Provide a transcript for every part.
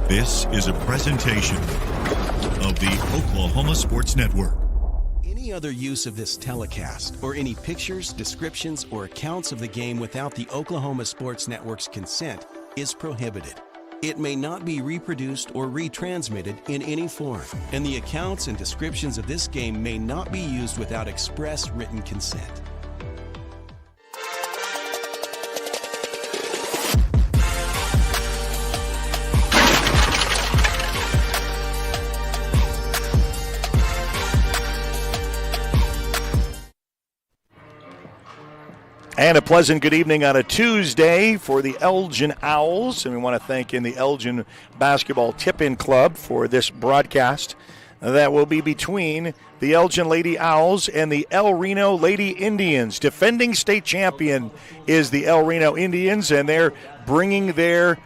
This is a presentation of the Oklahoma Sports Network. Any other use of this telecast or any pictures, descriptions, or accounts of the game without the Oklahoma Sports Network's consent is prohibited. It may not be reproduced or retransmitted in any form, and the accounts and descriptions of this game may not be used without express written consent. And a pleasant good evening on a Tuesday for the Elgin Owls. And we want to thank the Elgin Basketball Tip-In Club for this broadcast that will be between the Elgin Lady Owls and the El Reno Lady Indians. Defending state champion is the El Reno Indians, and they're bringing their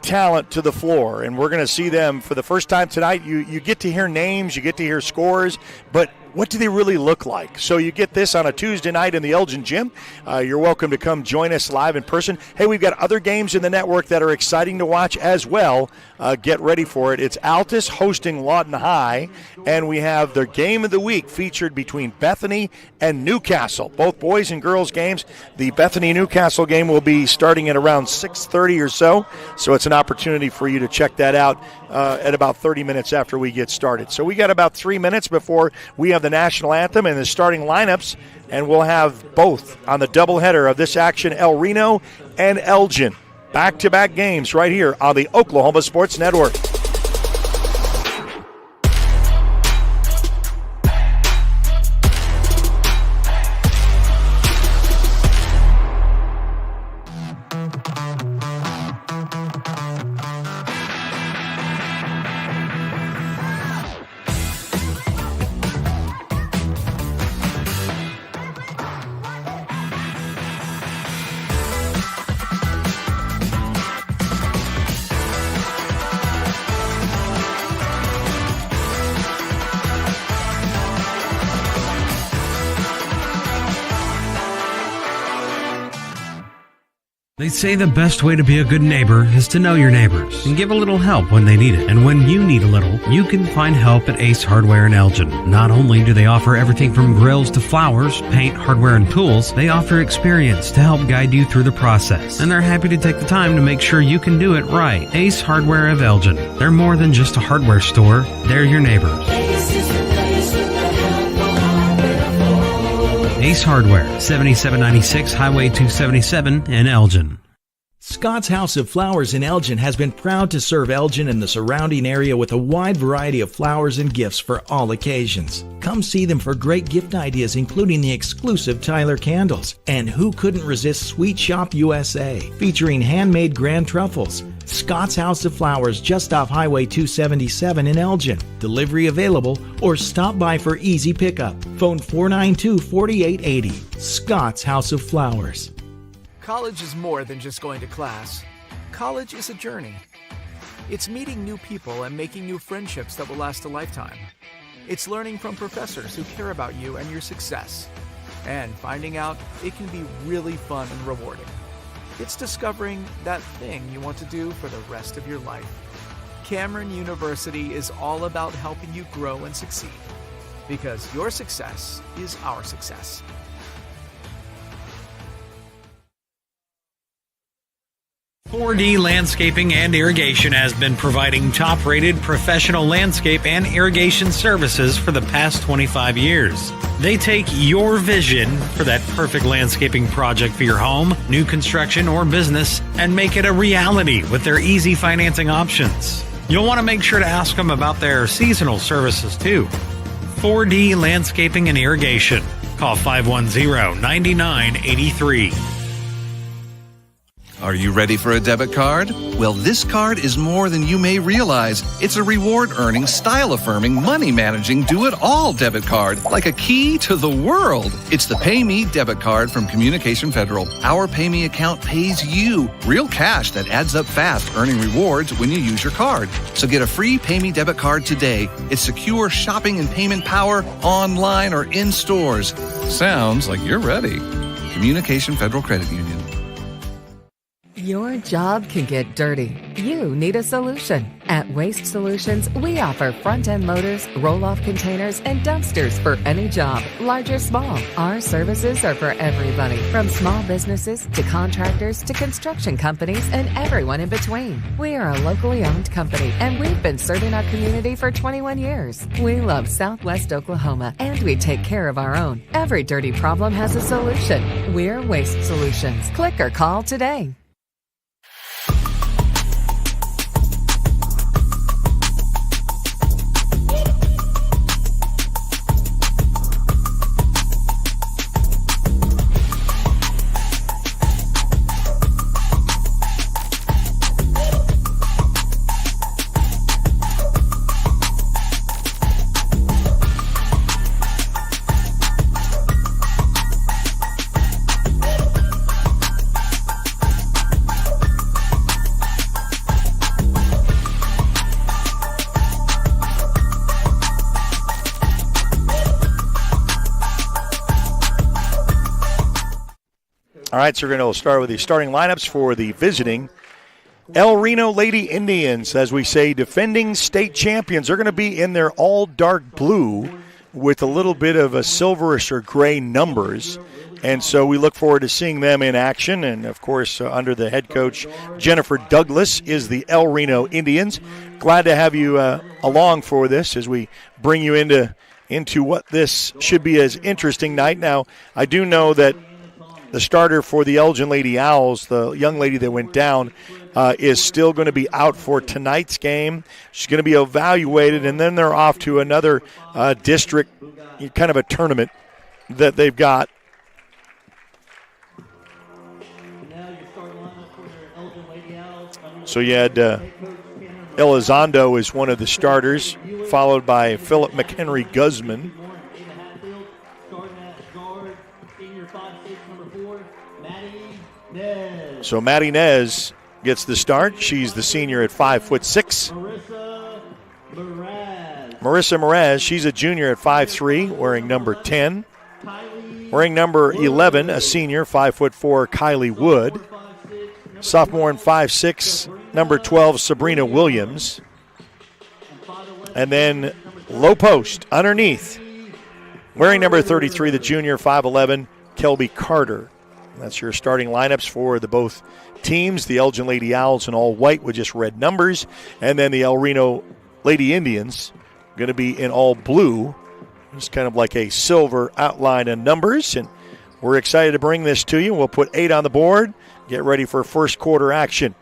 talent to the floor. And we're going to see them for the first time tonight. You get to hear names, you get to hear scores, but what do they really look like? So you get this on a Tuesday night in the Elgin Gym. You're welcome to come join us live in person. Hey, we've got other games in the network that are exciting to watch as well. Get ready for it. It's Altus hosting Lawton High, and we have their game of the week featured between Bethany and Newcastle. Both boys and girls games. The Bethany-Newcastle game will be starting at around 6:30 or so it's an opportunity for you to check that out at about 30 minutes after we get started. So we got about 3 minutes before we have the national anthem and the starting lineups, and we'll have both on the doubleheader of this action, El Reno and Elgin. Back-to-back games right here on the Oklahoma Sports Network. They say the best way to be a good neighbor is to know your neighbors and give a little help when they need it. And when you need a little, you can find help at Ace Hardware in Elgin. Not only do they offer everything from grills to flowers, paint, hardware, and tools, they offer experience to help guide you through the process. And they're happy to take the time to make sure you can do it right. Ace Hardware of Elgin. They're more than just a hardware store. They're your neighbors. Ace Hardware, 7796 Highway 277 in Elgin. Scott's House of Flowers in Elgin has been proud to serve Elgin and the surrounding area with a wide variety of flowers and gifts for all occasions. Come see them for great gift ideas, including the exclusive Tyler candles. And who couldn't resist Sweet Shop USA, featuring handmade grand truffles. Scott's House of Flowers, just off Highway 277 in Elgin. Delivery available, or stop by for easy pickup. Phone 492-4880. Scott's House of Flowers. College is more than just going to class. College is a journey. It's meeting new people and making new friendships that will last a lifetime. It's learning from professors who care about you and your success. And finding out it can be really fun and rewarding. It's discovering that thing you want to do for the rest of your life. Cameron University is all about helping you grow and succeed. Because your success is our success. .4D Landscaping and Irrigation has been providing top-rated professional landscape and irrigation services for the past 25 years. They take your vision for that perfect landscaping project for your home, new construction, or business and make it a reality with their easy financing options. You'll want to make sure to ask them about their seasonal services too. 4D Landscaping and Irrigation. Call 510-9983. Are you ready for a debit card? Well, this card is more than you may realize. It's a reward-earning, style-affirming, money-managing, do-it-all debit card, like a key to the world. It's the Pay Me debit card from Communication Federal. Our Pay Me account pays you real cash that adds up fast, earning rewards when you use your card. So get a free Pay Me debit card today. It's secure shopping and payment power online or in stores. Sounds like you're ready. Communication Federal Credit Union. Your job can get dirty. You need a solution. At Waste Solutions, we offer front-end loaders, roll-off containers, and dumpsters for any job, large or small. Our services are for everybody, from small businesses to contractors to construction companies and everyone in between. We are a locally owned company, and we've been serving our community for 21 years. We love Southwest Oklahoma, and we take care of our own. Every dirty problem has a solution. We're Waste Solutions. Click or call today. All right, so we're going to start with the starting lineups for the visiting El Reno Lady Indians. As we say, defending state champions. They're going to be in their all dark blue with a little bit of a silverish or gray numbers. And so we look forward to seeing them in action. And, of course, under the head coach, Jennifer Douglas, is the El Reno Indians. Glad to have you along for this as we bring you into what this should be as interesting night. Now, I do know that the starter for the Elgin Lady Owls, the young lady that went down, is still going to be out for tonight's game. She's going to be evaluated, and then they're off to another district, kind of a tournament that they've got. So you had Elizondo is one of the starters, followed by Philip McHenry Guzman. So Maddie Nez gets the start. She's the senior at 5'6". Marissa Mraz, she's a junior at 5'3", wearing number 10. Wearing number 11, a senior, 5'4", Kylie Wood. Sophomore and 5'6", number 12, Sabrina Williams. And then low post underneath, wearing number 33, the junior, 5'11", Kelby Carter. That's your starting lineups for the both teams. The Elgin Lady Owls in all white with just red numbers. And then the El Reno Lady Indians going to be in all blue. It's kind of like a silver outline of numbers. And we're excited to bring this to you. We'll put 8 on the board. Get ready for first quarter action.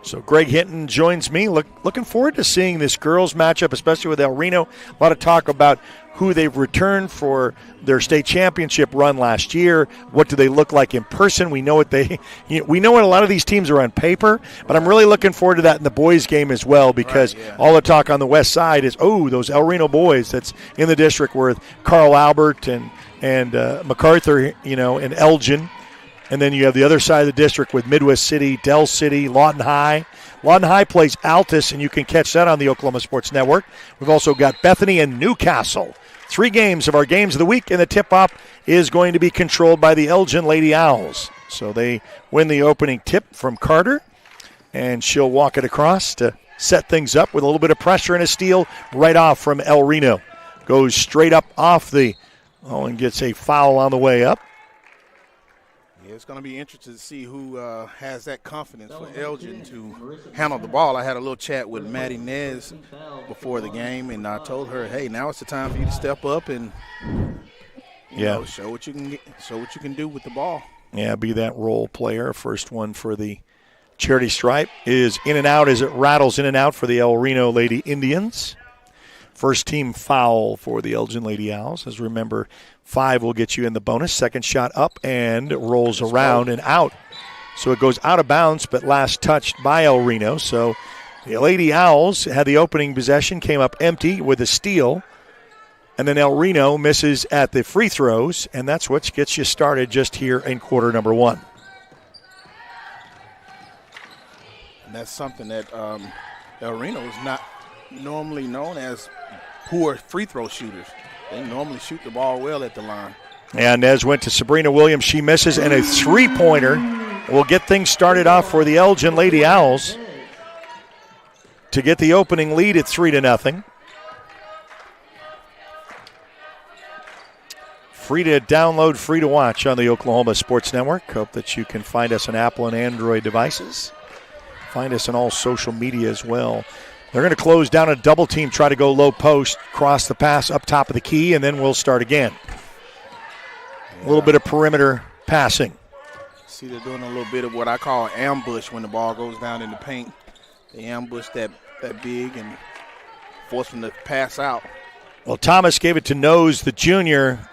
So Greg Hinton joins me. Looking forward to seeing this girls matchup, especially with El Reno. A lot of talk about who they've returned for their state championship run last year. What do they look like in person? We know what we know what a lot of these teams are on paper, but I'm really looking forward to that in the boys' game as well, because all the talk on the west side is, those El Reno boys that's in the district with Carl Albert and MacArthur, and Elgin. And then you have the other side of the district with Midwest City, Dell City, Lawton High. Lawton High plays Altus, and you can catch that on the Oklahoma Sports Network. We've also got Bethany and Newcastle. 3 games of our games of the week, and the tip-off is going to be controlled by the Elgin Lady Owls. So they win the opening tip from Carter, and she'll walk it across to set things up with a little bit of pressure and a steal right off from El Reno. Goes straight up off and gets a foul on the way up. Yeah, it's going to be interesting to see who has that confidence for Elgin to handle the ball. I had a little chat with Maddie Nez before the game, and I told her, hey, now it's the time for you to step up and show what you can do with the ball. Yeah, be that role player. First one for the charity stripe is in and out as it rattles in and out for the El Reno Lady Indians. First team foul for the Elgin Lady Owls. As remember, 5 will get you in the bonus. Second shot up and rolls around and out. So it goes out of bounds, but last touched by El Reno. So the Lady Owls had the opening possession, came up empty with a steal. And then El Reno misses at the free throws, and that's what gets you started just here in quarter number 1. And that's something that El Reno is not normally known as poor free throw shooters. They normally shoot the ball well at the line. And Nez went to Sabrina Williams. She misses, and a three-pointer will get things started off for the Elgin Lady Owls to get the opening lead at 3-0. Free to download, free to watch on the Oklahoma Sports Network. Hope that you can find us on Apple and Android devices. Find us on all social media as well. They're going to close down a double team, try to go low post, cross the pass up top of the key, and then we'll start again. A little bit of perimeter passing. See, they're doing a little bit of what I call ambush when the ball goes down in the paint. They ambush that big and force them to pass out. Well, Thomas gave it to Nose, the junior.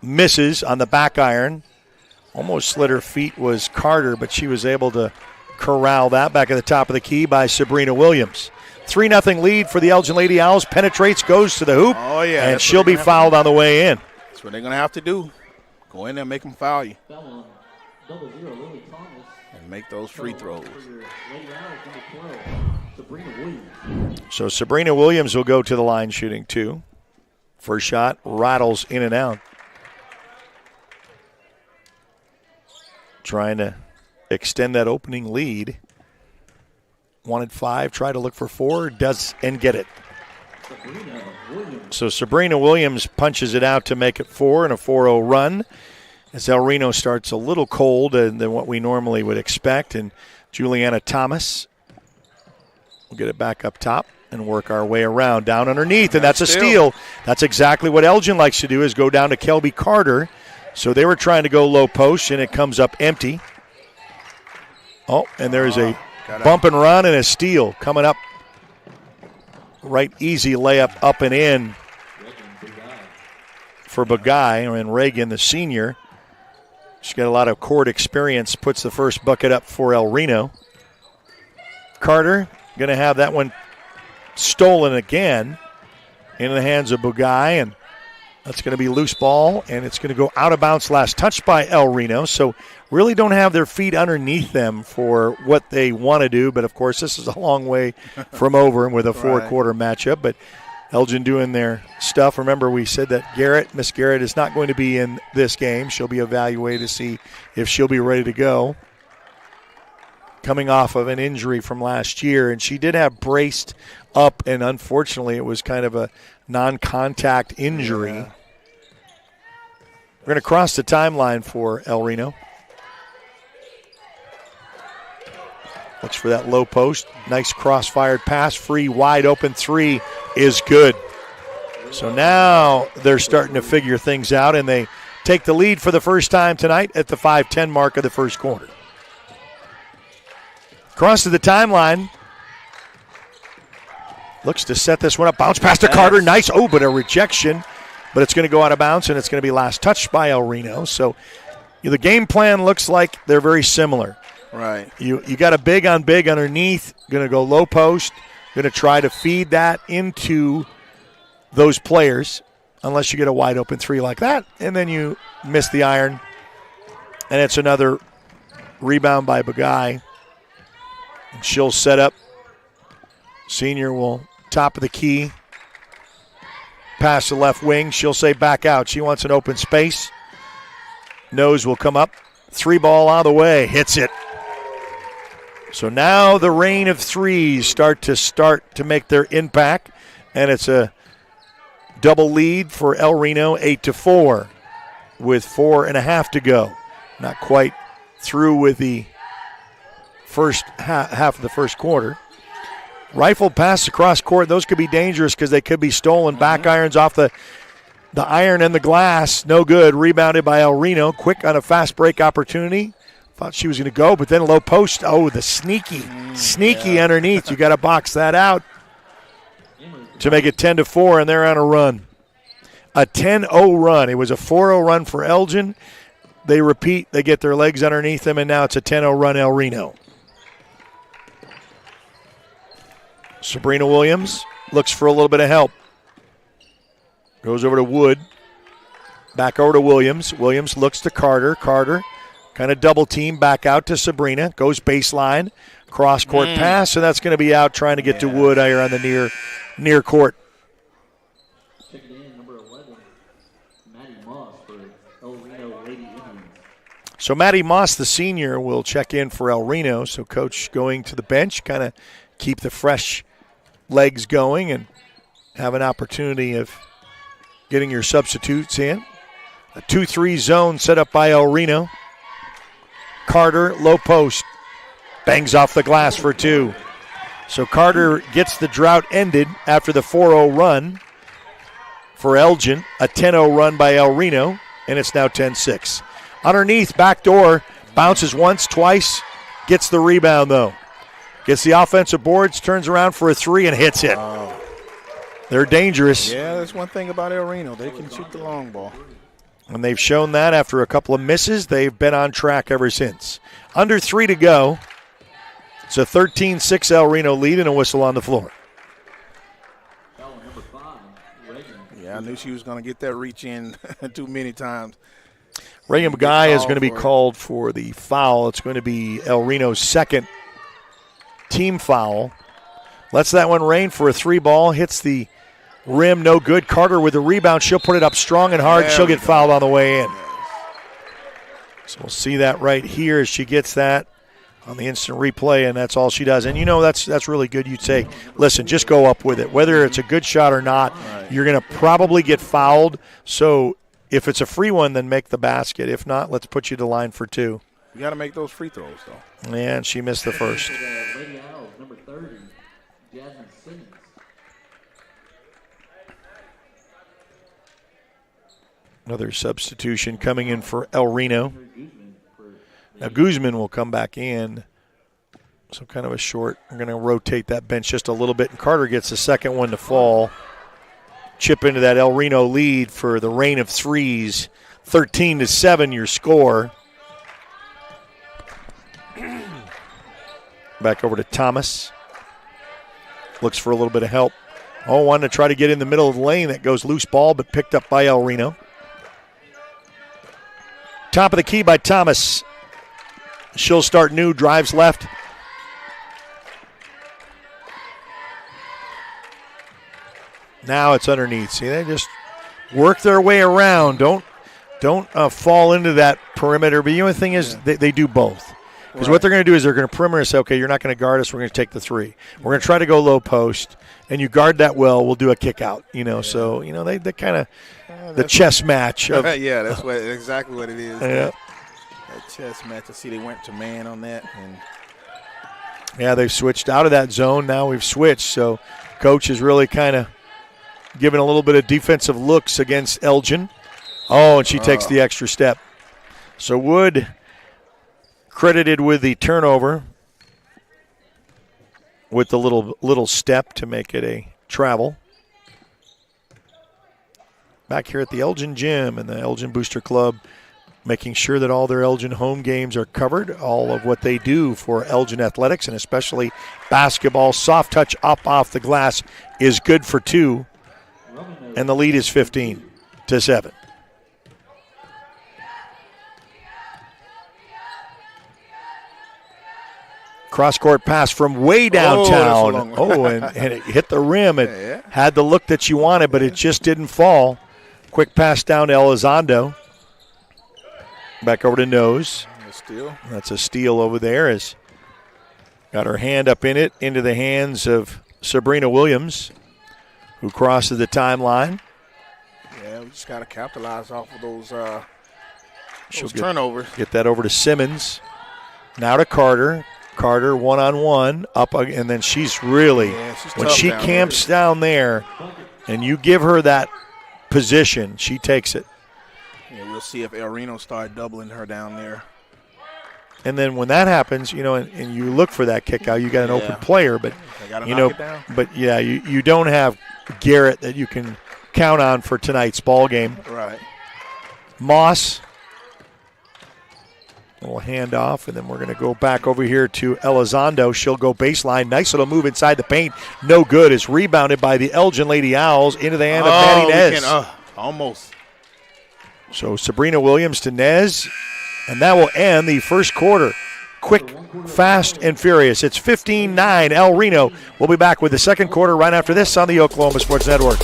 Misses on the back iron. Almost slid her feet was Carter, but she was able to corral that back at the top of the key by Sabrina Williams. 3-0 lead for the Elgin Lady Owls. Penetrates, goes to the hoop, and she'll be fouled on the way in. That's what they're going to have to do. Go in there and make them foul you. And make those free throws. So Sabrina Williams will go to the line shooting 2. First shot rattles in and out. Trying to extend that opening lead. Wanted 5, try to look for 4, does and get it. So Sabrina Williams punches it out to make it 4 and a 4-0 run. As El Reno starts a little cold than what we normally would expect. And Juliana Thomas will get it back up top and work our way around down underneath. And that's a steal. That's exactly what Elgin likes to do, is go down to Kelby Carter. So they were trying to go low post, and it comes up empty. Oh, and there's a bump and run and a steal coming up. Right, easy layup up and in for Bagai, and Reagan, the senior. She's got a lot of court experience, puts the first bucket up for El Reno. Carter going to have that one stolen again into the hands of Bagai, and that's going to be loose ball, and it's going to go out of bounds, last touched by El Reno. So really don't have their feet underneath them for what they want to do. But, of course, this is a long way from over with a four-quarter matchup. But Elgin doing their stuff. Remember, we said that Miss Garrett is not going to be in this game. She'll be evaluated to see if she'll be ready to go. Coming off of an injury from last year, and she did have braced up, and unfortunately it was kind of a non-contact injury. Yeah. We're going to cross the timeline for El Reno. Looks for that low post. Nice cross-fired pass. Free, wide open 3 is good. So now they're starting to figure things out, and they take the lead for the first time tonight at the 5:10 mark of the first quarter. Cross to the timeline. Looks to set this one up. Bounce pass to Carter. Nice. Oh, but a rejection. But it's going to go out of bounds, and it's going to be last touched by El Reno. So the game plan looks like they're very similar. Right. You got a big on big underneath. Going to go low post. Going to try to feed that into those players unless you get a wide open 3 like that. And then you miss the iron. And it's another rebound by Bagai. And she'll set up. Senior will top of the key. Pass the left wing. She'll say back out. She wants an open space. Nose will come up. 3 ball out of the way. Hits it. So now the rain of threes start to make their impact. And it's a double lead for El Reno, 8-4, with 4.5 to go. Not quite through with the first half of the first quarter. Rifle pass across court. Those could be dangerous because they could be stolen. Back irons off the iron and the glass. No good. Rebounded by El Reno. Quick on a fast break opportunity. Thought she was going to go, but then low post. Oh, the sneaky underneath. You got to box that out to make it 10-4, and they're on a run. A 10-0 run. It was a 4-0 run for Elgin. They repeat. They get their legs underneath them, and now it's a 10-0 run El Reno. Sabrina Williams looks for a little bit of help. Goes over to Wood. Back over to Williams. Williams looks to Carter. Carter kind of double team back out to Sabrina. Goes baseline. Cross-court pass, and that's going to be out trying to get to Wood here on the near court. So Maddie Moss, the senior, will check in for El Reno. So coach going to the bench, kind of keep the fresh legs going and have an opportunity of getting your substitutes in. A 2-3 zone set up by El Reno. Carter, low post, bangs off the glass for 2. So Carter gets the drought ended after the 4-0 run for Elgin, a 10-0 run by El Reno, and it's now 10-6. Underneath, back door, bounces once, twice, gets the rebound though. Gets the offensive boards, turns around for a 3 and hits it. They're dangerous. Yeah, that's one thing about El Reno. They can shoot the long ball. And they've shown that after a couple of misses. They've been on track ever since. Under 3 to go. It's a 13-6 El Reno lead and a whistle on the floor. Yeah, I knew she was going to get that reach in too many times. Reagan Guy is going to be called for the foul. It's going to be El Reno's second team foul. Lets that one rain for a 3 ball. Hits the rim, no good. Carter with the rebound. She'll put it up strong and hard. She'll get fouled on the way in. So we'll see that right here as she gets that on the instant replay, and that's all she does. And, that's really good. You'd say, listen, just go up with it. Whether it's a good shot or not, you're going to probably get fouled. So if it's a free one, then make the basket. If not, let's put you to line for 2. You got to make those free throws, though. And she missed the first. Number 30, Jasmine Simmons. Another substitution coming in for El Reno. Now Guzman will come back in. So kind of a short. We're going to rotate that bench just a little bit. And Carter gets the second one to fall. Chip into that El Reno lead for the rain of threes. 13-7 your score. Back over to Thomas. Looks for a little bit of help. Wanted to try to get in the middle of the lane. That goes loose ball, but picked up by El Reno. Top of the key by Thomas. She'll start new, drives left. Now it's underneath. See, they just work their way around. Don't fall into that perimeter. But the only thing is they do both. Because what they're going to do is they're going to perimeter and say, okay, you're not going to guard us. We're going to take the 3. We're going to try to go low post. And you guard that well, we'll do a kick out. So, they kind of the chess match. Of, yeah, that's exactly what it is. Yeah. That chess match. I see they went to man on that. And yeah, they've switched out of that zone. Now we've switched. So coach is really kind of giving a little bit of defensive looks against Elgin. And she takes the extra step. So Wood credited with the turnover with the little step to make it a travel. Back here at the Elgin Gym and the Elgin Booster Club, making sure that all their Elgin home games are covered, all of what they do for Elgin athletics, and especially basketball. Soft touch up off the glass is good for 2, and the lead is 15-7. Cross-court pass from way downtown. And it hit the rim. It had the look that you wanted, but it just didn't fall. Quick pass down to Elizondo. Back over to Nose. That's a steal over there. As got her hand up in it, into the hands of Sabrina Williams, who crosses the timeline. Yeah, we just got to capitalize off of those turnovers. Get that over to Simmons. Now to Carter. Carter one-on-one up, and then she's really, when she camps down there and you give her that position, she takes it. Yeah, we'll see if El Reno start doubling her down there. And then when that happens, and you look for that kick out, you got an open player, but you don't have Garrett that you can count on for tonight's ball game. Right. Moss. Little handoff, and then we're going to go back over here to Elizondo. She'll go baseline. Nice little move inside the paint. No good. It's rebounded by the Elgin Lady Owls into the hand of Maddie Nez. Almost. So Sabrina Williams to Nez, and that will end the first quarter. Quick, fast, and furious. It's 15-9 El Reno. We'll be back with the second quarter right after this on the Oklahoma Sports Network.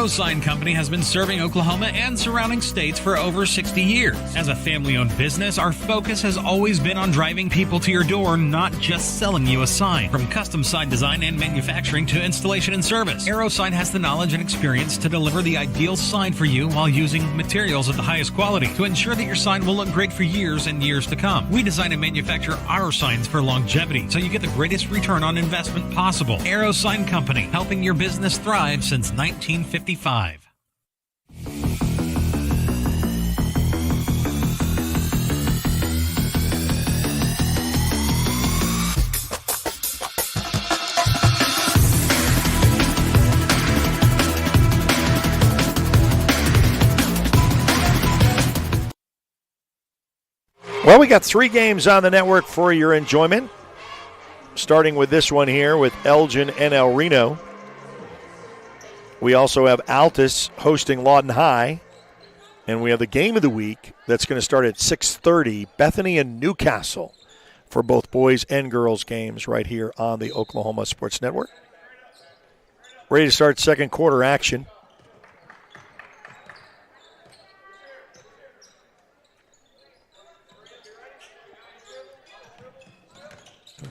Arrow Sign Company has been serving Oklahoma and surrounding states for over 60 years. As a family-owned business, our focus has always been on driving people to your door, not just selling you a sign. From custom sign design and manufacturing to installation and service, Arrow Sign has the knowledge and experience to deliver the ideal sign for you while using materials of the highest quality to ensure that your sign will look great for years and years to come. We design and manufacture our signs for longevity, so you get the greatest return on investment possible. Arrow Sign Company, helping your business thrive since 1955. Well, we got 3 games on the network for your enjoyment, starting with this one here with Elgin and El Reno. We also have Altus hosting Lawton High, and we have the game of the week that's going to start at 6:30, Bethany and Newcastle, for both boys and girls games right here on the Oklahoma Sports Network. Ready to start second quarter action.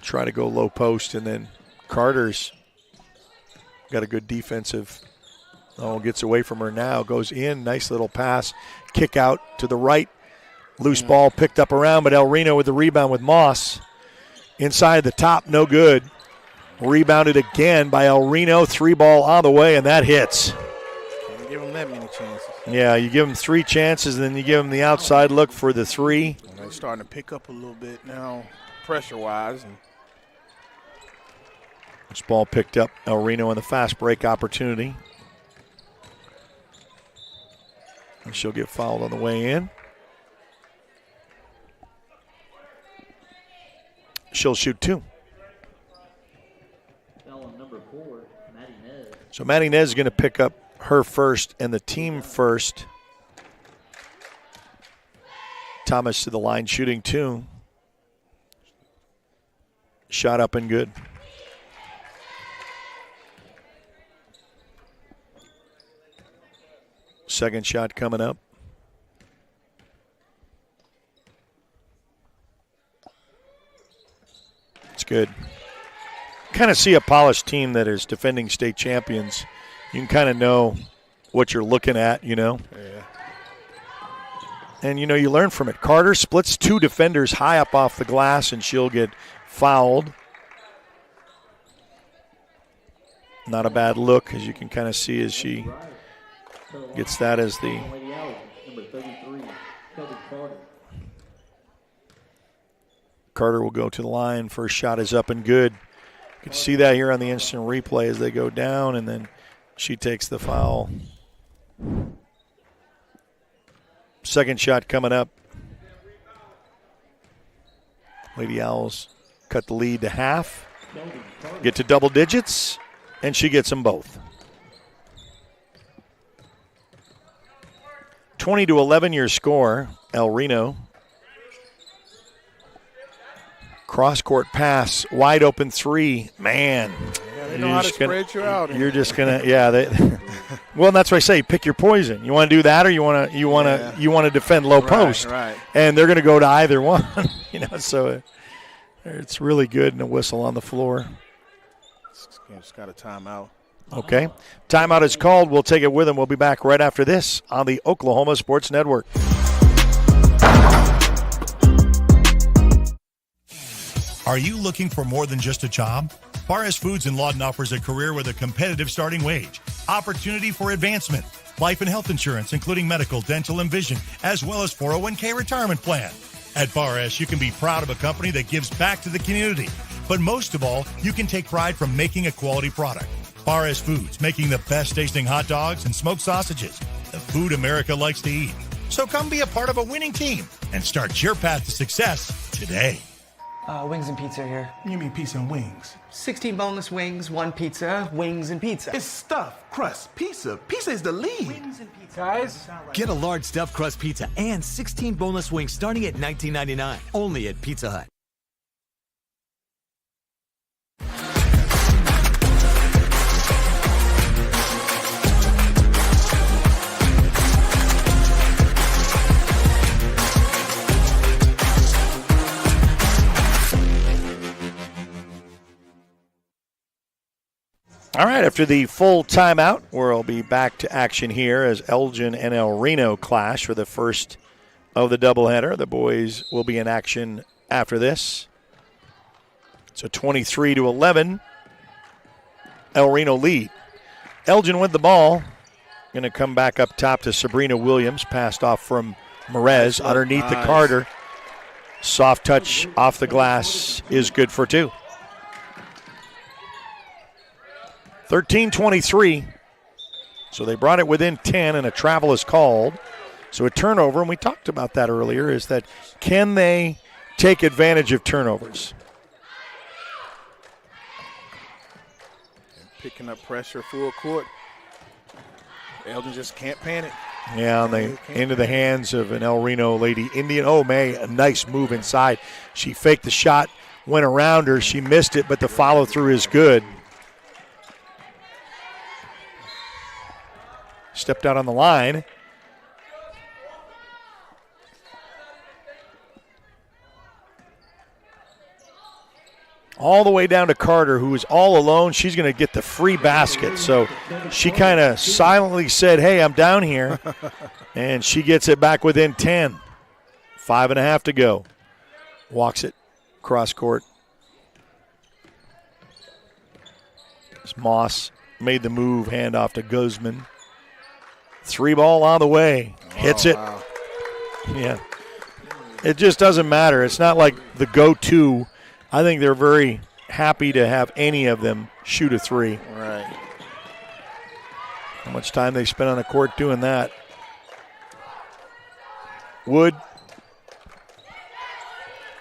Try to go low post, and then Carter's got a good defensive. Gets away from her now, goes in, nice little pass, kick out to the right, loose ball picked up around, but El Reno with the rebound with Moss. Inside the top, no good. Rebounded again by El Reno, 3-ball on the way, and that hits. Can't give them that many chances. Yeah, you give them 3 chances, and then you give them the outside look for the 3. And they're starting to pick up a little bit now, pressure-wise. And this ball picked up El Reno in the fast break opportunity. And she'll get fouled on the way in. She'll shoot 2. Number 4, Maddie Nez. So Maddie Nez is going to pick up her first and the team first. Thomas to the line shooting 2. Shot up and good. Second shot coming up. It's good. Kind of see a polished team that is defending state champions. You can kind of know what you're looking at, you know. yeah. And, you know, you learn from it. Carter splits 2 defenders high up off the glass, and she'll get fouled. Not a bad look, as you can kind of see as she gets that as the Number 33, Carter. Carter will go to the line. First shot is up and good. You can see that here on the instant replay as they go down, and then she takes the foul. Second shot coming up. Lady Owls cut the lead to half, get to double digits, and she gets them both. 20-11 your score, El Reno. Cross-court pass, wide open 3. Man. Yeah, they know how to spread you out. You're just going to, yeah. Well, that's why I say pick your poison. You want to do that, or you want to defend low post. Right. And they're going to go to either one. You know, so it's really good, and a whistle on the floor. Just got a timeout. Okay. Timeout is called. We'll take it with them. We'll be back right after this on the Oklahoma Sports Network. Are you looking for more than just a job? Barres Foods in Lawton offers a career with a competitive starting wage, opportunity for advancement, life and health insurance, including medical, dental, and vision, as well as 401k retirement plan. At Barres, you can be proud of a company that gives back to the community. But most of all, you can take pride from making a quality product. Barres Foods, making the best tasting hot dogs and smoked sausages, the food America likes to eat. So come be a part of a winning team and start your path to success today. Wings and pizza here. You mean pizza and wings? 16 boneless wings, 1 pizza, wings and pizza. It's stuffed crust pizza. Pizza is the lead. Wings and pizza. Guys, get a large stuffed crust pizza and 16 boneless wings starting at $19.99. Only at Pizza Hut. All right, after the full timeout, we'll be back to action here as Elgin and El Reno clash for the first of the doubleheader. The boys will be in action after this. So 23-11, El Reno lead. Elgin with the ball. Going to come back up top to Sabrina Williams. Passed off from Merez underneath the Carter. Soft touch off the glass is good for 2. 13-23. So they brought it within 10, and a travel is called. So a turnover, and we talked about that earlier, is that can they take advantage of turnovers? Picking up pressure full court. Elgin just can't panic. Yeah, into the hands of an El Reno Lady Indian. Oh, May, a nice move inside. She faked the shot, went around her. She missed it, but the follow-through is good. Stepped out on the line. All the way down to Carter, who is all alone. She's going to get the free basket. So she kind of silently said, hey, I'm down here. And she gets it back within 10. 5.5 to go. Walks it cross court. As Moss made the move, handoff to Guzman. 3 ball on the way. Hits it. Wow. Yeah. It just doesn't matter. It's not like the go-to. I think they're very happy to have any of them shoot a 3. Right. How much time they spend on the court doing that. Wood.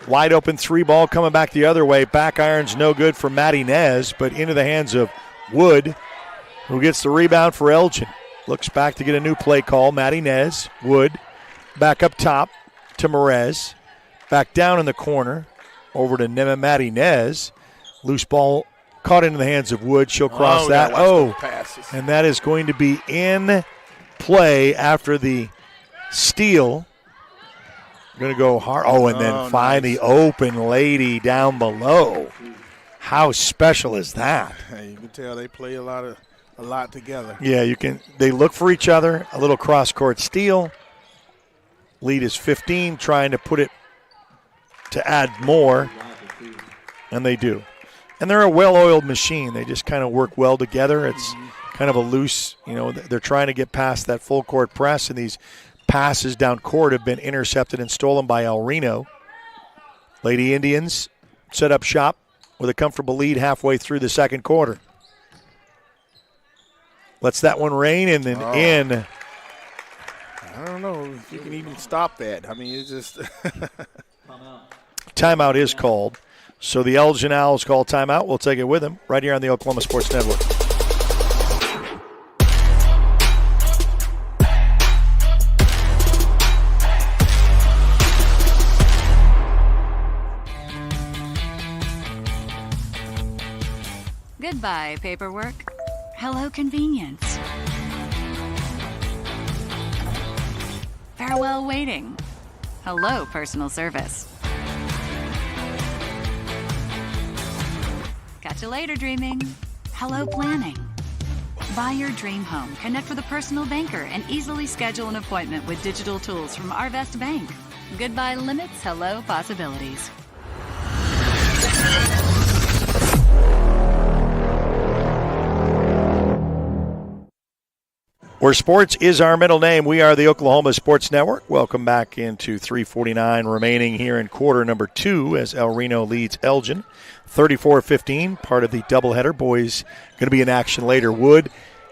Wide open 3 ball coming back the other way. Back iron's no good for Maddie Nez, but into the hands of Wood, who gets the rebound for Elgin. Looks back to get a new play call. Maddie Nez, Wood, back up top to Merez. Back down in the corner, over to Maddie Nez. Loose ball caught into the hands of Wood. She'll cross that. And that is going to be in play after the steal. Going to go hard. And then find the open lady down below. How special is that? Hey, you can tell they play a lot together. Yeah, you can. They look for each other. A little cross-court steal. Lead is 15, trying to put it to add more, and they do. And they're a well-oiled machine. They just kind of work well together. It's kind of a loose, they're trying to get past that full-court press, and these passes down court have been intercepted and stolen by El Reno. Lady Indians set up shop with a comfortable lead halfway through the second quarter. Lets that one rain and then in. I don't know if you can even stop that. I mean, it's just. Timeout is called. So the Elgin Owls call timeout. We'll take it with them right here on the Oklahoma Sports Network. Goodbye, paperwork. Hello, convenience. Farewell, waiting. Hello, personal service. Catch you later, dreaming. Hello, planning. Buy your dream home. Connect with a personal banker and easily schedule an appointment with digital tools from Arvest Bank. Goodbye limits, hello possibilities. Where sports is our middle name, we are the Oklahoma Sports Network. Welcome back into 3:49 remaining here in quarter number 2 as El Reno leads Elgin 34-15, part of the doubleheader. Boys going to be in action later. Wood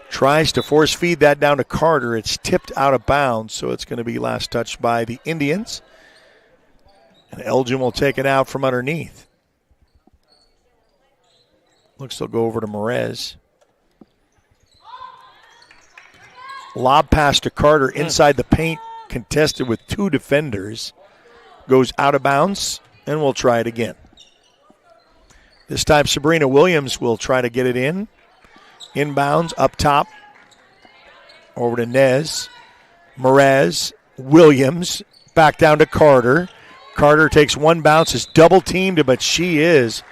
tries to force feed that down to Carter. It's tipped out of bounds, so it's going to be last touched by the Indians. And Elgin will take it out from underneath. Looks they'll go over to Merez. Lob pass to Carter inside the paint, contested with 2 defenders. Goes out of bounds, and we'll try it again. This time Sabrina Williams will try to get it in. Inbounds, up top. Over to Nez. Merez, Williams, back down to Carter. Carter takes one bounce, is double-teamed, but she is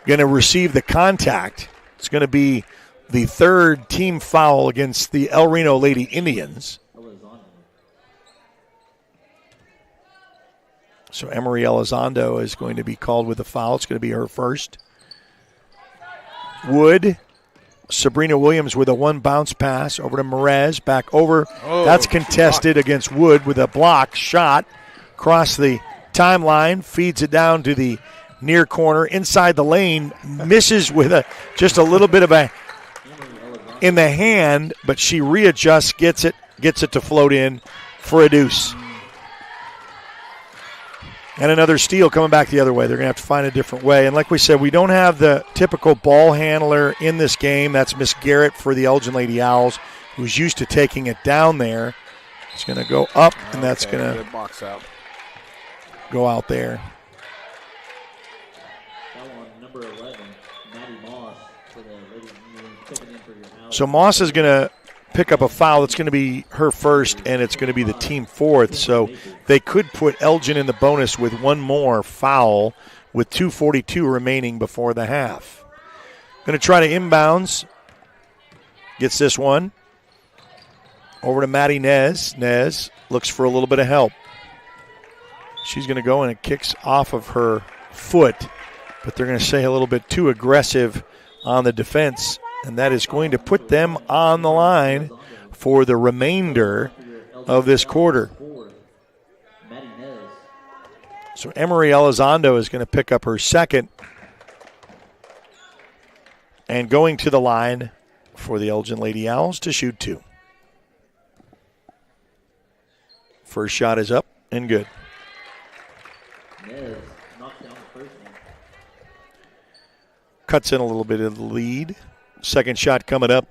going to receive the contact. It's going to be the third team foul against the El Reno Lady Indians. So Emery Elizondo is going to be called with a foul. It's going to be her first. Wood, Sabrina Williams with a one bounce pass over to Merez, back over. That's contested against Wood with a block shot across the timeline, feeds it down to the near corner inside the lane, misses with just a little bit of a in the hand, but she readjusts, gets it to float in for a deuce. And another steal coming back the other way. They're going to have to find a different way. And like we said, we don't have the typical ball handler in this game. That's Miss Garrett for the Elgin Lady Owls, who's used to taking it down there. It's going to go up, and that's going to box out. Go out there. Number 11, Maddie Moss for the Lady Indians, checking in for your Owls. So Moss is going to pick up a foul. It's going to be her first, and it's going to be the team fourth. So they could put Elgin in the bonus with one more foul with 2:42 remaining before the half. Going to try to inbounds. Gets this one. Over to Maddie Nez. Nez looks for a little bit of help. She's going to go, and it kicks off of her foot. But they're going to say a little bit too aggressive on the defense. And that is going to put them on the line for the remainder of this quarter. So Emery Elizondo is going to pick up her second. And going to the line for the Elgin Lady Owls to shoot two. First shot is up and good. Cuts in a little bit of the lead. Second shot coming up.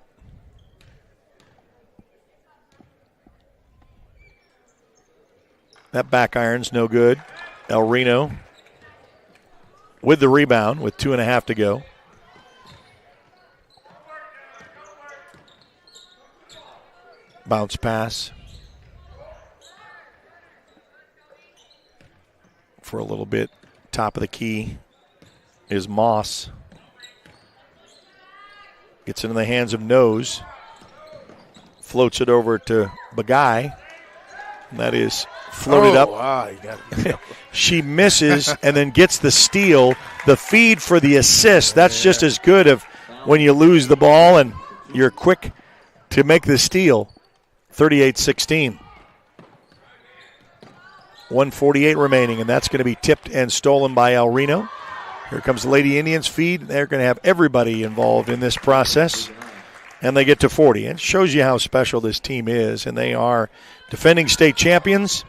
That back iron's no good. El Reno with the rebound with 2.5 to go. Bounce pass. For a little bit. Top of the key is Moss. Gets into the hands of Nose. Floats it over to Bagay. And that is floated up. Wow, you got it. She misses and then gets the steal. The feed for the assist. That's just as good of when you lose the ball and you're quick to make the steal. 38-16. 1:48 remaining, and that's going to be tipped and stolen by El Reno. Here comes the Lady Indians feed. They're going to have everybody involved in this process. And they get to 40. It shows you how special this team is. And they are defending state champions.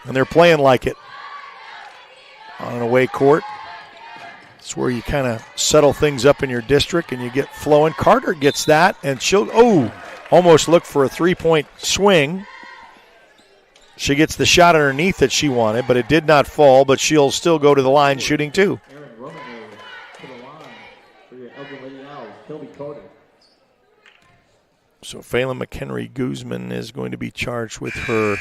And they're playing like it. On an away court. It's where you kind of settle things up in your district and you get flowing. Carter gets that. And she'll, almost looked for a three-point swing. She gets the shot underneath that she wanted, but it did not fall, but she'll still go to the line shooting two. Aaron Roman to the line for your Elgin Lady Owls, Shelby Carter. So Phelan McHenry Guzman is going to be charged with her.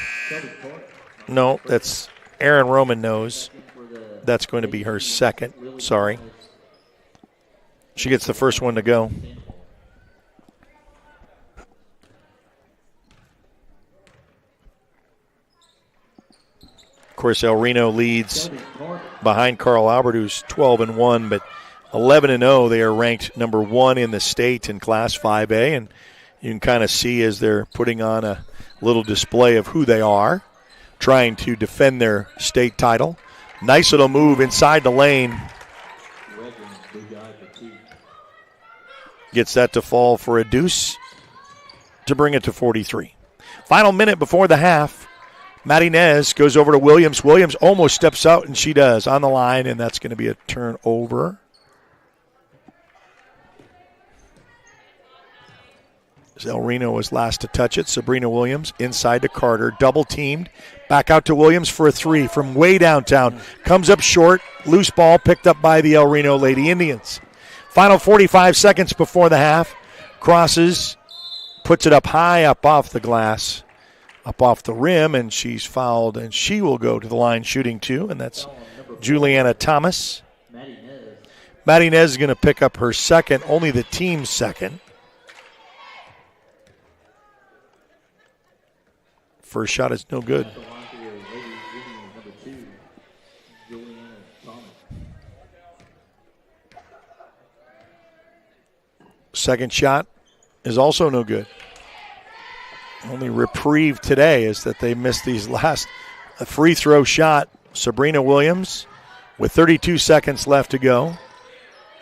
No, that's Aaron Roman knows. That's going to be her second. Sorry. She gets the first one to go. Of course, El Reno leads behind Carl Albert, who's 12-1, but 11-0. They are ranked number 1 in the state in Class 5A, and you can kind of see as they're putting on a little display of who they are, trying to defend their state title. Nice little move inside the lane. Gets that to fall for a deuce to bring it to 43. Final minute before the half. Maddie Nez goes over to Williams. Williams almost steps out, and she does on the line, and that's going to be a turnover. El Reno was last to touch it. Sabrina Williams inside to Carter. Double teamed. Back out to Williams for a three from way downtown. Comes up short. Loose ball picked up by the El Reno Lady Indians. Final 45 seconds before the half. Crosses. Puts it up high, up off the glass. Up off the rim, and she's fouled, and she will go to the line shooting two, and that's Juliana Thomas. Maddie Inez is going to pick up her second, only the team's second. First shot is no good. Second shot is also no good. Only reprieve today is that they missed these last free throw shot. Sabrina Williams with 32 seconds left to go.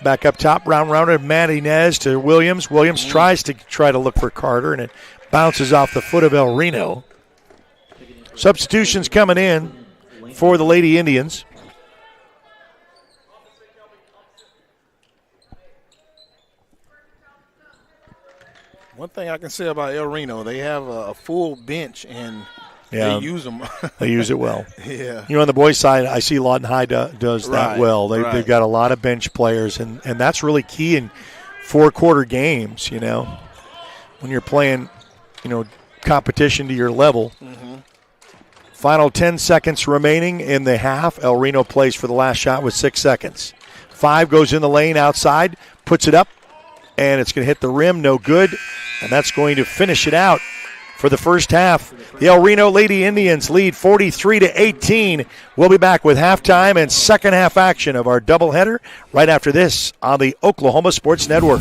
Back up top, rounded Maddie Inez to Williams. Williams tries to look for Carter, and it bounces off the foot of El Reno. Substitutions coming in for the Lady Indians. One thing I can say about El Reno, they have a full bench, and they use them. They use it well. Yeah. On the boys' side, I see Lawton High does that well. They've got a lot of bench players, and that's really key in four-quarter games, when you're playing, competition to your level. Mm-hmm. Final 10 seconds remaining in the half. El Reno plays for the last shot with 6 seconds. 5 goes in the lane outside, puts it up, and it's going to hit the rim, no good, and that's going to finish it out for the first half. The El Reno Lady Indians lead 43-18. We'll be back with halftime and second half action of our doubleheader right after this on the Oklahoma Sports Network.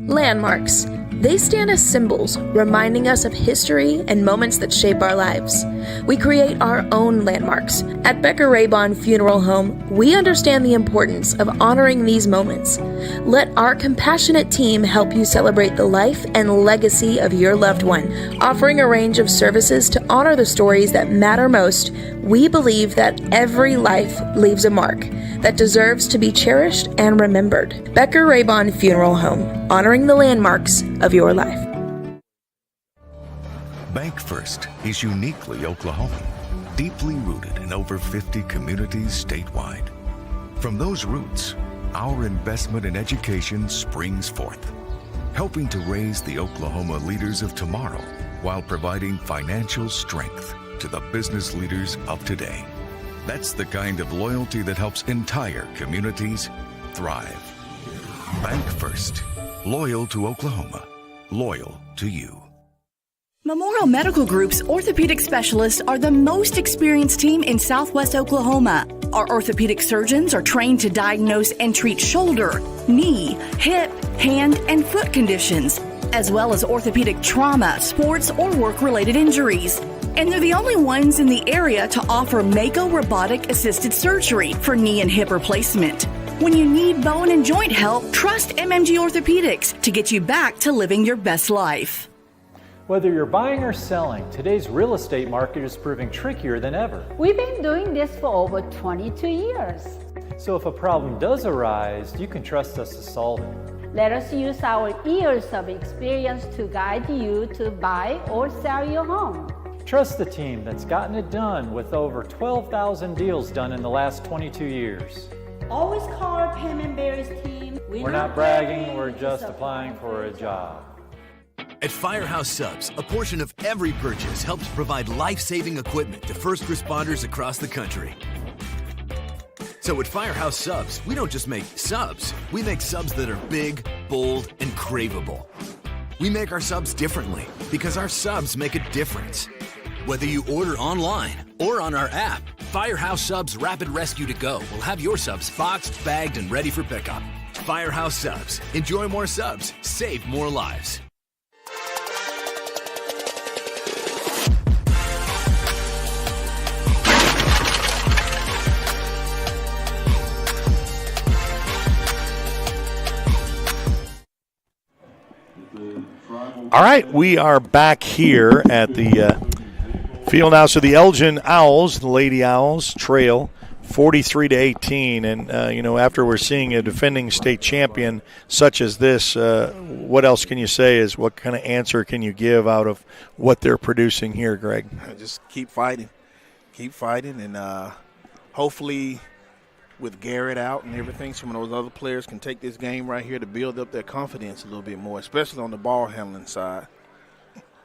Landmarks. They stand as symbols, reminding us of history and moments that shape our lives. We create our own landmarks. At Becker-Raybon Funeral Home, we understand the importance of honoring these moments. Let our compassionate team help you celebrate the life and legacy of your loved one. Offering a range of services to honor the stories that matter most, we believe that every life leaves a mark that deserves to be cherished and remembered. Becker-Raybon Funeral Home, honoring the landmarks of your life. Bank First is uniquely Oklahoman, deeply rooted in over 50 communities statewide. From those roots, our investment in education springs forth, helping to raise the Oklahoma leaders of tomorrow while providing financial strength to the business leaders of today. That's the kind of loyalty that helps entire communities thrive. Bank First, loyal to Oklahoma, loyal to you. Memorial Medical Group's orthopedic specialists are the most experienced team in Southwest Oklahoma. Our orthopedic surgeons are trained to diagnose and treat shoulder, knee, hip, hand, and foot conditions, as well as orthopedic trauma, sports, or work-related injuries. And they're the only ones in the area to offer Mako robotic-assisted surgery for knee and hip replacement. When you need bone and joint help, trust MMG Orthopedics to get you back to living your best life. Whether you're buying or selling, today's real estate market is proving trickier than ever. We've been doing this for over 22 years. So if a problem does arise, you can trust us to solve it. Let us use our years of experience to guide you to buy or sell your home. Trust the team that's gotten it done with over 12,000 deals done in the last 22 years. Always call our Payment Berries team. We're not bragging, we're just applying for a job. At Firehouse Subs, a portion of every purchase helps provide life-saving equipment to first responders across the country. So at Firehouse Subs, we don't just make subs, we make subs that are big, bold, and craveable. We make our subs differently because our subs make a difference. Whether you order online or on our app, Firehouse Subs Rapid Rescue to Go will have your subs boxed, bagged, and ready for pickup. Firehouse Subs. Enjoy more subs. Save more lives. All right, we are back here at the field house of the Elgin Owls. The Lady Owls trail 43-18. And, after we're seeing a defending state champion such as this, what else can you say what kind of answer can you give out of what they're producing here, Greg? Just keep fighting. Keep fighting, and hopefully with Garrett out and everything, some of those other players can take this game right here to build up their confidence a little bit more, especially on the ball handling side.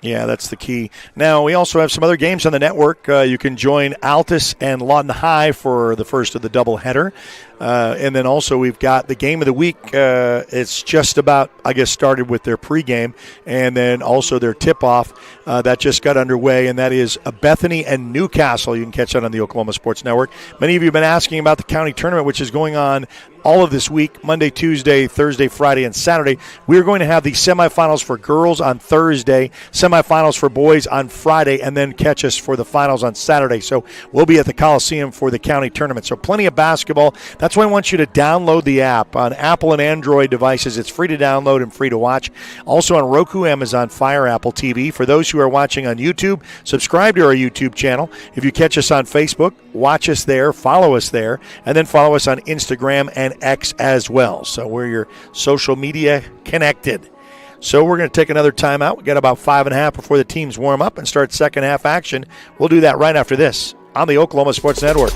Yeah, that's the key. Now, we also have some other games on the network. You can join Altus and Lawton High for the first of the doubleheader. And then also we've got the game of the week. It's just about, I guess, started with their pregame, and then also their tip-off that just got underway, and that is Bethany and Newcastle. You can catch that on the Oklahoma Sports Network. Many of you have been asking about the county tournament, which is going on all of this week, Monday, Tuesday, Thursday, Friday, and Saturday. We are going to have the semifinals for girls on Thursday, semifinals for boys on Friday, and then catch us for the finals on Saturday. So we'll be at the Coliseum for the county tournament. So plenty of basketball. That's why I want you to download the app on Apple and Android devices. It's free to download and free to watch. Also on Roku, Amazon Fire, Apple TV. For those who are watching on YouTube, subscribe to our YouTube channel. If you catch us on Facebook, watch us there, follow us there, and then follow us on Instagram and X as well. So we're your social media connected. So we're going to take another timeout. We've got about 5.5 before the teams warm up and start second half action. We'll do that right after this on the Oklahoma Sports Network.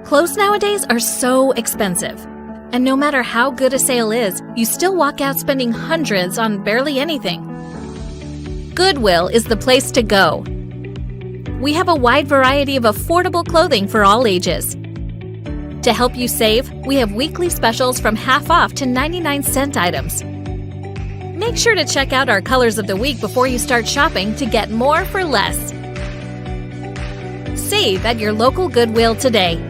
Clothes nowadays are so expensive. And no matter how good a sale is, you still walk out spending hundreds on barely anything. Goodwill is the place to go. We have a wide variety of affordable clothing for all ages. To help you save, we have weekly specials from half off to 99-cent items. Make sure to check out our colors of the week before you start shopping to get more for less. Save at your local Goodwill today.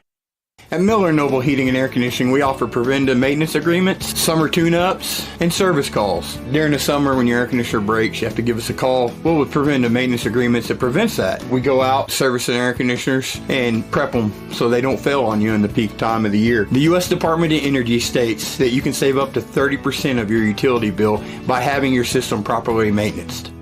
At Miller Noble Heating and Air Conditioning, we offer preventive maintenance agreements, summer tune-ups, and service calls. During the summer, when your air conditioner breaks, you have to give us a call. Well, with preventive maintenance agreements, it prevents that. We go out, service the air conditioners, and prep them so they don't fail on you in the peak time of the year. The U.S. Department of Energy states that you can save up to 30% of your utility bill by having your system properly maintained.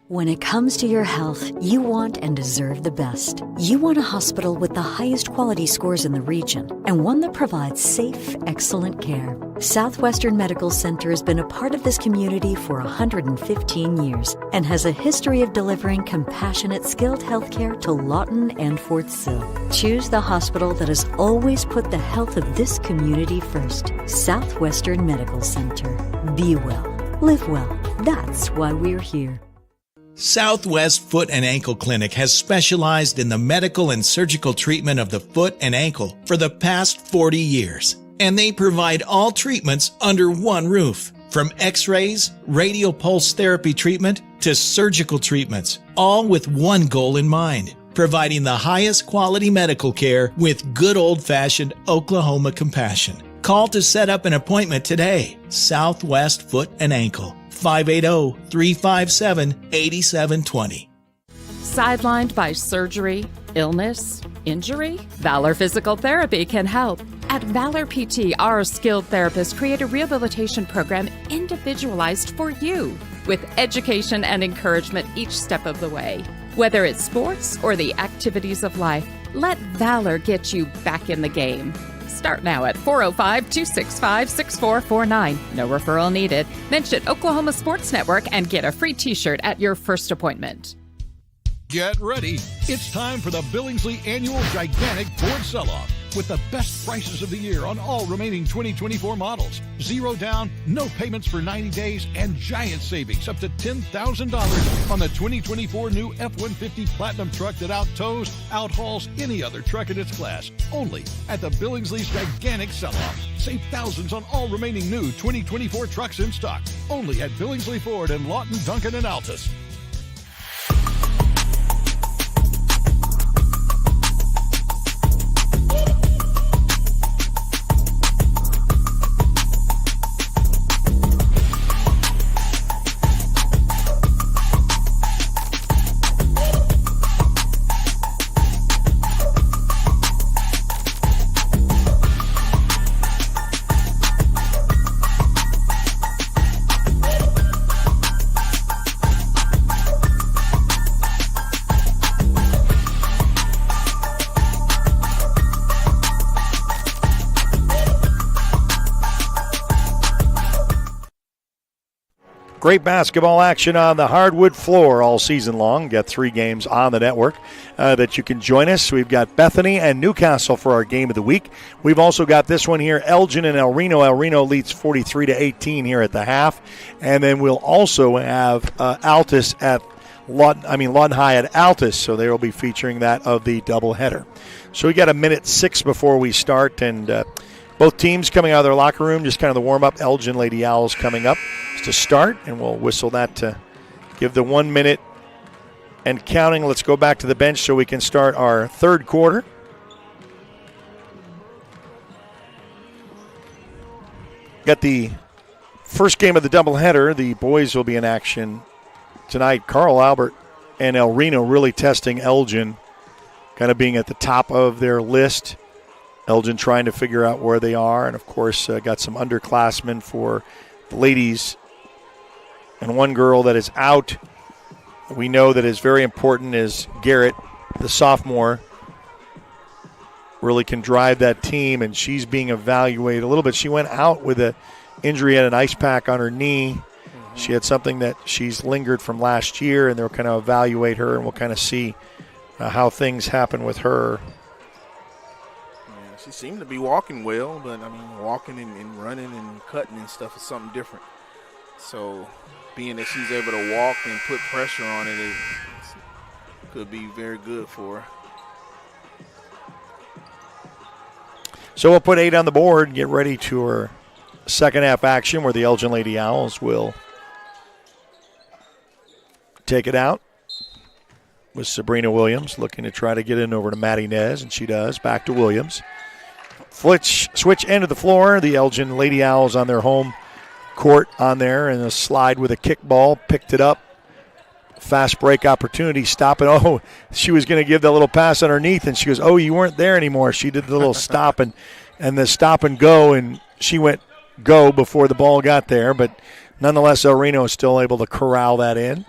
When it comes to your health, you want and deserve the best. You want a hospital with the highest quality scores in the region and one that provides safe, excellent care. Southwestern Medical Center has been a part of this community for 115 years and has a history of delivering compassionate, skilled health care to Lawton and Fort Sill. Choose the hospital that has always put the health of this community first. Southwestern Medical Center. Be well. Live well. That's why we're here. Southwest Foot and Ankle Clinic has specialized in the medical and surgical treatment of the foot and ankle for the past 40 years. And they provide all treatments under one roof. From x-rays, radial pulse therapy treatment, to surgical treatments, all with one goal in mind: providing the highest quality medical care with good old-fashioned Oklahoma compassion. Call to set up an appointment today. Southwest Foot and Ankle. 580-357-8720. Sidelined by surgery, illness, injury? Valor Physical Therapy can help. At Valor PT, our skilled therapists create a rehabilitation program individualized for you, with education and encouragement each step of the way. Whether it's sports or the activities of life, let Valor get you back in the game. Start now at 405-265-6449. No referral needed. Mention Oklahoma Sports Network and get a free t-shirt at your first appointment. Get ready. It's time for the Billingsley Annual Gigantic Ford Sell-Off with the best prices of the year on all remaining 2024 models. Zero down, no payments for 90 days, and giant savings up to $10,000 on the 2024 new F-150 Platinum truck that out-tows, out-hauls any other truck in its class. Only at the Billingsley's Gigantic Sell-Off. Save thousands on all remaining new 2024 trucks in stock. Only at Billingsley Ford and Lawton, Duncan, and Altus. Great basketball action on the hardwood floor all season long. Got 3 games on the network that you can join us. We've got Bethany and Newcastle for our game of the week. We've also got this one here, Elgin and El Reno. El Reno leads 43-18 here at the half. And then we'll also have Altus at Lawton High at Altus, so they will be featuring that of the doubleheader. So we got a minute 6 before we start, and both teams coming out of their locker room, just kind of the warm-up. Elgin Lady Owls coming up to start, and we'll whistle that to give the 1 minute and counting. Let's go back to the bench so we can start our third quarter. Got the first game of the doubleheader. The boys will be in action tonight. Carl Albert and El Reno really testing Elgin, kind of being at the top of their list. Elgin trying to figure out where they are, and of course got some underclassmen for the ladies. And one girl that is out, we know that is very important, is Garrett, the sophomore. Really can drive that team, and she's being evaluated a little bit. She went out with an injury and an ice pack on her knee. She had something that she's lingered from last year, and they'll kind of evaluate her, and we'll kind of see how things happen with her. Yeah, she seemed to be walking well, but, walking and running and cutting and stuff is something different. So being that she's able to walk and put pressure on it, it could be very good for her. So we'll put 8 on the board and get ready to our second half action where the Elgin Lady Owls will take it out with Sabrina Williams looking to try to get in over to Maddie Nez, and she does. Back to Williams. Switch end of the floor. The Elgin Lady Owls on their home court on there, and a slide with a kickball. Picked it up. Fast break opportunity. Stop it. Oh, she was going to give that little pass underneath, and she goes, oh, you weren't there anymore. She did the little stop and the stop and go, and she went go before the ball got there. But nonetheless, El Reno is still able to corral that in.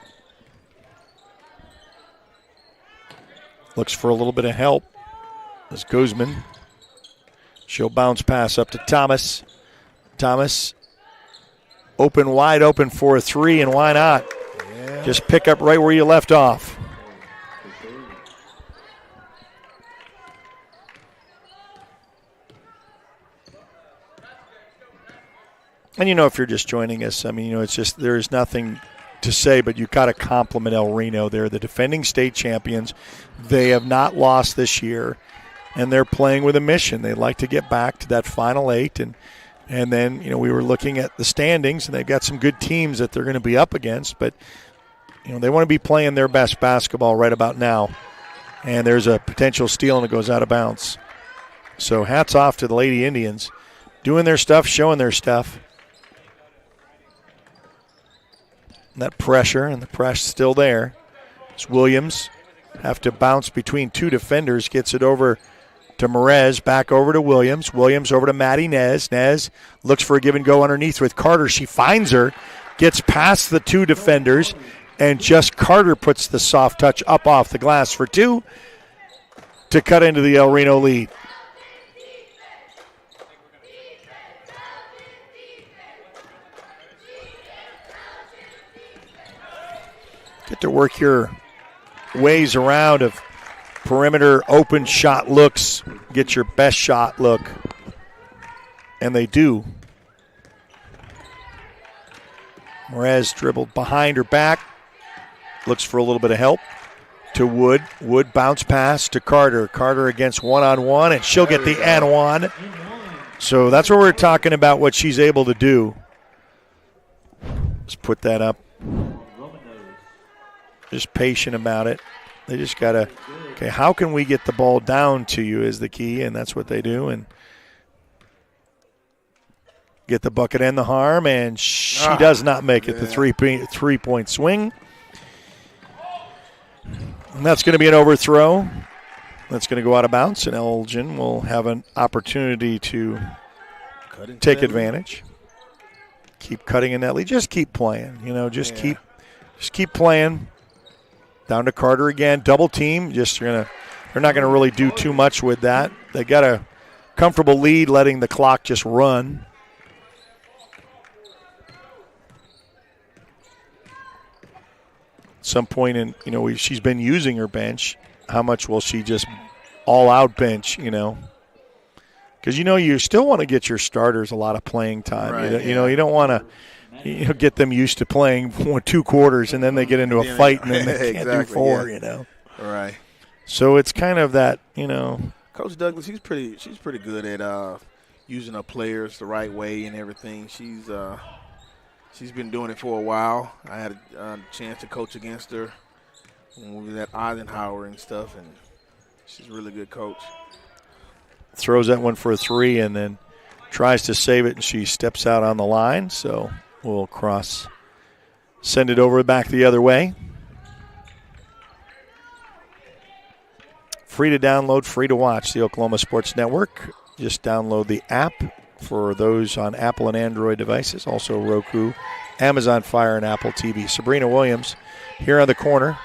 Looks for a little bit of help. As Guzman. She'll bounce pass up to Thomas. Thomas wide open for a 3, and why not? Yeah. Just pick up right where you left off. And if you're just joining us, it's just there's nothing to say, but you got to compliment El Reno. They're the defending state champions. They have not lost this year, and they're playing with a mission. They'd like to get back to that Final 8, and then, we were looking at the standings, and they've got some good teams that they're going to be up against, but, they want to be playing their best basketball right about now, and there's a potential steal, and it goes out of bounds. So hats off to the Lady Indians, doing their stuff, showing their stuff. That pressure, and the press still there. It's Williams. Have to bounce between 2 defenders. Gets it over to Merez. Back over to Williams. Williams over to Maddie Nez. Nez looks for a give and go underneath with Carter. She finds her. Gets past the 2 defenders. And just Carter puts the soft touch up off the glass for 2 to cut into the El Reno lead. Get to work your ways around of perimeter open shot looks. Get your best shot look. And they do. Merez dribbled behind her back. Looks for a little bit of help to Wood. Wood bounce pass to Carter. Carter against one-on-one, and she'll get the and one. So that's what we're talking about, what she's able to do. Let's put that up. Just patient about it. They just got to, okay, how can we get the ball down to you is the key, and that's what they do. And get the bucket and the harm, and she does not make it. The three-point swing. And that's going to be an overthrow. That's going to go out of bounds, and Elgin will have an opportunity to take advantage. Keep cutting in that lead. Just keep playing. Just keep playing. Down to Carter again. Double team. They're not going to really do too much with that. They got a comfortable lead, letting the clock just run. some point in, she's been using her bench. How much will she just all-out bench, Because, you still want to get your starters a lot of playing time. Right, You don't want to get them used to playing 2 quarters and then they get into a fight and then they can't do 4, Right. So it's kind of that, Coach Douglas, she's pretty good at using her players the right way and everything. She's been doing it for a while. I had a chance to coach against her when we was at Eisenhower and stuff, and she's a really good coach. Throws that one for a 3 and then tries to save it, and she steps out on the line. So we'll send it over back the other way. Free to download, free to watch the Oklahoma Sports Network. Just download the app for those on Apple and Android devices, also Roku, Amazon Fire, and Apple TV. Sabrina Williams here on the corner.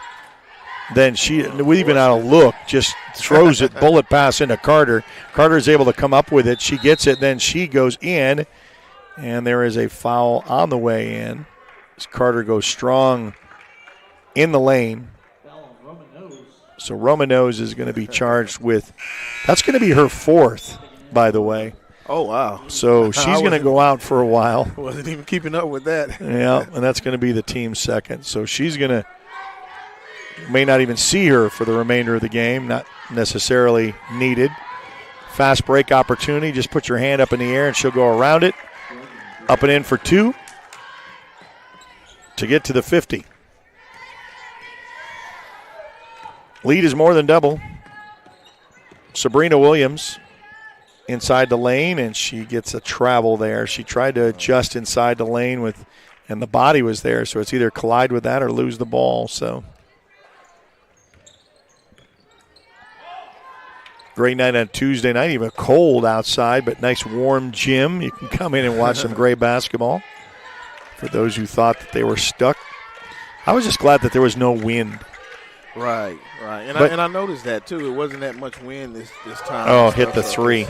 Then with even on a look, just throws it, bullet pass into Carter. Carter's able to come up with it. She gets it, then she goes in, and there is a foul on the way in. As Carter goes strong in the lane. So Romanos is going to be charged with, that's going to be her 4th, by the way. Oh, wow. So she's going to go out for a while. Wasn't even keeping up with that. Yeah, and that's going to be the team's 2nd. So she's going to, may not even see her for the remainder of the game, not necessarily needed. Fast break opportunity, just put your hand up in the air and she'll go around it. Up and in for 2 to get to the 50. Lead is more than double. Sabrina Williams inside the lane, and she gets a travel there. She tried to adjust inside the lane and the body was there, so it's either collide with that or lose the ball. So great night on Tuesday night, even cold outside, but nice warm gym. You can come in and watch some great basketball. For those who thought that they were stuck, I was just glad that there was no wind. Right. And I noticed that, too. It wasn't that much wind this time. Oh, hit the 3.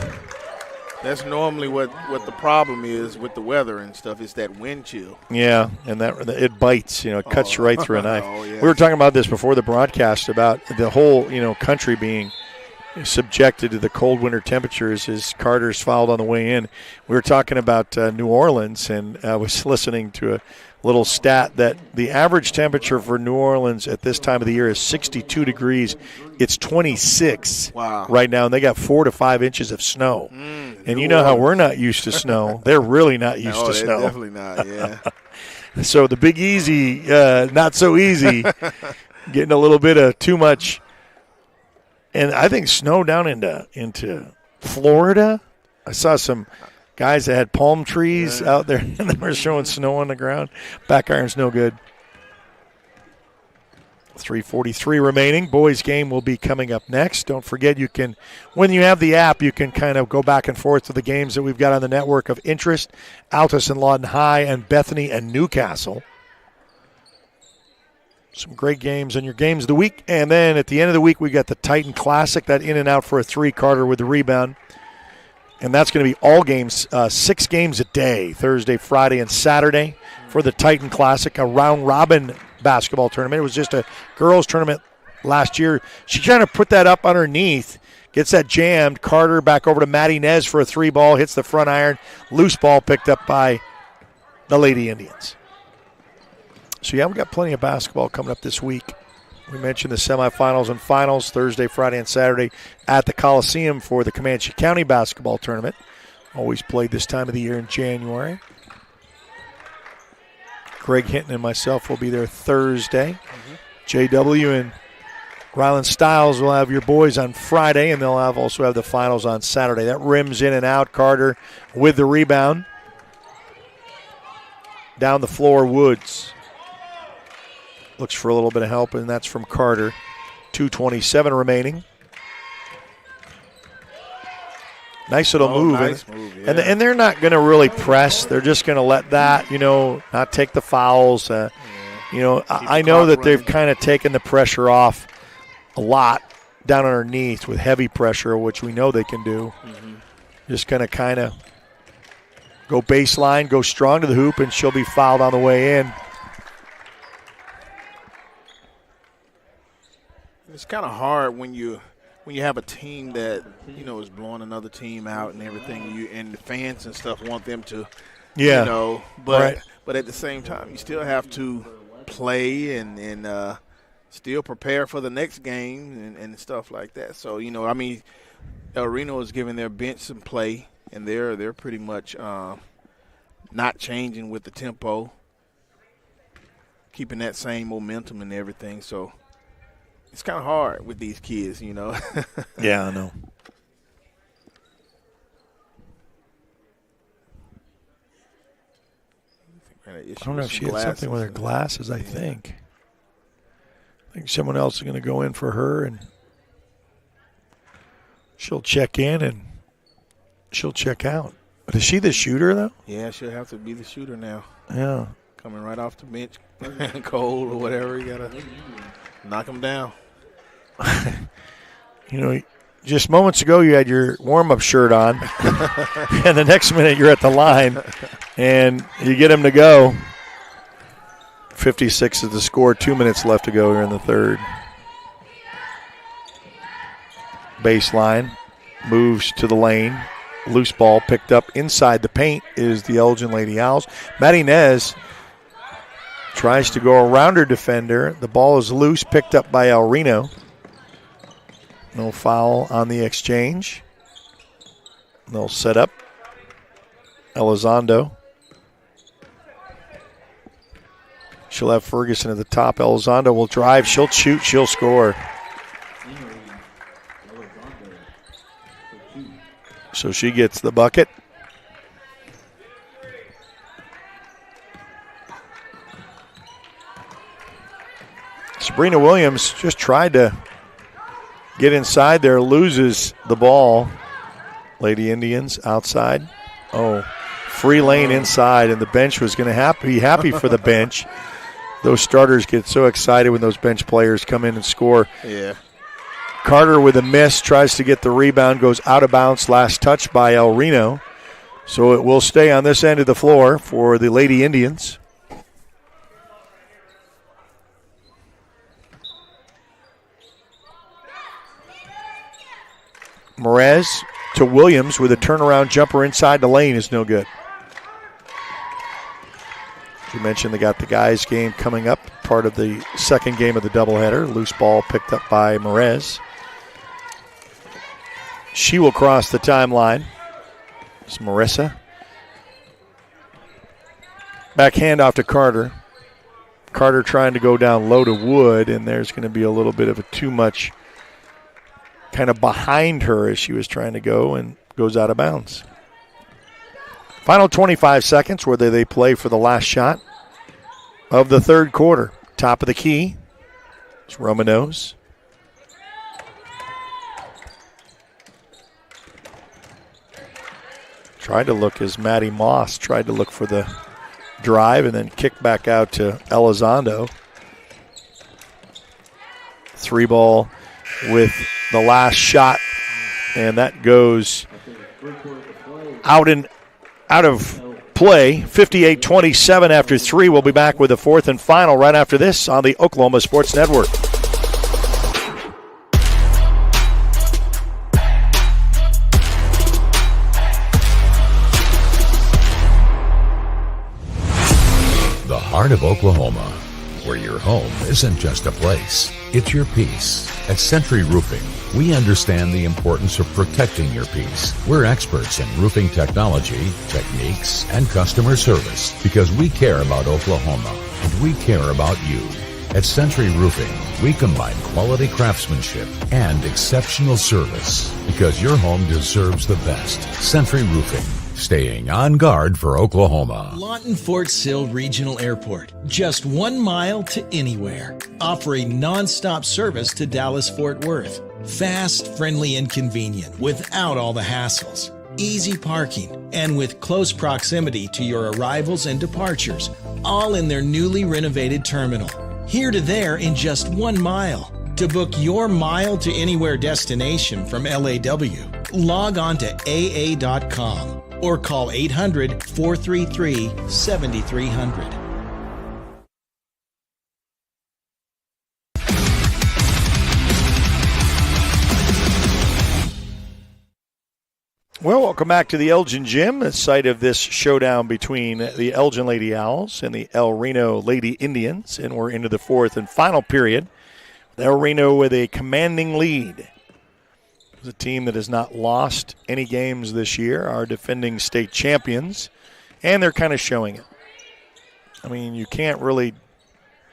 That's normally what the problem is with the weather and stuff. It's that wind chill. Yeah, and that it bites. It cuts right through a knife. Yes. We were talking about this before the broadcast about the whole country being subjected to the cold winter temperatures as Carter's fouled on the way in. We were talking about New Orleans, and I was listening to a little stat that the average temperature for New Orleans at this time of the year is 62 degrees. It's 26 right now, and they got 4 to 5 inches of snow. And you know how we're not used to snow. They're really not used to snow. Definitely not, yeah. So the Big Easy, not so easy, getting a little bit of too much. And I think snow down into Florida. I saw some guys that had palm trees out there, and they were showing snow on the ground. Back iron's no good. 3:43 remaining. Boys game will be coming up next. Don't forget, you can, when you have the app, you can kind of go back and forth to the games that we've got on the network of interest. Altus and Lawton High and Bethany and Newcastle. Some great games on your games of the week. And then at the end of the week, we got the Titan Classic, that in and out for a 3, Carter with the rebound. And that's going to be all games, 6 games a day, Thursday, Friday, and Saturday for the Titan Classic, a round-robin basketball tournament. It was just a girls' tournament last year. She trying to put that up underneath, gets that jammed. Carter back over to Maddie Nez for a 3 ball, hits the front iron. Loose ball picked up by the Lady Indians. So, yeah, we got plenty of basketball coming up this week. We mentioned the semifinals and finals Thursday, Friday, and Saturday at the Coliseum for the Comanche County basketball tournament. Always played this time of the year in January. Greg Hinton and myself will be there Thursday. JW and Ryland Stiles will have your boys on Friday, and they'll also have the finals on Saturday. That rims in and out. Carter with the rebound. Down the floor, Woods. Looks for a little bit of help, and that's from Carter. 2:27 remaining. Nice little move. Nice move, yeah. And they're not going to really press. They're just going to let that, not take the fouls. I know that they've kind of taken the pressure off a lot down underneath with heavy pressure, which we know they can do. Just going to kind of go baseline, go strong to the hoop, and she'll be fouled on the way in. It's kind of hard when you have a team that, you know, is blowing another team out and everything, and the fans and stuff want them to, you know, but at the same time, you still have to play and still prepare for the next game and stuff like that. So, you know, I mean, Reno is giving their bench some play, and they're pretty much not changing with the tempo, keeping that same momentum and everything. So it's kind of hard with these kids, you know. Yeah, I know. I don't know if she had something with her glasses, I think. I think someone else is going to go in for her, and she'll check in and she'll check out. But is she the shooter, though? Yeah, she'll have to be the shooter now. Yeah. Coming right off the bench, cold or whatever, you got to knock them down. You know, just moments ago you had your warm-up shirt on, and the next minute you're at the line, and you get him to go. 56 is the score, 2 minutes left to go here in the third. Baseline, moves to the lane. Loose ball picked up inside the paint is the Elgin Lady Owls. Maddie Nez tries to go around her defender. The ball is loose, picked up by El Reno. No foul on the exchange. They'll set up. Elizondo. She'll have Ferguson at the top. Elizondo will drive. She'll shoot. She'll score. So she gets the bucket. Sabrina Williams just tried to get inside there, loses the ball. Lady Indians outside. Oh, free lane inside, and the bench was going to be happy for the bench. Those starters get so excited when those bench players come in and score. Yeah. Carter with a miss, tries to get the rebound, goes out of bounds, last touch by El Reno. So it will stay on this end of the floor for the Lady Indians. Merez to Williams with a turnaround jumper inside the lane is no good. As you mentioned, they got the guys game coming up, part of the second game of the doubleheader. Loose ball picked up by Merez. She will cross the timeline. It's Marissa. Back handoff to Carter. Carter trying to go down low to Wood, and there's going to be a little bit of a too much kind of behind her as she was trying to go, and goes out of bounds. Final 25 seconds, whether they play for the last shot of the third quarter. Top of the key. It's Romanos. Tried to look as Maddie Moss tried to look for the drive and then kicked back out to Elizondo. 3-ball with the last shot, and that goes out of play. 58-27 after 3. We'll be back with the fourth and final right after this on the Oklahoma Sports Network. The heart of Oklahoma, where your home isn't just a place, it's your peace. At Century Roofing, we understand the importance of protecting your peace. We're experts in roofing technology, techniques, and customer service because we care about Oklahoma and we care about you. At Century Roofing, we combine quality craftsmanship and exceptional service because your home deserves the best. Century Roofing, staying on guard for Oklahoma. Lawton Fort Sill Regional Airport, just 1 mile to anywhere. Offering non-stop service to Dallas-Fort Worth. Fast, friendly, and convenient without all the hassles. Easy parking, and with close proximity to your arrivals and departures, all in their newly renovated terminal. Here to there in just 1 mile. To book your mile to anywhere destination from LAW, log on to AA.com or call 800-433-7300. Well, welcome back to the Elgin Gym, the site of this showdown between the Elgin Lady Owls and the El Reno Lady Indians. And we're into the fourth and final period. El Reno with a commanding lead. It's a team that has not lost any games this year, are defending state champions, and they're kind of showing it. I mean, you can't really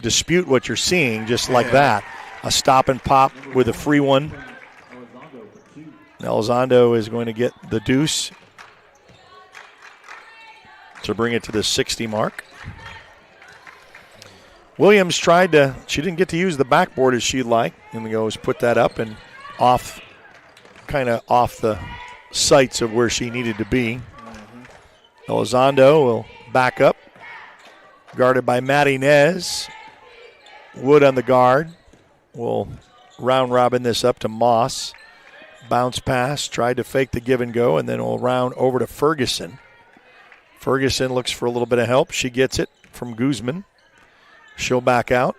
dispute what you're seeing just like that. A stop and pop with a free one. Elizondo is going to get the deuce to bring it to the 60 mark. Williams she didn't get to use the backboard as she'd like, and goes put that up and kind of off the sights of where she needed to be. Elizondo will back up, guarded by Maddie Nez. Wood on the guard. Will round robin this up to Moss. Bounce pass, tried to fake the give and go, and then we'll round over to Ferguson. Ferguson looks for a little bit of help. She gets it from Guzman. She'll back out,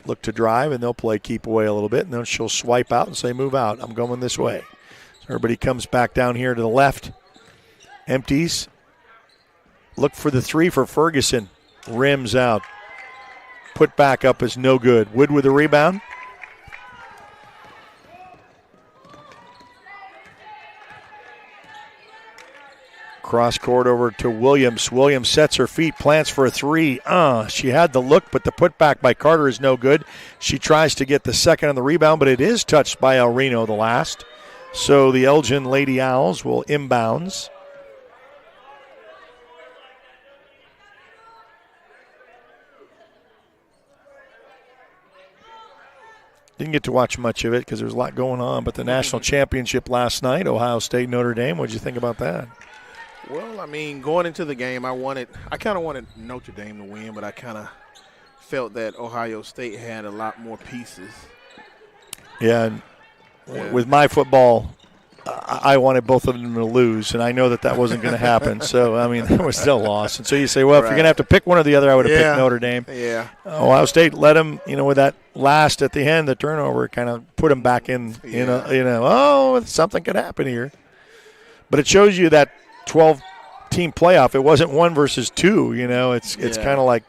look to drive, and they'll play keep away a little bit, and then she'll swipe out and say, move out. I'm going this way. So everybody comes back down here to the left. Empties. Look for the three for Ferguson. Rims out. Put back up is no good. Wood with the rebound. Cross court over to Williams. Williams sets her feet, plants for a three. She had the look, but the putback by Carter is no good. She tries to get the second on the rebound, but it is touched by El Reno, the last. So the Elgin Lady Owls will inbounds. Didn't get to watch much of it because there was a lot going on, but the national championship last night, Ohio State, Notre Dame, what did you think about that? Well, I mean, going into the game, I kind of wanted Notre Dame to win, but I kind of felt that Ohio State had a lot more pieces. Yeah, and with my football, I wanted both of them to lose, and I know that wasn't going to happen. So, I mean, they were still lost. And so you say, well, if you're going to have to pick one or the other, I would have picked Notre Dame. Yeah. Ohio State let them, with that last at the end, the turnover kind of put them back in, something could happen here. But it shows you that 12-team playoff. It wasn't 1 versus 2, It's kind of like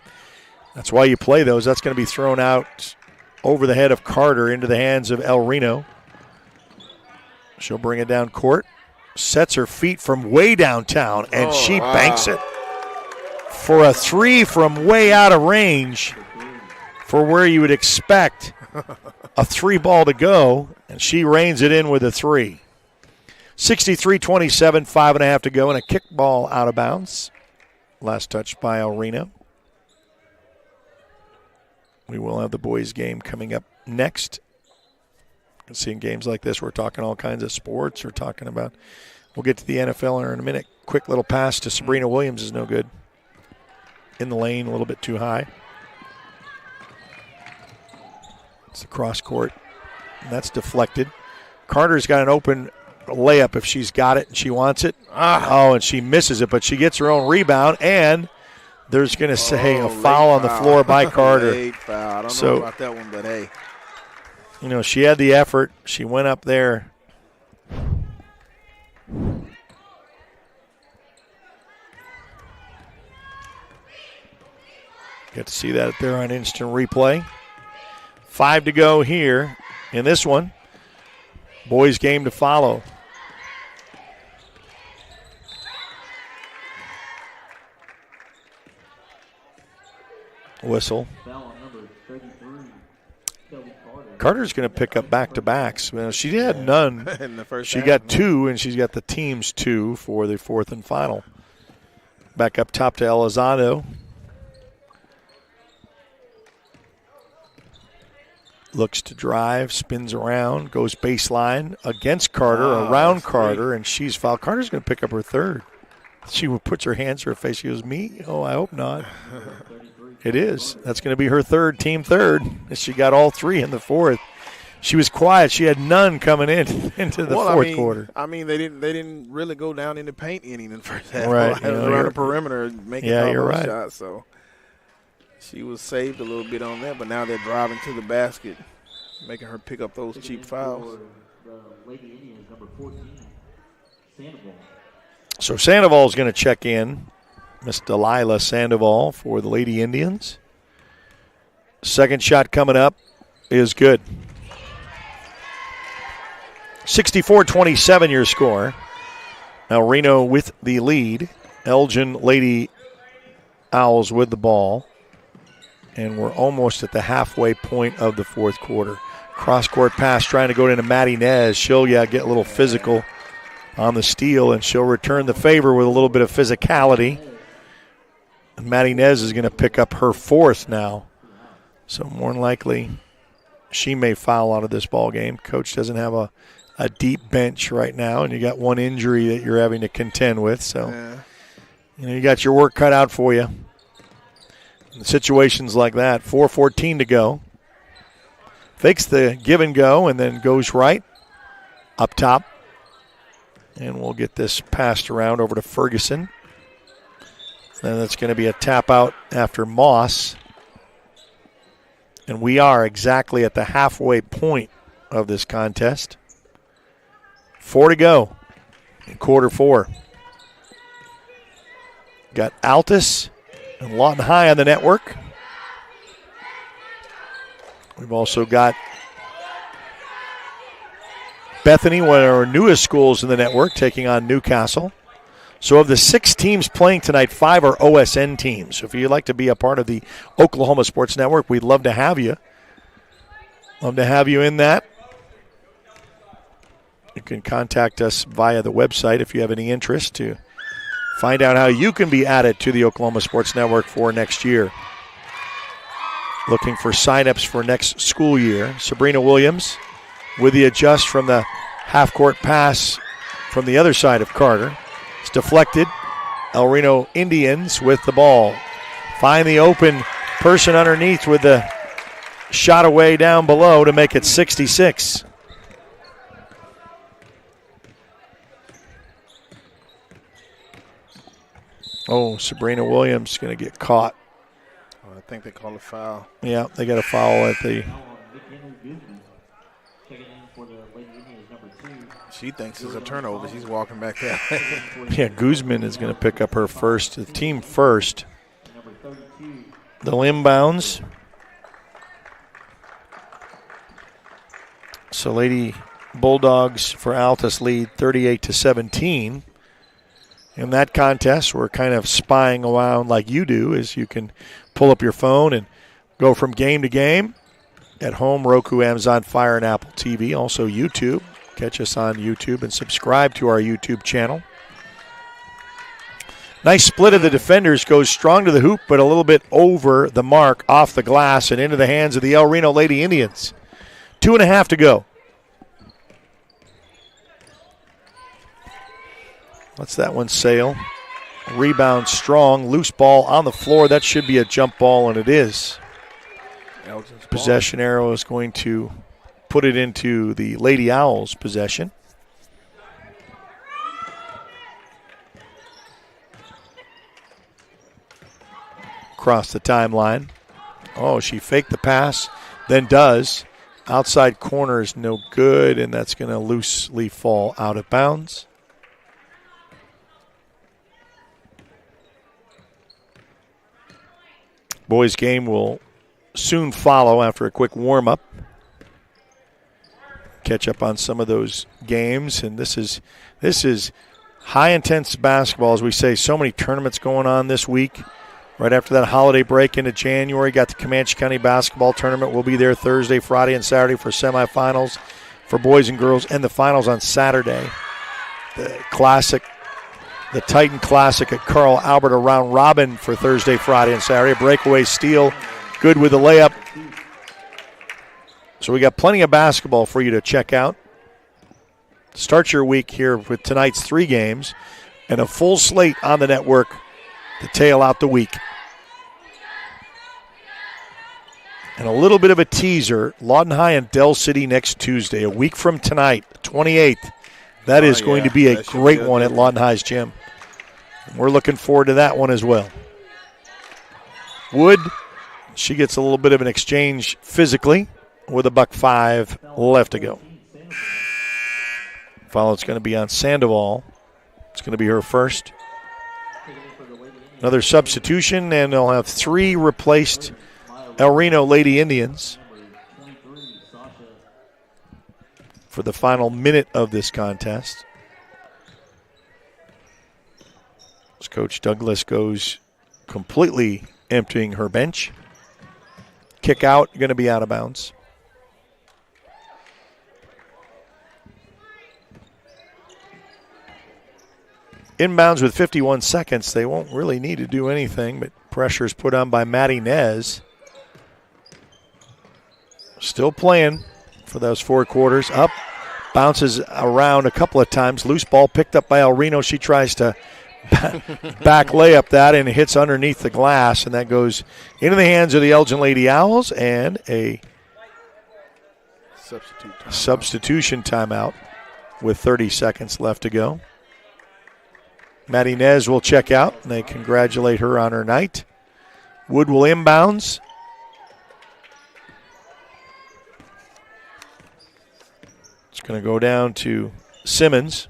that's why you play those. That's going to be thrown out over the head of Carter into the hands of El Reno. She'll bring it down court. Sets her feet from way downtown, and she banks it for a three from way out of range for where you would expect a three ball to go, and she reins it in with a three. 63-27, 5.5 to go, and a kick ball out of bounds. Last touch by El Reno. We will have the boys' game coming up next. Seeing games like this, we're talking all kinds of sports. We'll get to the NFL in a minute. Quick little pass to Sabrina Williams is no good. In the lane, a little bit too high. It's the cross court. And that's deflected. Carter's got an open layup if she's got it and she wants it. And she misses it, but she gets her own rebound, and there's going to say a foul on the floor by Carter. Late foul. I don't know about that one, but hey. She had the effort. She went up there. Get to see that there on instant replay. 5 to go here in this one. Boys' game to follow. Whistle. Carter's going to pick up back-to-backs. She had none. In the first she half. got 2, and she's got the team's 2 for the fourth and final. Back up top to Elizondo. Looks to drive, spins around, goes baseline against Carter, around Carter, and she's fouled. Carter's going to pick up her third. She puts her hands to her face. She goes, me? Oh, I hope not. It is. That's going to be her third, team third. She got all 3 in the fourth. She was quiet. She had none coming into the fourth quarter. I mean, they didn't really go down in the paint inning in the first half. Right. Around the perimeter, making you're right. shots. So she was saved a little bit on that, but now they're driving to the basket, making her pick up those cheap fouls. So Sandoval is going to check in. Miss Delilah Sandoval for the Lady Indians. Second shot coming up is good. 64-27 your score. Now Reno with the lead. Elgin Lady Owls with the ball. And we're almost at the halfway point of the fourth quarter. Cross-court pass trying to go into Maddie Nez. She'll get a little physical on the steal, and she'll return the favor with a little bit of physicality. And Maddie Nez is going to pick up her fourth now. So more than likely, she may foul out of this ball game. Coach doesn't have a deep bench right now, and you got one injury that you're having to contend with. So you got your work cut out for you. In situations like that, 4:14 to go. Fakes the give and go and then goes right up top. And we'll get this passed around over to Ferguson. Then that's going to be a tap out after Moss. And we are exactly at the halfway point of this contest. 4 to go in quarter 4. Got Altus and Lawton High on the network. We've also got Bethany, one of our newest schools in the network, taking on Newcastle. So of the 6 teams playing tonight, 5 are OSN teams. So if you'd like to be a part of the Oklahoma Sports Network, we'd love to have you. Love to have you in that. You can contact us via the website if you have any interest to find out how you can be added to the Oklahoma Sports Network for next year. Looking for sign-ups for next school year. Sabrina Williams with the adjust from the half-court pass from the other side of Carter. It's deflected. El Reno Indians with the ball. Find the open person underneath with the shot away down below to make it 66. Oh, Sabrina Williams going to get caught. I think they call a foul. Yeah, they got a foul at the... She thinks it's a turnover. She's walking back there. Yeah, Guzman is going to pick up her first, the team first. The inbounds. So Lady Bulldogs for Altus lead 38-17. In that contest, we're kind of spying around like you do, as you can pull up your phone and go from game to game. At home, Roku, Amazon Fire, and Apple TV. Also YouTube. Catch us on YouTube and subscribe to our YouTube channel. Nice split of the defenders. Goes strong to the hoop, but a little bit over the mark, off the glass, and into the hands of the El Reno Lady Indians. 2.5 to go. Let's that one sail. Rebound strong. Loose ball on the floor. That should be a jump ball, and it is. Possession arrow is going to put it into the Lady Owls' possession. Across the timeline. Oh, she faked the pass, then does. Outside corner is no good, and that's going to loosely fall out of bounds. Boys' game will soon follow after a quick warm-up. Catch up on some of those games, and this is high-intense basketball, as we say. So many tournaments going on this week. Right after that holiday break into January, got the Comanche County basketball tournament. We'll be there Thursday, Friday, and Saturday for semifinals for boys and girls, and the finals on Saturday. The Classic, the Titan Classic at Carl Albert, a round robin for Thursday, Friday, and Saturday. Breakaway steal, good with the layup. So we got plenty of basketball for you to check out. Start your week here with tonight's 3 games and a full slate on the network to tail out the week. And a little bit of a teaser, Lawton High and Del City next Tuesday, a week from tonight, 28th. That is going to be a great one at Lawton High's gym. We're looking forward to that one as well. Wood, she gets a little bit of an exchange physically with $1:05 left to go. Foul is going to be on Sandoval. It's going to be her first. Another substitution, and they'll have 3 replaced El Reno Lady Indians for the final minute of this contest. As Coach Douglas goes completely emptying her bench. Kick out, going to be out of bounds. Inbounds with 51 seconds. They won't really need to do anything, but pressure is put on by Maddie Nez. Still playing for those 4 quarters. Up, bounces around a couple of times. Loose ball picked up by El Reno. She tries to back layup that, and it hits underneath the glass, and that goes into the hands of the Elgin Lady Owls, and a substitution timeout with 30 seconds left to go. Maddie Nez will check out, and they congratulate her on her night. Wood will inbounds. It's going to go down to Simmons.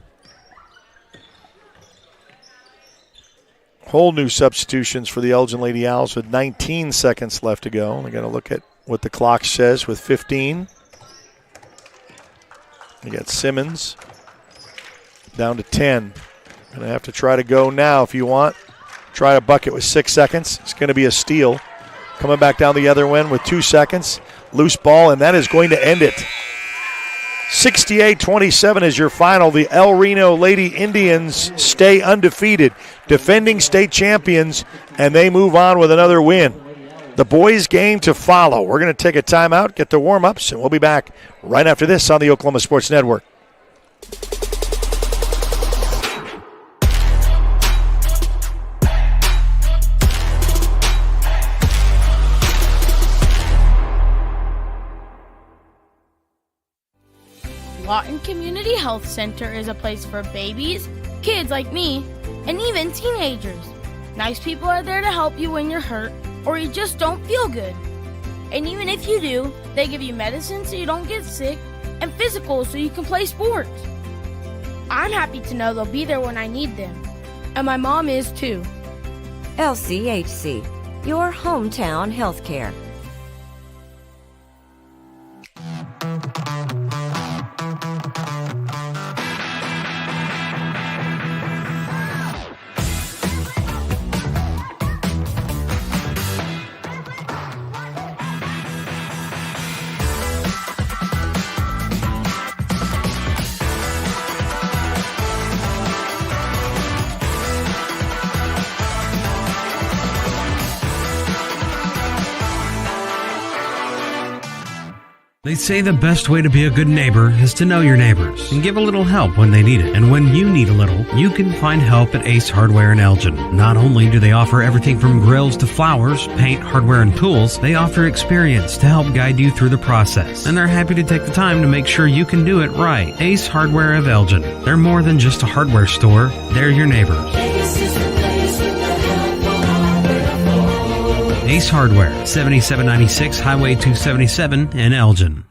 Whole new substitutions for the Elgin Lady Owls with 19 seconds left to go. They're going to look at what the clock says with 15. You got Simmons down to 10. Going to have to try to go now if you want. Try a bucket with 6 seconds. It's going to be a steal. Coming back down the other end with 2 seconds. Loose ball, and that is going to end it. 68-27 is your final. The El Reno Lady Indians stay undefeated, defending state champions, and they move on with another win. The boys' game to follow. We're going to take a timeout, get to warm-ups, and we'll be back right after this on the Oklahoma Sports Network. Lawton Community Health Center is a place for babies, kids like me, and even teenagers. Nice people are there to help you when you're hurt or you just don't feel good. And even if you do, they give you medicine so you don't get sick and physicals so you can play sports. I'm happy to know they'll be there when I need them. And my mom is too. LCHC, your hometown healthcare. They say the best way to be a good neighbor is to know your neighbors and give a little help when they need it. And when you need a little, you can find help at Ace Hardware in Elgin. Not only do they offer everything from grills to flowers, paint, hardware, and tools, they offer experience to help guide you through the process. And they're happy to take the time to make sure you can do it right. Ace Hardware of Elgin. They're more than just a hardware store. They're your neighbors. Ace Hardware, 7796 Highway 277 in Elgin.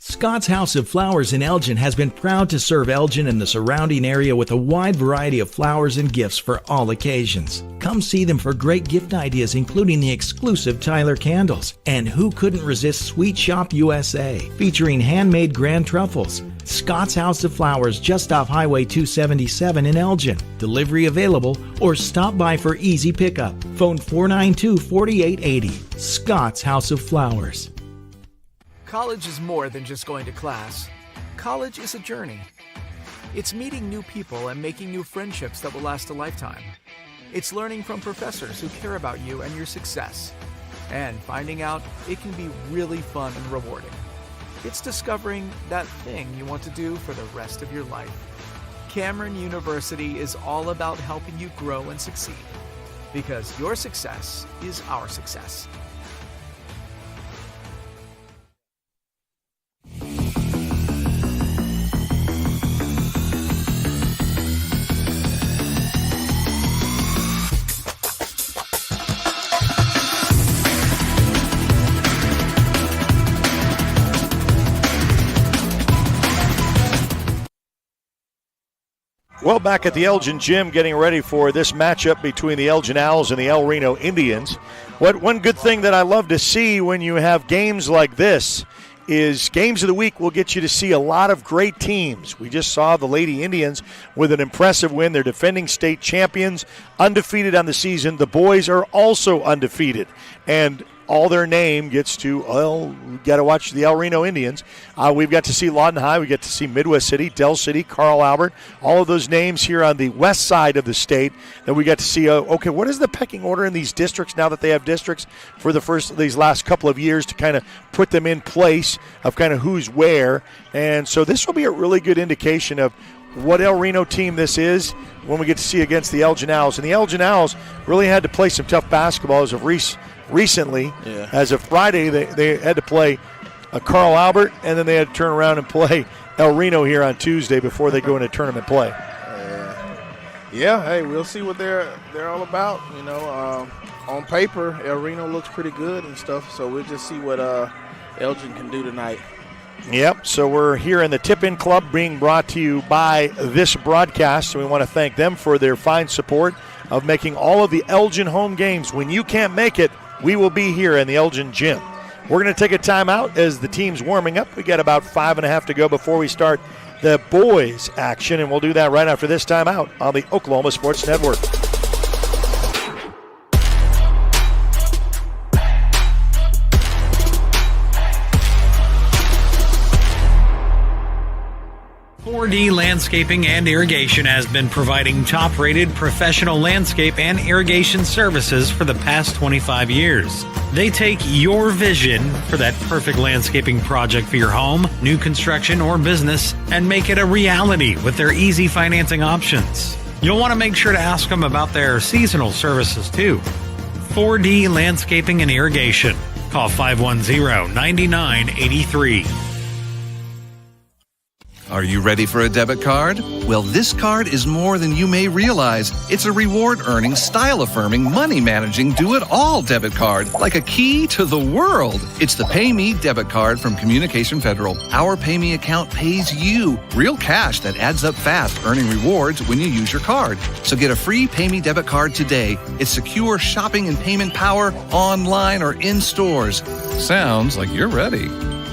Scott's House of Flowers in Elgin has been proud to serve Elgin and the surrounding area with a wide variety of flowers and gifts for all occasions. Come see them for great gift ideas, including the exclusive Tyler candles. And who couldn't resist Sweet Shop USA, featuring handmade grand truffles. Scott's House of Flowers, just off Highway 277 in Elgin. Delivery available, or stop by for easy pickup. Phone 492-4880. Scott's House of Flowers. College is more than just going to class. College is a journey. It's meeting new people and making new friendships that will last a lifetime. It's learning from professors who care about you and your success. And finding out it can be really fun and rewarding. It's discovering that thing you want to do for the rest of your life. Cameron University is all about helping you grow and succeed. Because your success is our success. Well, back at the Elgin Gym getting ready for this matchup between the Elgin Owls and the El Reno Indians. One good thing that I love to see when you have games like this is games of the week will get you to see a lot of great teams. We just saw the Lady Indians with an impressive win. They're defending state champions, undefeated on the season. The boys are also undefeated. And all their name gets to, well, we got to watch the El Reno Indians. We've got to see Lawton High. We get to see Midwest City, Del City, Carl Albert, all of those names here on the west side of the state that we got to see. Okay, what is the pecking order in these districts now that they have districts for these last couple of years to kind of put them in place of kind of who's where. And so this will be a really good indication of what El Reno team this is when we get to see against the Elgin Owls. And the Elgin Owls really had to play some tough basketball as of recently. Yeah. As of Friday, they had to play Carl Albert, and then they had to turn around and play El Reno here on Tuesday before they go into tournament play. Yeah, hey, we'll see what they're all about. You know, on paper, El Reno looks pretty good and stuff, so we'll just see what Elgin can do tonight. Yep, so we're here in the Tip-In Club being brought to you by this broadcast, and we want to thank them for their fine support of making all of the Elgin home games. When you can't make it, we will be here in the Elgin Gym. We're going to take a timeout as the team's warming up. We got about 5.5 to go before we start the boys' action, and we'll do that right after this timeout on the Oklahoma Sports Network. .4D Landscaping and Irrigation has been providing top-rated professional landscape and irrigation services for the past 25 years. They take your vision for that perfect landscaping project for your home, new construction, or business and make it a reality with their easy financing options. You'll want to make sure to ask them about their seasonal services too. 4D Landscaping and Irrigation. Call 510-9983. Are you ready for a debit card? Well, this card is more than you may realize. It's a reward-earning, style-affirming, money-managing, do-it-all debit card, like a key to the world. It's the Pay Me debit card from Communication Federal. Our Pay Me account pays you real cash that adds up fast, earning rewards when you use your card. So get a free Pay Me debit card today. It's secure shopping and payment power online or in stores. Sounds like you're ready.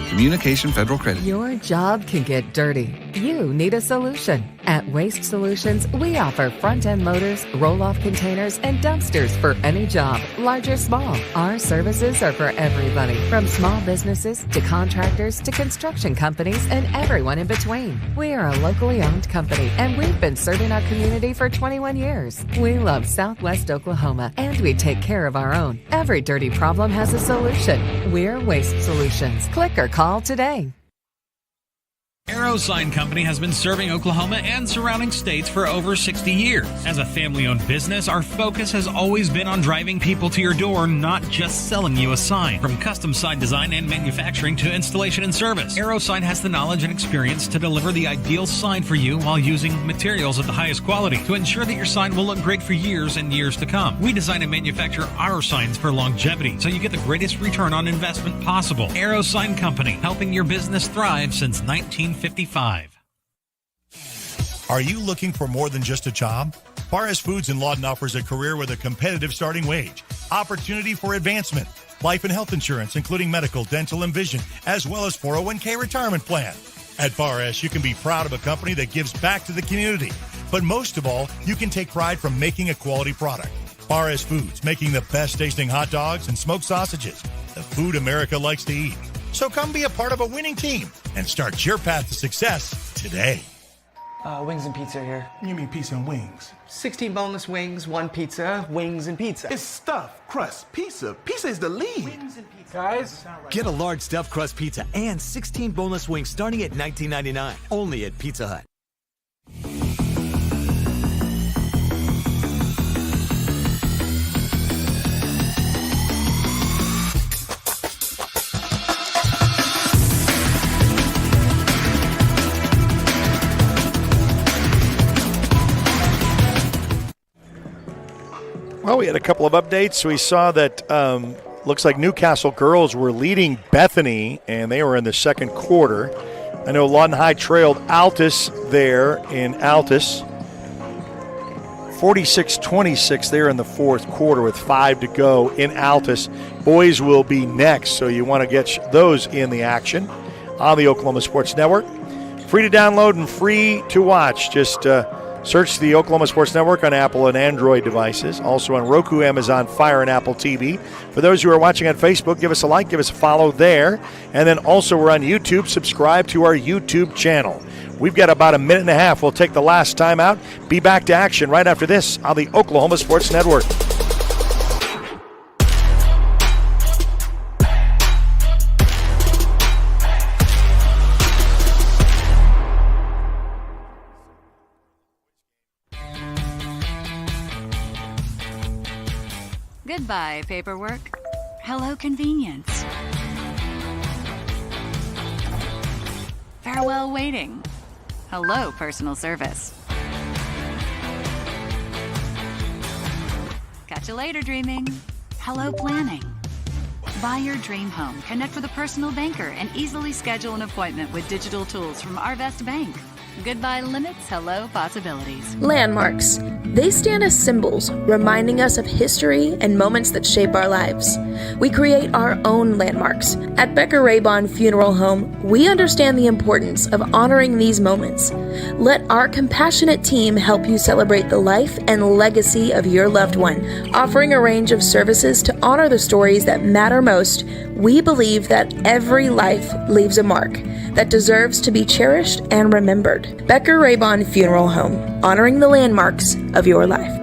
Communication Federal Credit. Your job can get dirty. You need a solution. At Waste Solutions, we offer front-end loaders, roll-off containers, and dumpsters for any job, large or small. Our services are for everybody, from small businesses to contractors to construction companies and everyone in between. We are a locally owned company, and we've been serving our community for 21 years. We love Southwest Oklahoma, and we take care of our own. Every dirty problem has a solution. We're Waste Solutions. Click or call today. Arrow Sign Company has been serving Oklahoma and surrounding states for over 60 years. As a family-owned business, our focus has always been on driving people to your door, not just selling you a sign. From custom sign design and manufacturing to installation and service, Arrow Sign has the knowledge and experience to deliver the ideal sign for you while using materials of the highest quality to ensure that your sign will look great for years and years to come. We design and manufacture our signs for longevity, so you get the greatest return on investment possible. Arrow Sign Company, helping your business thrive since 1955. Are you looking for more than just a job? Barres Foods in Lawton offers a career with a competitive starting wage, opportunity for advancement, life and health insurance, including medical, dental, and vision, as well as 401k retirement plan. At Barres, you can be proud of a company that gives back to the community. But most of all, you can take pride from making a quality product. Barres Foods, making the best tasting hot dogs and smoked sausages, the food America likes to eat. So come be a part of a winning team and start your path to success today. Wings and pizza here. You mean pizza and wings? 16 boneless wings, 1 pizza, wings and pizza. It's stuffed crust pizza. Pizza is the lead. Wings and pizza. Guys, get a large stuffed crust pizza and 16 boneless wings starting at $19.99. Only at Pizza Hut. Well, we had a couple of updates. We saw that looks like Newcastle girls were leading Bethany, and they were in the second quarter. I know Lawton High trailed Altus there in Altus 46-26 there in the fourth quarter with 5 to go in Altus. Boys will be next, so you want to get those in the action on the Oklahoma Sports Network. Free to download and free to watch. Just search the Oklahoma Sports Network on Apple and Android devices. Also on Roku, Amazon Fire, and Apple TV. For those who are watching on Facebook, give us a like, give us a follow there. And then also we're on YouTube. Subscribe to our YouTube channel. We've got about a minute and a half. We'll take the last time out. Be back to action right after this on the Oklahoma Sports Network. Goodbye, paperwork. Hello, convenience. Farewell, waiting. Hello, personal service. Catch you later, dreaming. Hello, planning. Buy your dream home. Connect with a personal banker and easily schedule an appointment with digital tools from Arvest Bank. Goodbye limits, hello possibilities. Landmarks. They stand as symbols, reminding us of history and moments that shape our lives. We create our own landmarks. At Becker Raybon Funeral Home, we understand the importance of honoring these moments. Let our compassionate team help you celebrate the life and legacy of your loved one. Offering a range of services to honor the stories that matter most, we believe that every life leaves a mark that deserves to be cherished and remembered. Becker Raybon Funeral Home, honoring the landmarks of your life.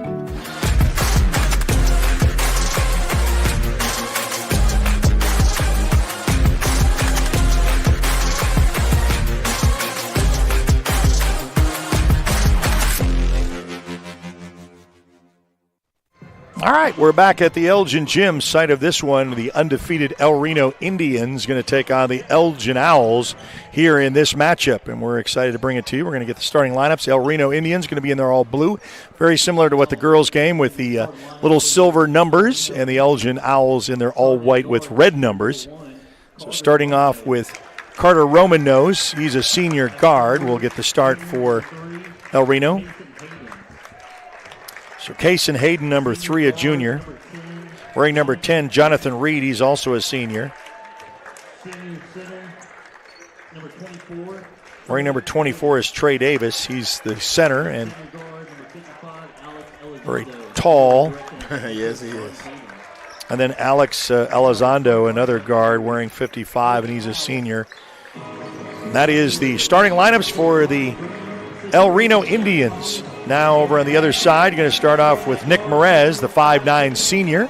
All right, we're back at the Elgin Gym, site of this one. The undefeated El Reno Indians going to take on the Elgin Owls here in this matchup, and we're excited to bring it to you. We're going to get the starting lineups. El Reno Indians going to be in their all blue, very similar to what the girls game with the little silver numbers, and the Elgin Owls in their all white with red numbers. So starting off with Carter Romanose. He's a senior guard. We'll get the start for El Reno. So Kason Hayden, number 3, a junior. Wearing number 10, Jonathan Reed. He's also a senior. Wearing number 24 is Trey Davis. He's the center and very tall. Yes, he is. And then Alex Elizondo, another guard, wearing 55, and he's a senior. And that is the starting lineups for the El Reno Indians. Now over on the other side, you're going to start off with Nick Merez, the 5'9 senior,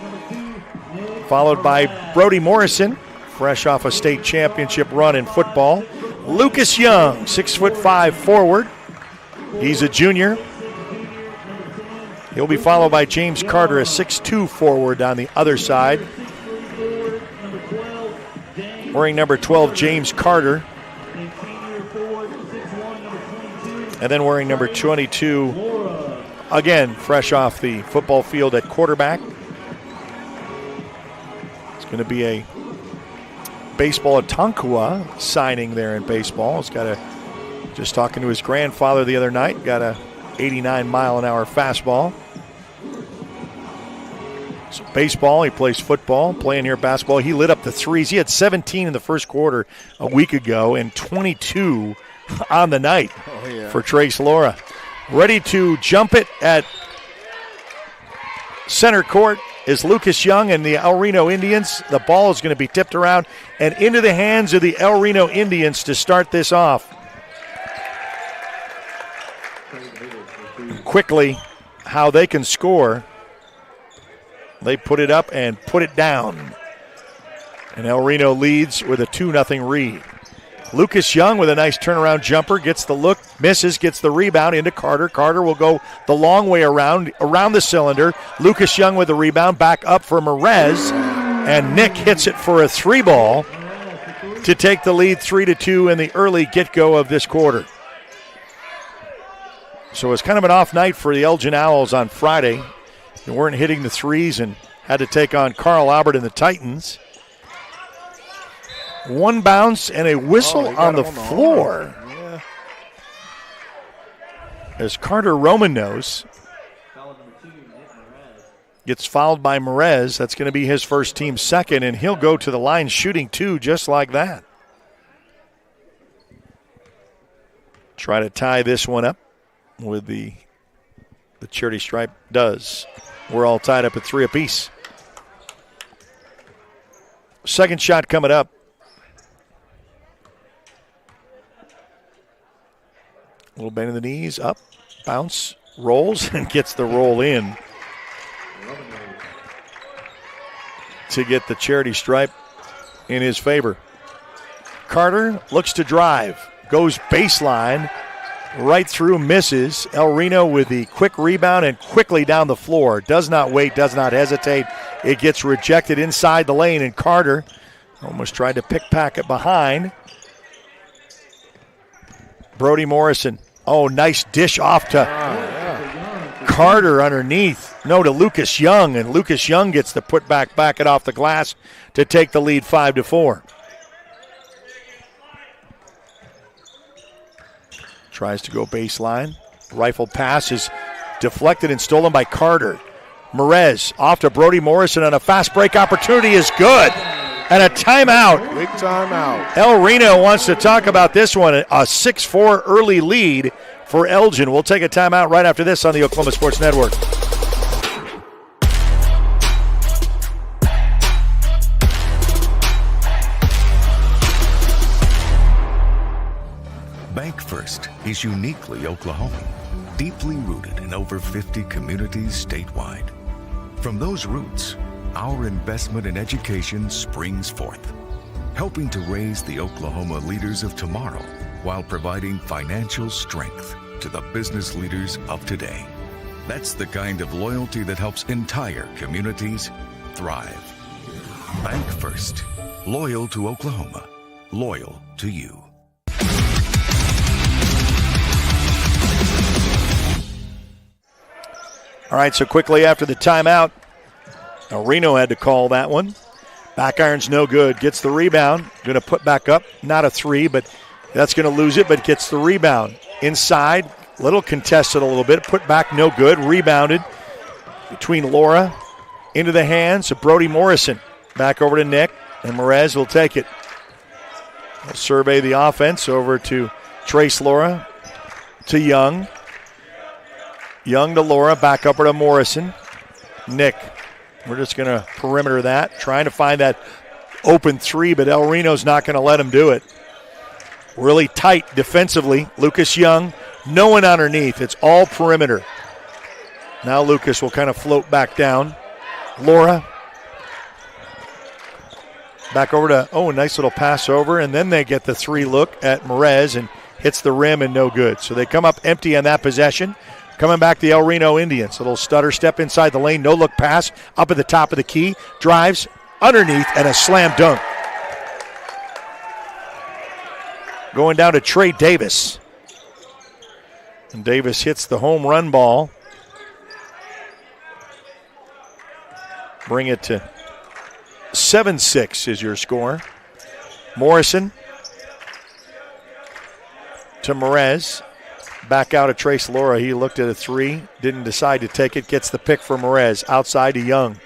followed by Brody Morrison, fresh off a state championship run in football. Lucas Young, 6'5 forward. He's a junior. He'll be followed by James Carter, a 6'2 forward on the other side. Wearing number 12, James Carter. And then wearing number 22, again, fresh off the football field at quarterback. It's going to be a baseball Otankwa signing there in baseball. He's got just talking to his grandfather the other night, got a 89-mile-an-hour fastball. So baseball, he plays football, playing here basketball. He lit up the threes. He had 17 in the first quarter a week ago and 22 on the night for Trace Laura. Ready to jump it at center court is Lucas Young and the El Reno Indians. The ball is going to be tipped around and into the hands of the El Reno Indians to start this off. Quickly, how they can score. They put it up and put it down. And El Reno leads with a 2-0 lead. Lucas Young with a nice turnaround jumper, gets the look, misses, gets the rebound into Carter. Carter will go the long way around the cylinder. Lucas Young with the rebound, back up for Merez, and Nick hits it for a 3-ball to take the lead 3-2 in the early get-go of this quarter. So it's kind of an off night for the Elgin Owls on Friday. They weren't hitting the threes and had to take on Carl Albert and the Titans. One bounce and a whistle on the floor. As Carter Romanose Gets fouled by Merez. That's going to be his first team second, and he'll go to the line shooting 2 just like that. Try to tie this one up with the charity stripe. Does. We're all tied up at 3 apiece. Second shot coming up. A little bend in the knees, up, bounce, rolls, and gets the roll in to get the charity stripe in his favor. Carter looks to drive, goes baseline, right through, misses. El Reno with the quick rebound and quickly down the floor. Does not wait, does not hesitate. It gets rejected inside the lane, and Carter almost tried to pick-pack it behind. Brody Morrison. Oh, nice dish off to Carter underneath. No, to Lucas Young, and Lucas Young gets the putback, back it off the glass to take the lead 5-4. Tries to go baseline. Rifle pass is deflected and stolen by Carter. Merez off to Brody Morrison, on a fast break opportunity is good. And a timeout. Big timeout. El Reno wants to talk about this one. A 6-4 early lead for Elgin. We'll take a timeout right after this on the Oklahoma Sports Network. Bank First is uniquely Oklahoman, deeply rooted in over 50 communities statewide. From those roots, our investment in education springs forth, helping to raise the Oklahoma leaders of tomorrow while providing financial strength to the business leaders of today. That's the kind of loyalty that helps entire communities thrive. Bank First, loyal to Oklahoma, loyal to you. All right, so quickly after the timeout, Reno had to call that one. Back iron's no good. Gets the rebound. Going to put back up. Not a 3, but that's going to lose it, but gets the rebound. Inside, little contested a little bit. Put back, no good. Rebounded between Laura. Into the hands of Brody Morrison. Back over to Nick, and Merez will take it. We'll survey the offense over to Trace Laura to Young. Young to Laura, back up to Morrison. Nick. We're just going to perimeter that, trying to find that open 3, but El Reno's not going to let him do it. Really tight defensively. Lucas Young, no one underneath. It's all perimeter. Now Lucas will kind of float back down. Laura. Back over to, a nice little pass over, and then they get the 3 look at Merez and hits the rim and no good. So they come up empty on that possession. Coming back the El Reno Indians. A little stutter step inside the lane. No look pass up at the top of the key. Drives underneath and a slam dunk. Going down to Trey Davis. And Davis hits the home run ball. Bring it to 7-6 is your score. Morrison to Merez. Back out of Trace Laura. He looked at a 3, didn't decide to take it. Gets the pick for Merez. Outside to Young.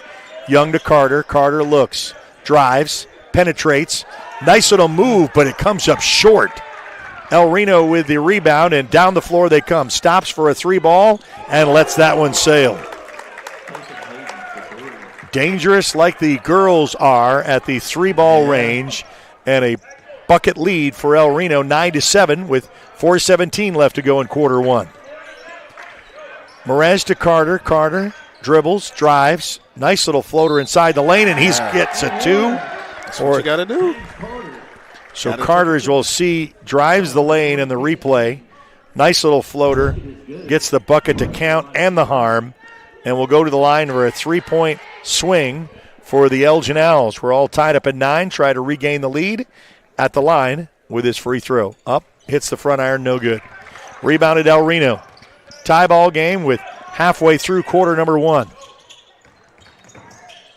Young to Carter. Carter looks, drives, penetrates. Nice little move, but it comes up short. El Reno with the rebound, and down the floor they come. Stops for a 3 ball and lets that one sail. Dangerous like the girls are at the 3-ball range, and a bucket lead for El Reno, 9-7 with 4:17 left to go in quarter 1. Merez to Carter. Carter dribbles, drives. Nice little floater inside the lane, and he gets a 2. That's what you got to do. So Carter, as we'll see, drives the lane in the replay. Nice little floater. Gets the bucket to count and the harm. And we'll go to the line for a 3-point swing for the Elgin Owls. We're all tied up at 9. Try to regain the lead at the line with his free throw. Up, hits the front iron, no good. Rebounded El Reno. Tie ball game with halfway through quarter number 1.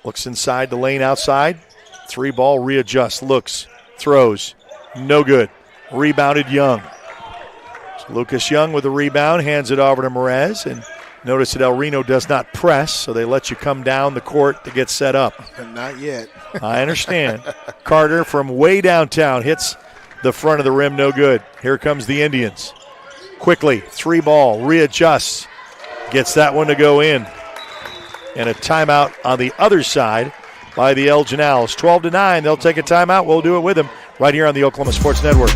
Looks inside the lane outside. 3 ball, readjusts, looks, throws, no good. Rebounded Young. So Lucas Young with the rebound, hands it over to Merez, and Notice that El Reno does not press, so they let you come down the court to get set up. Not yet. I understand. Carter from way downtown hits the front of the rim, no good. Here comes the Indians. Quickly, 3-ball, readjusts, gets that one to go in. And a timeout on the other side by the Elgin Owls. 12-9, they'll take a timeout. We'll do it with them right here on the Oklahoma Sports Network.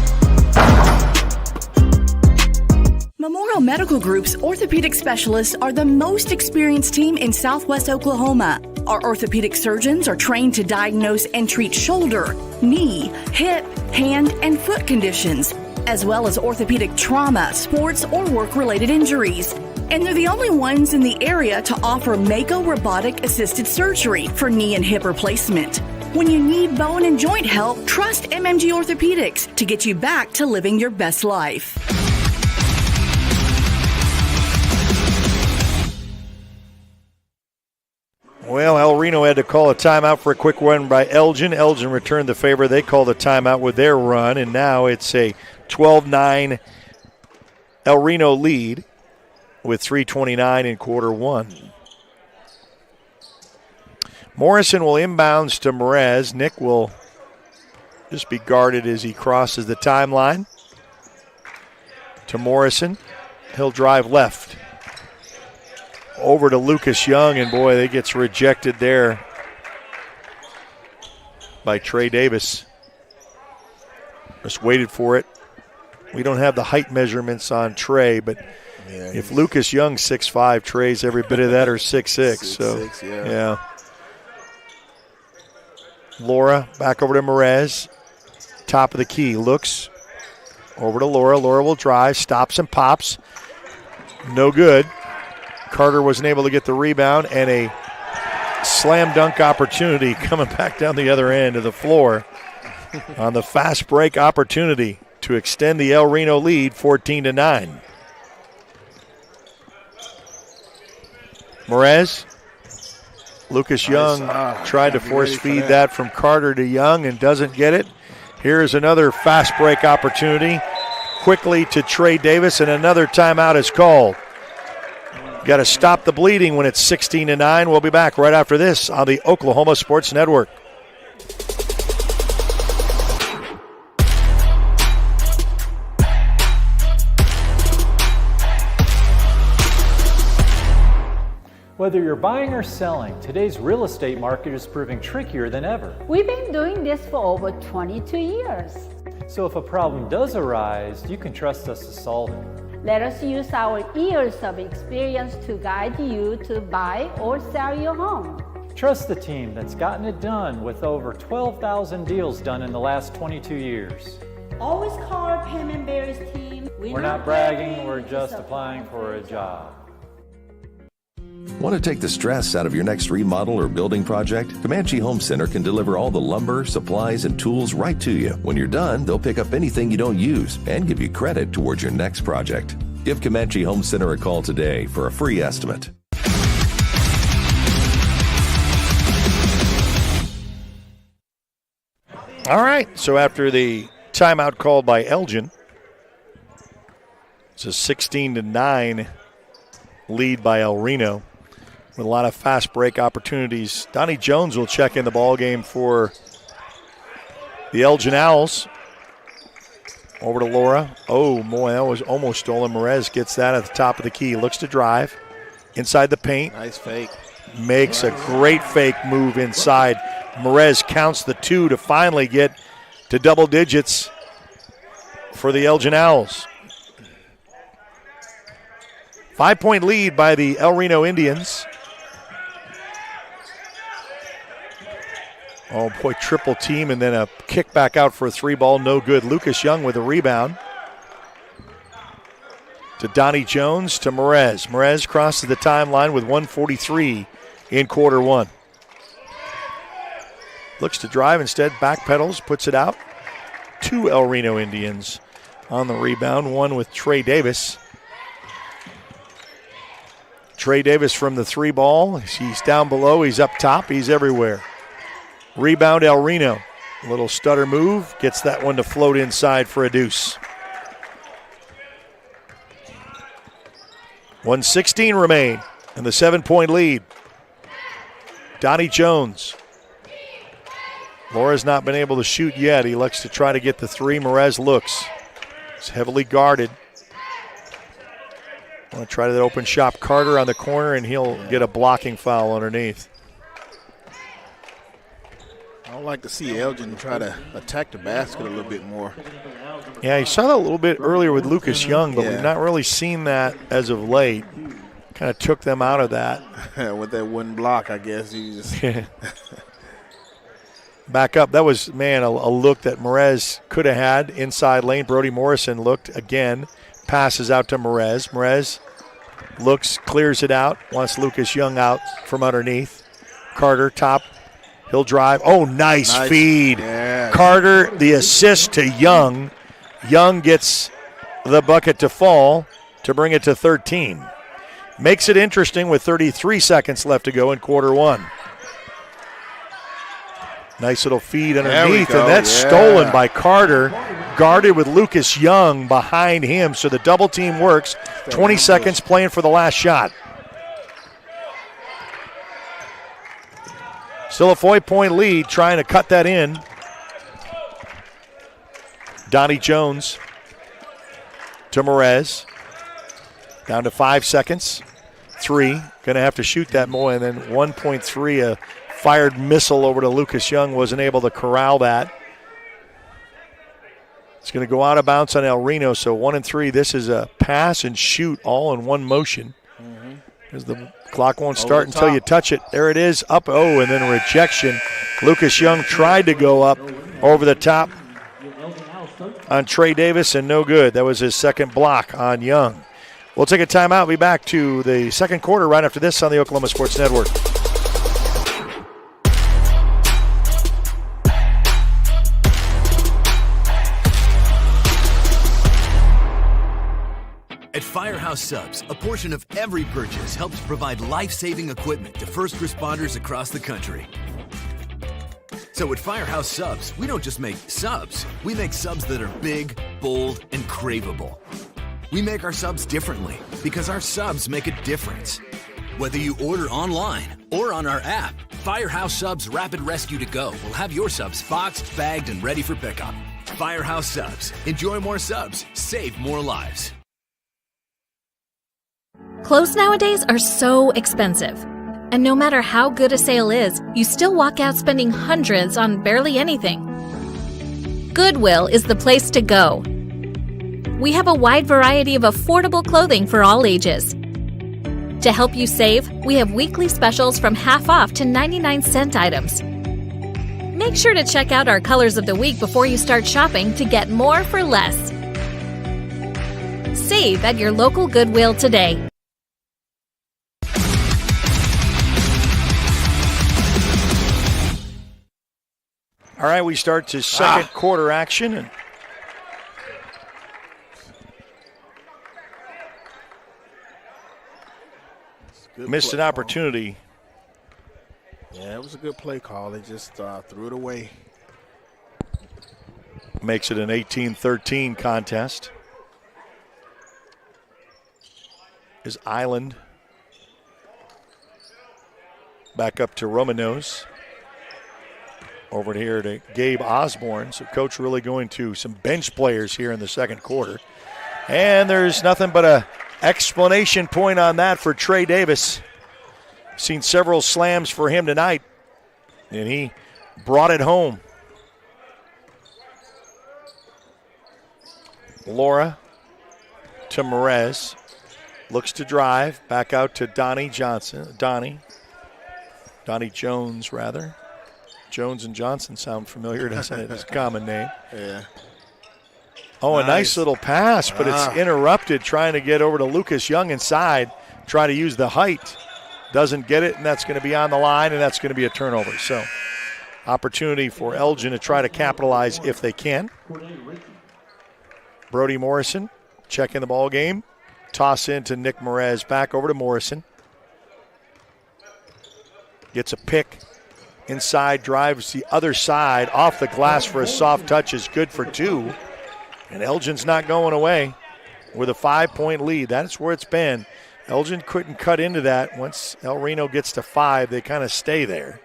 Memorial Medical Group's orthopedic specialists are the most experienced team in Southwest Oklahoma. Our orthopedic surgeons are trained to diagnose and treat shoulder, knee, hip, hand, and foot conditions, as well as orthopedic trauma, sports, or work-related injuries. And they're the only ones in the area to offer Mako robotic-assisted surgery for knee and hip replacement. When you need bone and joint help, trust MMG Orthopedics to get you back to living your best life. Well, El Reno had to call a timeout for a quick run by Elgin. Elgin returned the favor. They called a timeout with their run, and now it's a 12-9 El Reno lead with 3:29 in quarter one. Morrison will inbounds to Merez. Nick will just be guarded as he crosses the timeline. To Morrison. He'll drive left. Over to Lucas Young, and boy, that gets rejected there by Trey Davis. Just waited for it. We don't have the height measurements on Trey, but if Lucas Young's 6'5", Trey's every bit of that, or 6'6". So, yeah. Laura back over to Merez. Top of the key, looks over to Laura. Laura will drive, stops and pops. No good. Carter wasn't able to get the rebound, and a slam dunk opportunity coming back down the other end of the floor on the fast break opportunity to extend the El Reno lead 14-9. Merez. Lucas Young tried to force feed that from Carter to Young and doesn't get it. Here's another fast break opportunity. Quickly to Trey Davis, and another timeout is called. Got to stop the bleeding when it's 16-9. We'll be back right after this on the Oklahoma Sports Network. Whether you're buying or selling, today's real estate market is proving trickier than ever. We've been doing this for over 22 years. So if a problem does arise, you can trust us to solve it. Let us use our years of experience to guide you to buy or sell your home. Trust the team that's gotten it done with over 12,000 deals done in the last 22 years. Always call our Payment Berries team. We're not bragging, we're just applying for a job. Want to take the stress out of your next remodel or building project? Comanche Home Center can deliver all the lumber, supplies, and tools right to you. When you're done, they'll pick up anything you don't use and give you credit towards your next project. Give Comanche Home Center a call today for a free estimate. All right, so after the timeout called by Elgin, it's a 16-9 lead by El Reno with a lot of fast break opportunities. Donnie Jones will check in the ball game for the Elgin Owls. Over to Laura. Oh, boy, that was almost stolen. Merez gets that at the top of the key. Looks to drive inside the paint. Nice fake. Makes a great fake move inside. Merez counts the two to finally get to double digits for the Elgin Owls. 5-point lead by the El Reno Indians. Oh, boy, triple team, and then a kick back out for a three-ball, no good. Lucas Young with a rebound. To Donnie Jones, to Merez. Merez crosses the timeline with 1:43 in quarter one. Looks to drive instead, backpedals, puts it out. Two El Reno Indians on the rebound, one with Trey Davis. Trey Davis from the three ball. He's down below, he's up top, he's everywhere. Rebound El Reno. A little stutter move, gets that one to float inside for a deuce. 1:16 remain and the 7-point lead. Donnie Jones. Laura's not been able to shoot yet. He looks to try to get the three. Merez looks. He's heavily guarded. Want to try that open shot. Carter on the corner, and he'll get a blocking foul underneath. I would like to see Elgin try to attack the basket a little bit more. Yeah, you saw that a little bit earlier with Lucas Young, but we've not really seen that as of late. Kind of took them out of that. With that one block, I guess. You just Back up. That was, man, a look that Merez could have had inside lane. Brody Morrison looked again. Passes out to Merez. Merez looks, clears it out. Wants Lucas Young out from underneath. Carter, top. He'll drive. Oh, nice feed. Yeah. Carter, the assist to Young. Young gets the bucket to fall to bring it to 13. Makes it interesting with 33 seconds left to go in quarter one. Nice little feed underneath, and that's stolen by Carter. Guarded with Lucas Young behind him, so the double team works. 20 seconds playing for the last shot. Still a 4-point lead, trying to cut that in. Donnie Jones to Merez. Down to 5 seconds. 3, going to have to shoot that more, and then 1.3, a fired missile over to Lucas Young, wasn't able to corral that. It's going to go out of bounds on El Reno, so 1 and 3. This is a pass and shoot all in one motion. Because the clock won't start until you touch it. There it is, up, and then a rejection. Lucas Young tried to go up over the top on Trey Davis, and no good. That was his second block on Young. We'll take a timeout. Be back to the second quarter right after this on the Oklahoma Sports Network. At Firehouse Subs, a portion of every purchase helps provide life-saving equipment to first responders across the country. So at Firehouse Subs, we don't just make subs. We make subs that are big, bold, and craveable. We make our subs differently because our subs make a difference. Whether you order online or on our app, Firehouse Subs Rapid Rescue to Go will have your subs boxed, bagged, and ready for pickup. Firehouse Subs. Enjoy more subs. Save more lives. Clothes nowadays are so expensive. And no matter how good a sale is, you still walk out spending hundreds on barely anything. Goodwill is the place to go. We have a wide variety of affordable clothing for all ages. To help you save, we have weekly specials from half off to 99-cent items. Make sure to check out our colors of the week before you start shopping to get more for less. Save at your local Goodwill today. All right, we start to second quarter action. And missed an opportunity. Yeah, it was a good play call. They just threw it away. Makes it an 18-13 contest. Is Island back up to Romanos. Over here to Gabe Osborne. So coach really going to some bench players here in the second quarter. And there's nothing but a explanation point on that for Trey Davis. Seen several slams for him tonight, and he brought it home. Laura to Merez. Looks to drive. Back out to Donnie Jones, rather. Jones and Johnson sound familiar, doesn't it? It's a common name. Yeah. Oh, a nice little pass, but it's interrupted trying to get over to Lucas Young inside. Try to use the height. Doesn't get it, and that's going to be on the line, and that's going to be a turnover. So, opportunity for Elgin to try to capitalize if they can. Brody Morrison checking the ball game. Toss in to Nick Merez. Back over to Morrison. Gets a pick. Inside, drives the other side. Off the glass for a soft touch is good for 2. And Elgin's not going away with a 5-point lead. That's where it's been. Elgin couldn't cut into that. Once El Reno gets to 5, they kind of stay there.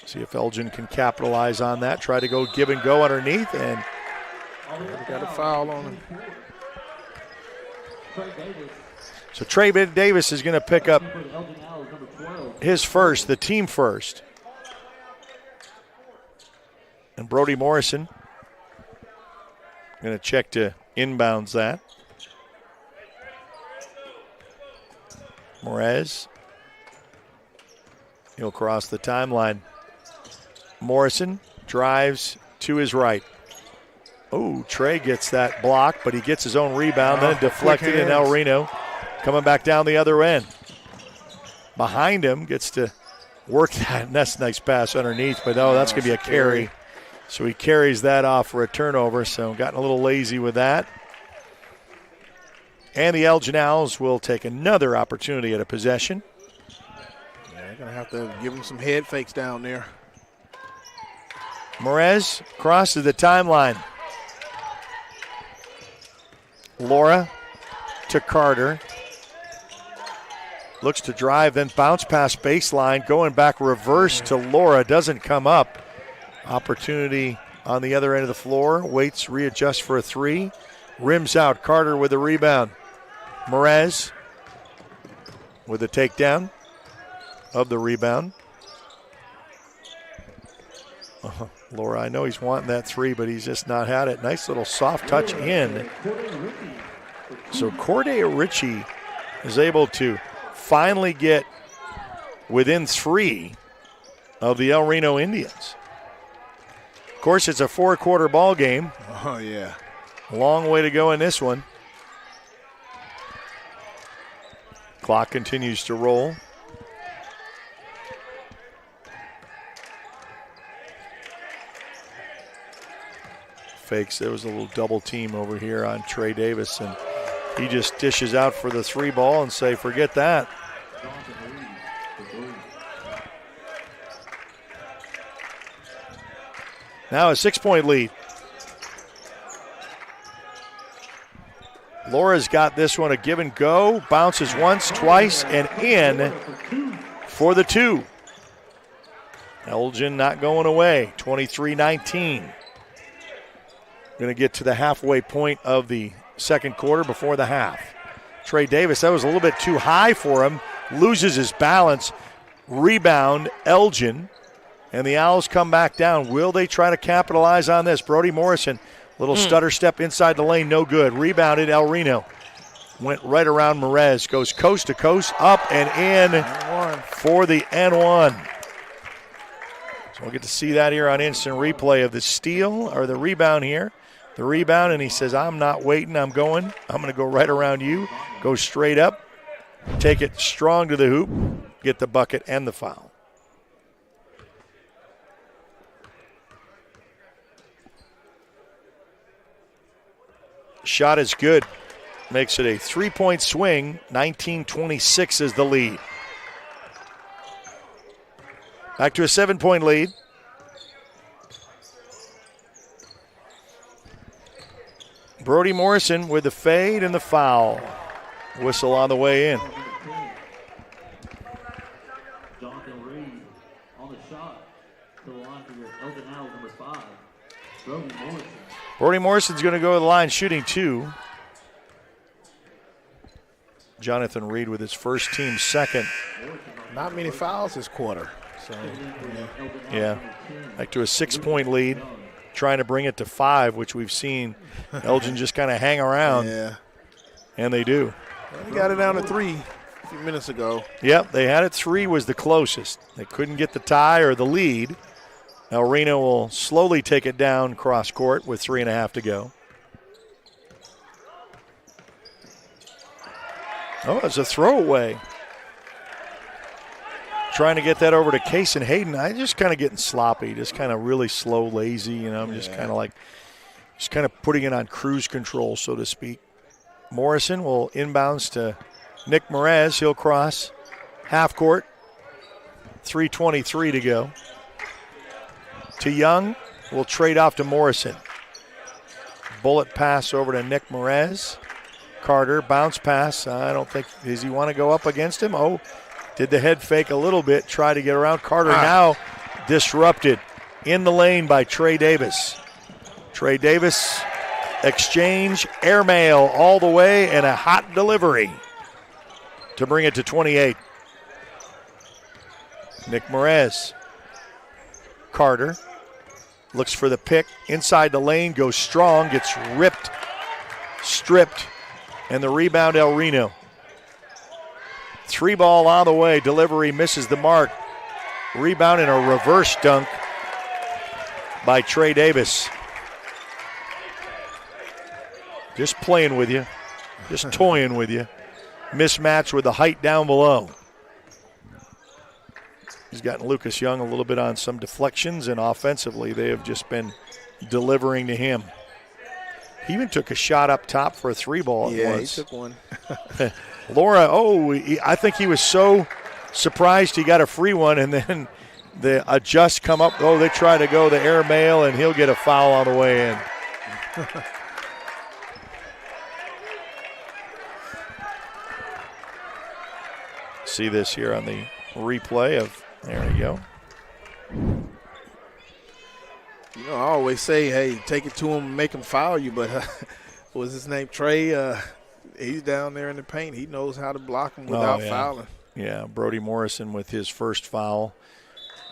See if Elgin can capitalize on that. Try to go give and go underneath, and got a foul on him. So Trey Davis is going to pick up his first, the team first. And Brody Morrison going to check to inbounds that. Morez. He'll cross the timeline. Morrison drives to his right. Oh, Trey gets that block, but he gets his own rebound, then deflected in El Reno. Coming back down the other end. Behind him, gets to work that. That's a nice pass underneath, but that's going to be a carry. So he carries that off for a turnover, so gotten a little lazy with that. And the Elgin Owls will take another opportunity at a possession. Yeah, they're going to have to give him some head fakes down there. Morez crosses the timeline. Laura to Carter. Looks to drive, then bounce past baseline. Going back reverse to Laura. Doesn't come up. Opportunity on the other end of the floor. Waits, readjusts for a 3. Rims out. Carter with the rebound. Morez with the takedown of the rebound. Laura, I know he's wanting that 3, but he's just not had it. Nice little soft touch in. So Corday Ritchie is able to finally get within 3 of the El Reno Indians. Of course, it's a 4-quarter ball game. Oh, yeah. Long way to go in this one. Clock continues to roll. Fakes. There was a little double team over here on Trey Davis, and he just dishes out for the 3 ball and say, forget that. Now a 6-point lead. Laura's got this one a give and go. Bounces once, twice, and in for the 2. Elgin not going away. 23-19. Going to get to the halfway point of the second quarter before the half. Trey Davis, that was a little bit too high for him. Loses his balance. Rebound, Elgin. And the Owls come back down. Will they try to capitalize on this? Brody Morrison, little stutter step inside the lane, no good. Rebounded, El Reno. Went right around Morez. Goes coast to coast, up and in for the N1. So we'll get to see that here on instant replay of the steal or the rebound here. The rebound, and he says, I'm not waiting, I'm going. I'm going to go right around you. Go straight up. Take it strong to the hoop. Get the bucket and the foul. Shot is good. Makes it a 3-point swing. 19-26 is the lead. Back to a 7-point lead. Brody Morrison with the fade and the foul. Whistle on the way in. Brody Morrison's going to go to the line shooting 2. Jonathan Reed with his first team second. Not many fouls this quarter. So, yeah. Back to a 6-point lead. Trying to bring it to 5, which we've seen Elgin just kind of hang around. Yeah. And they do. They got it down to 3 a few minutes ago. Yep, they had it. 3 was the closest. They couldn't get the tie or the lead. El Reno will slowly take it down cross court with 3.5 to go. Oh, it's a throwaway. Trying to get that over to Case and Hayden. I just kind of getting sloppy, just kind of really slow, lazy. I'm just kind of putting it on cruise control, so to speak. Morrison will inbounds to Nick Morez. He'll cross half court. 3:23 to go. To Young will trade off to Morrison. Bullet pass over to Nick Morez. Carter, bounce pass. I don't think, does he want to go up against him? Oh, did the head fake a little bit, try to get around. Carter now disrupted in the lane by Trey Davis. Trey Davis, exchange, airmail all the way, and a hot delivery to bring it to 28. Nick Merez. Carter looks for the pick inside the lane, goes strong, gets ripped, stripped, and the rebound El Reno. 3 ball on the way, delivery misses the mark. Rebound and a reverse dunk by Trey Davis. Just playing with you, just toying with you. Mismatch with the height down below. He's gotten Lucas Young a little bit on some deflections, and offensively they have just been delivering to him. He even took a shot up top for a 3 ball at once. He took one. Laura, I think he was so surprised he got a free one, and then the adjust come up. Oh, they try to go the airmail, and he'll get a foul on the way in. See this here on the replay of, there you go. You know, I always say, hey, take it to him and make him foul you, but what was his name? Trey, he's down there in the paint. He knows how to block him without fouling. Yeah, Brody Morrison with his first foul.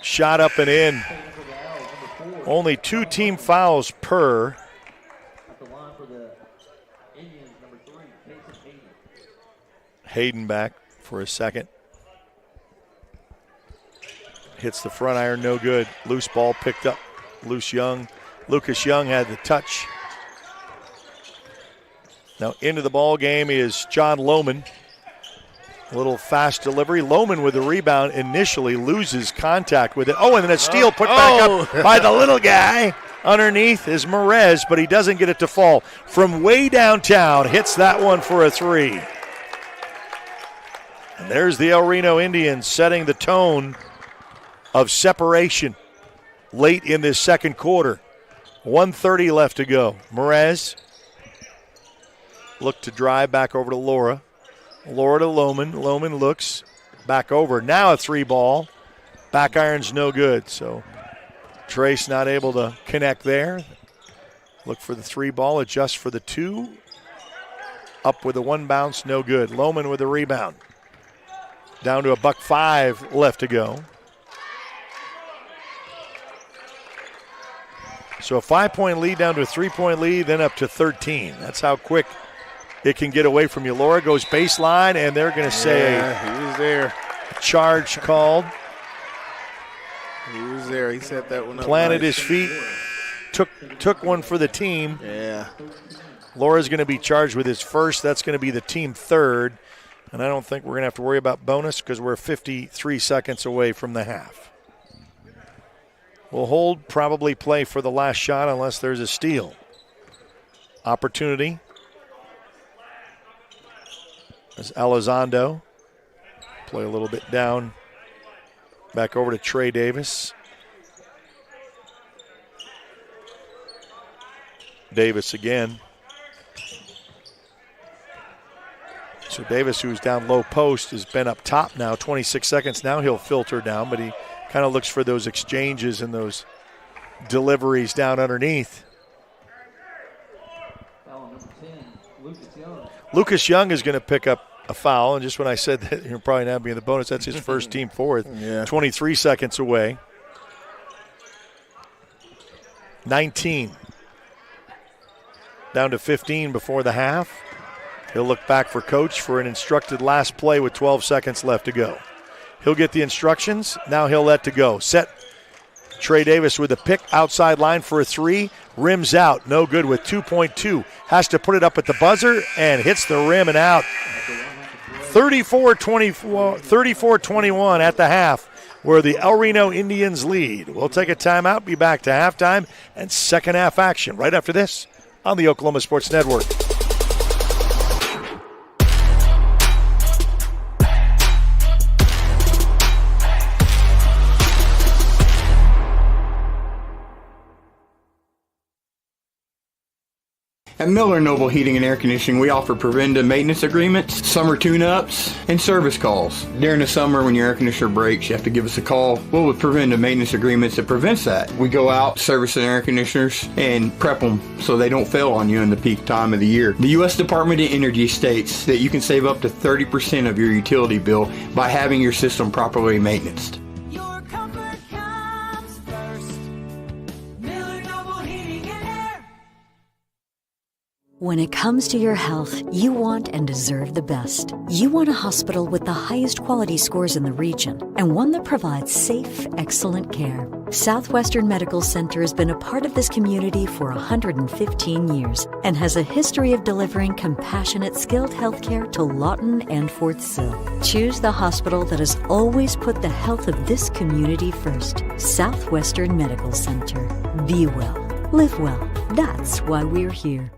Shot up and in. Only 2 team fouls per. Hayden back for a second. Hits the front iron, no good. Loose ball picked up. Lucas Young had the touch. Now into the ball game is John Lohman. A little fast delivery. Lohman with the rebound initially loses contact with it. Oh, and then a steal put back up by the little guy. Underneath is Merez, but he doesn't get it to fall. From way downtown, hits that one for a 3. And there's the El Reno Indians setting the tone of separation late in this second quarter. 1:30 left to go. Merez looked to drive back over to Laura. Laura to Lohman. Lohman looks back over. Now a 3 ball. Back iron's no good. So Trace not able to connect there. Look for the 3 ball. Adjust for the 2. Up with a 1 bounce. No good. Lohman with the rebound. Down to $1:05 left to go. So a 5-point lead down to a 3-point lead, then up to 13. That's how quick it can get away from you. Laura goes baseline, and they're going to say he was there. Charge called. He was there. He set that one up. Planted his feet, took one for the team. Yeah. Laura's going to be charged with his first. That's going to be the team third. And I don't think we're going to have to worry about bonus because we're 53 seconds away from the half. We'll hold, probably play for the last shot unless there's a steal. Opportunity. As Elizondo. Play a little bit down. Back over to Trey Davis. Davis again. So Davis, who's down low post, has been up top now, 26 seconds. Now he'll filter down, but he kind of looks for those exchanges and those deliveries down underneath. Lucas Young is going to pick up a foul, and just when I said that he'll probably not be in the bonus, that's his first team fourth. Yeah. 23 seconds away. 19. Down to 15 before the half. He'll look back for coach for an instructed last play with 12 seconds left to go. He'll get the instructions. Now he'll let to go. Set. Trey Davis with a pick outside line for a 3. Rims out. No good with 2.2. Has to put it up at the buzzer and hits the rim and out. 34-21 at the half, where the El Reno Indians lead. We'll take a timeout, be back to halftime and second half action right after this on the Oklahoma Sports Network. At Miller Noble Heating and Air Conditioning, we offer preventive maintenance agreements, summer tune-ups, and service calls. During the summer, when your air conditioner breaks, you have to give us a call. Well, with preventive maintenance agreements, it prevents that. We go out, service the air conditioners, and prep them so they don't fail on you in the peak time of the year. The U.S. Department of Energy states that you can save up to 30% of your utility bill by having your system properly maintained. When it comes to your health, you want and deserve the best. You want a hospital with the highest quality scores in the region and one that provides safe, excellent care. Southwestern Medical Center has been a part of this community for 115 years and has a history of delivering compassionate, skilled health care to Lawton and Fort Sill. Choose the hospital that has always put the health of this community first. Southwestern Medical Center. Be well. Live well. That's why we're here.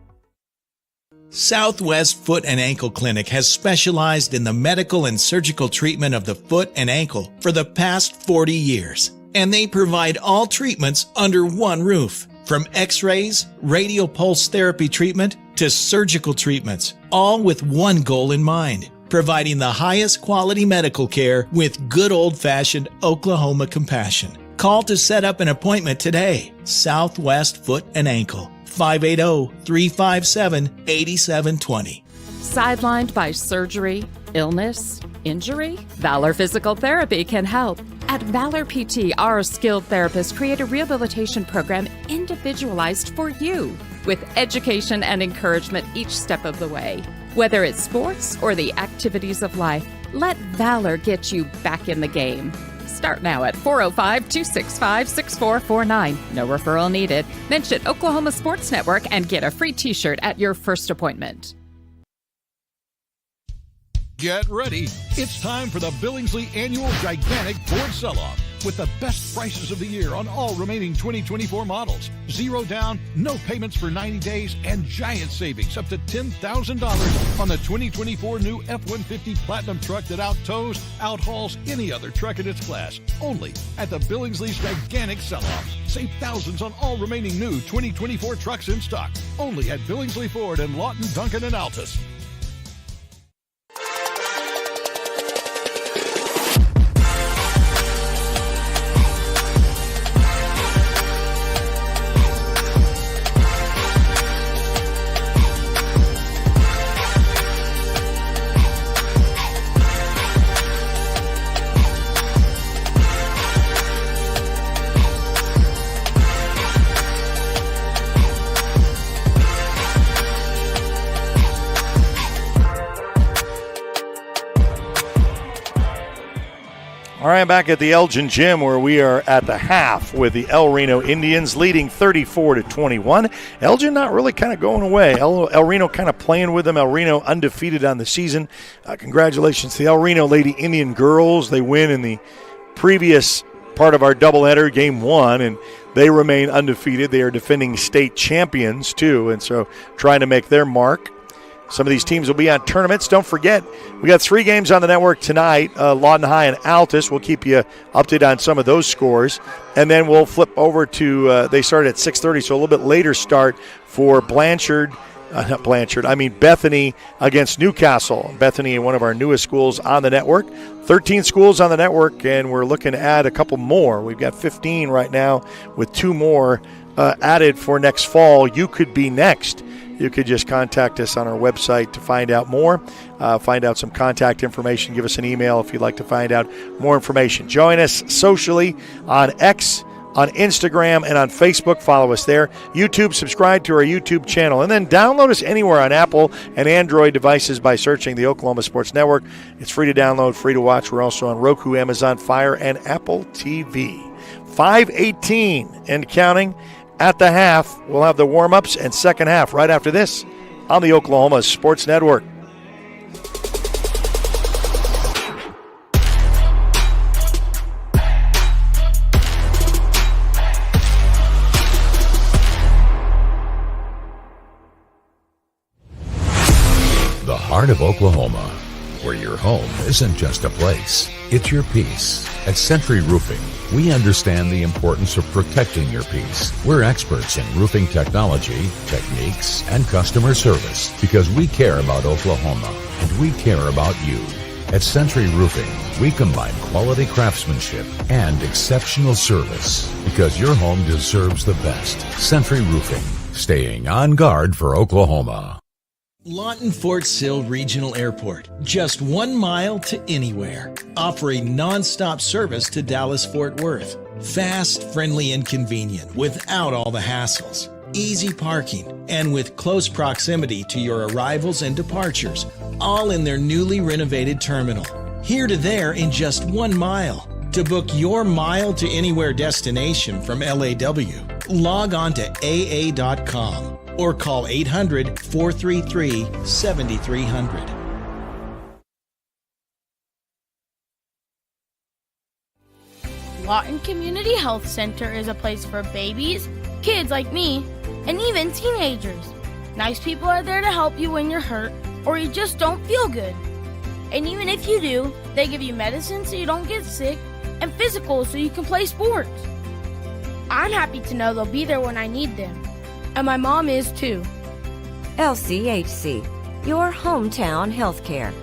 Southwest Foot and Ankle Clinic has specialized in the medical and surgical treatment of the foot and ankle for the past 40 years. And they provide all treatments under one roof. From x-rays, radial pulse therapy treatment, to surgical treatments, all with one goal in mind: providing the highest quality medical care with good old-fashioned Oklahoma compassion. Call to set up an appointment today. Southwest Foot and Ankle. 580-357-8720. Sidelined by surgery, illness, injury? Valor Physical Therapy can help. At Valor PT, our skilled therapists create a rehabilitation program individualized for you, with education and encouragement each step of the way. Whether it's sports or the activities of life, let Valor get you back in the game. Start now at 405-265-6449. No referral needed. Mention Oklahoma Sports Network and get a free t-shirt at your first appointment. Get ready. It's time for the Billingsley Annual Gigantic Ford Sell-Off with the best prices of the year on all remaining 2024 models. Zero down, no payments for 90 days, and giant savings up to $10,000 on the 2024 new F-150 Platinum truck that out-tows, out-hauls any other truck in its class. Only at the Billingsley's Gigantic Sell-Off. Save thousands on all remaining new 2024 trucks in stock. Only at Billingsley Ford and Lawton, Duncan, and Altus. All right, back at the Elgin Gym where we are at the half with the El Reno Indians leading 34-21. Elgin not really kind of going away. El Reno kind of playing with them. El Reno undefeated on the season. Congratulations to the El Reno Lady Indian girls. They win in the previous part of our doubleheader, game 1, and they remain undefeated. They are defending state champions, too, and so trying to make their mark. Some of these teams will be on tournaments. Don't forget, we got 3 games on the network tonight, Lawton High and Altus. We'll keep you updated on some of those scores. And then we'll flip over to, they start at 6:30, so a little bit later start for Bethany against Newcastle. Bethany, one of our newest schools on the network. 13 schools on the network, and we're looking to add a couple more. We've got 15 right now with 2 more added for next fall. You could be next. You could just contact us on our website to find out more, find out some contact information. Give us an email if you'd like to find out more information. Join us socially on X, on Instagram, and on Facebook. Follow us there. YouTube, subscribe to our YouTube channel. And then download us anywhere on Apple and Android devices by searching the Oklahoma Sports Network. It's free to download, free to watch. We're also on Roku, Amazon Fire, and Apple TV. 5:18 and counting. At the half, we'll have the warm-ups and second half right after this on the Oklahoma Sports Network. The heart of Oklahoma, where your home isn't just a place, it's your peace. At Century Roofing, we understand the importance of protecting your peace. We're experts in roofing technology, techniques, and customer service because we care about Oklahoma and we care about you. At Century Roofing, we combine quality craftsmanship and exceptional service because your home deserves the best. Century Roofing, staying on guard for Oklahoma. Lawton Fort Sill Regional Airport, just 1 mile to anywhere. Offering non-stop service to Dallas-Fort Worth. Fast, friendly, and convenient without all the hassles. Easy parking, and with close proximity to your arrivals and departures, all in their newly renovated terminal. Here to there in just 1 mile. To book your mile to anywhere destination from LAW, log on to AA.com or call 800-433-7300. Lawton Community Health Center is a place for babies, kids like me, and even teenagers. Nice people are there to help you when you're hurt or you just don't feel good. And even if you do, they give you medicine so you don't get sick and physicals so you can play sports. I'm happy to know they'll be there when I need them. And my mom is too. LCHC, your hometown healthcare.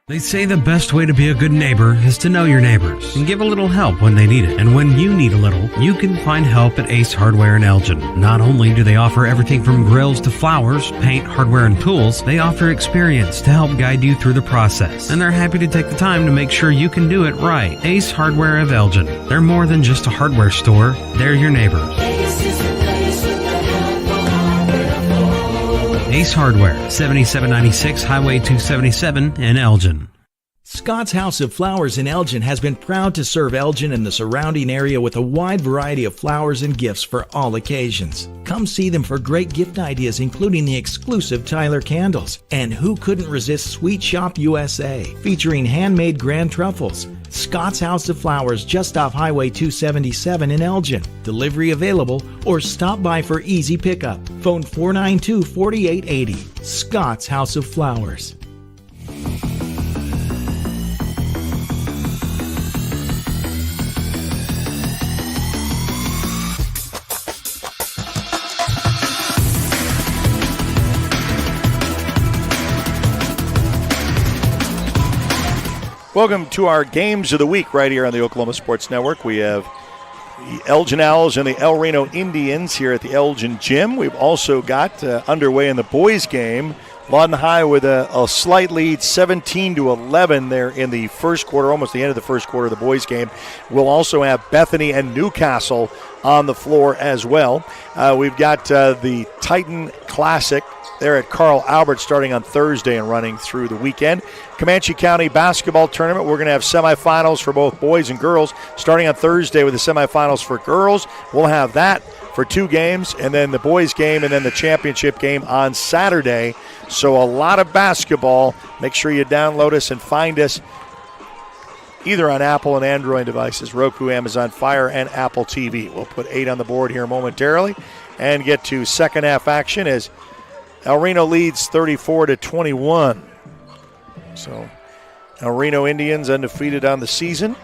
They say the best way to be a good neighbor is to know your neighbors and give a little help when they need it. And when you need a little, you can find help at Ace Hardware in Elgin. Not only do they offer everything from grills to flowers, paint, hardware, and tools, they offer experience to help guide you through the process. And they're happy to take the time to make sure you can do it right. Ace Hardware of Elgin. They're more than just a hardware store. They're your neighbors. Ace Hardware, 7796 Highway 277 in Elgin. Scott's House of Flowers in Elgin has been proud to serve Elgin and the surrounding area with a wide variety of flowers and gifts for all occasions. Come see them for great gift ideas, including the exclusive Tyler candles. And who couldn't resist Sweet Shop USA, featuring handmade grand truffles. Scott's House of Flowers, just off Highway 277 in Elgin. Delivery available, or stop by for easy pickup. Phone 492-4880. Scott's House of Flowers. Welcome to our Games of the Week right here on the Oklahoma Sports Network. We have the Elgin Owls and the El Reno Indians here at the Elgin Gym. We've also got underway in the boys' game, Lawton High with a slight lead, 17-11 there in the first quarter, almost the end of the first quarter of the boys' game. We'll also have Bethany and Newcastle on the floor as well. We've got the Titan Classic there at Carl Albert starting on Thursday and running through the weekend. Comanche County Basketball Tournament, we're going to have semifinals for both boys and girls starting on Thursday with the semifinals for girls. We'll have that for 2 games, and then the boys game and then the championship game on Saturday. So a lot of basketball. Make sure you download us and find us either on Apple and Android devices, Roku, Amazon Fire, and Apple TV. We'll put 8 on the board here momentarily and get to second half action as El Reno leads 34-21. So El Reno Indians undefeated on the season.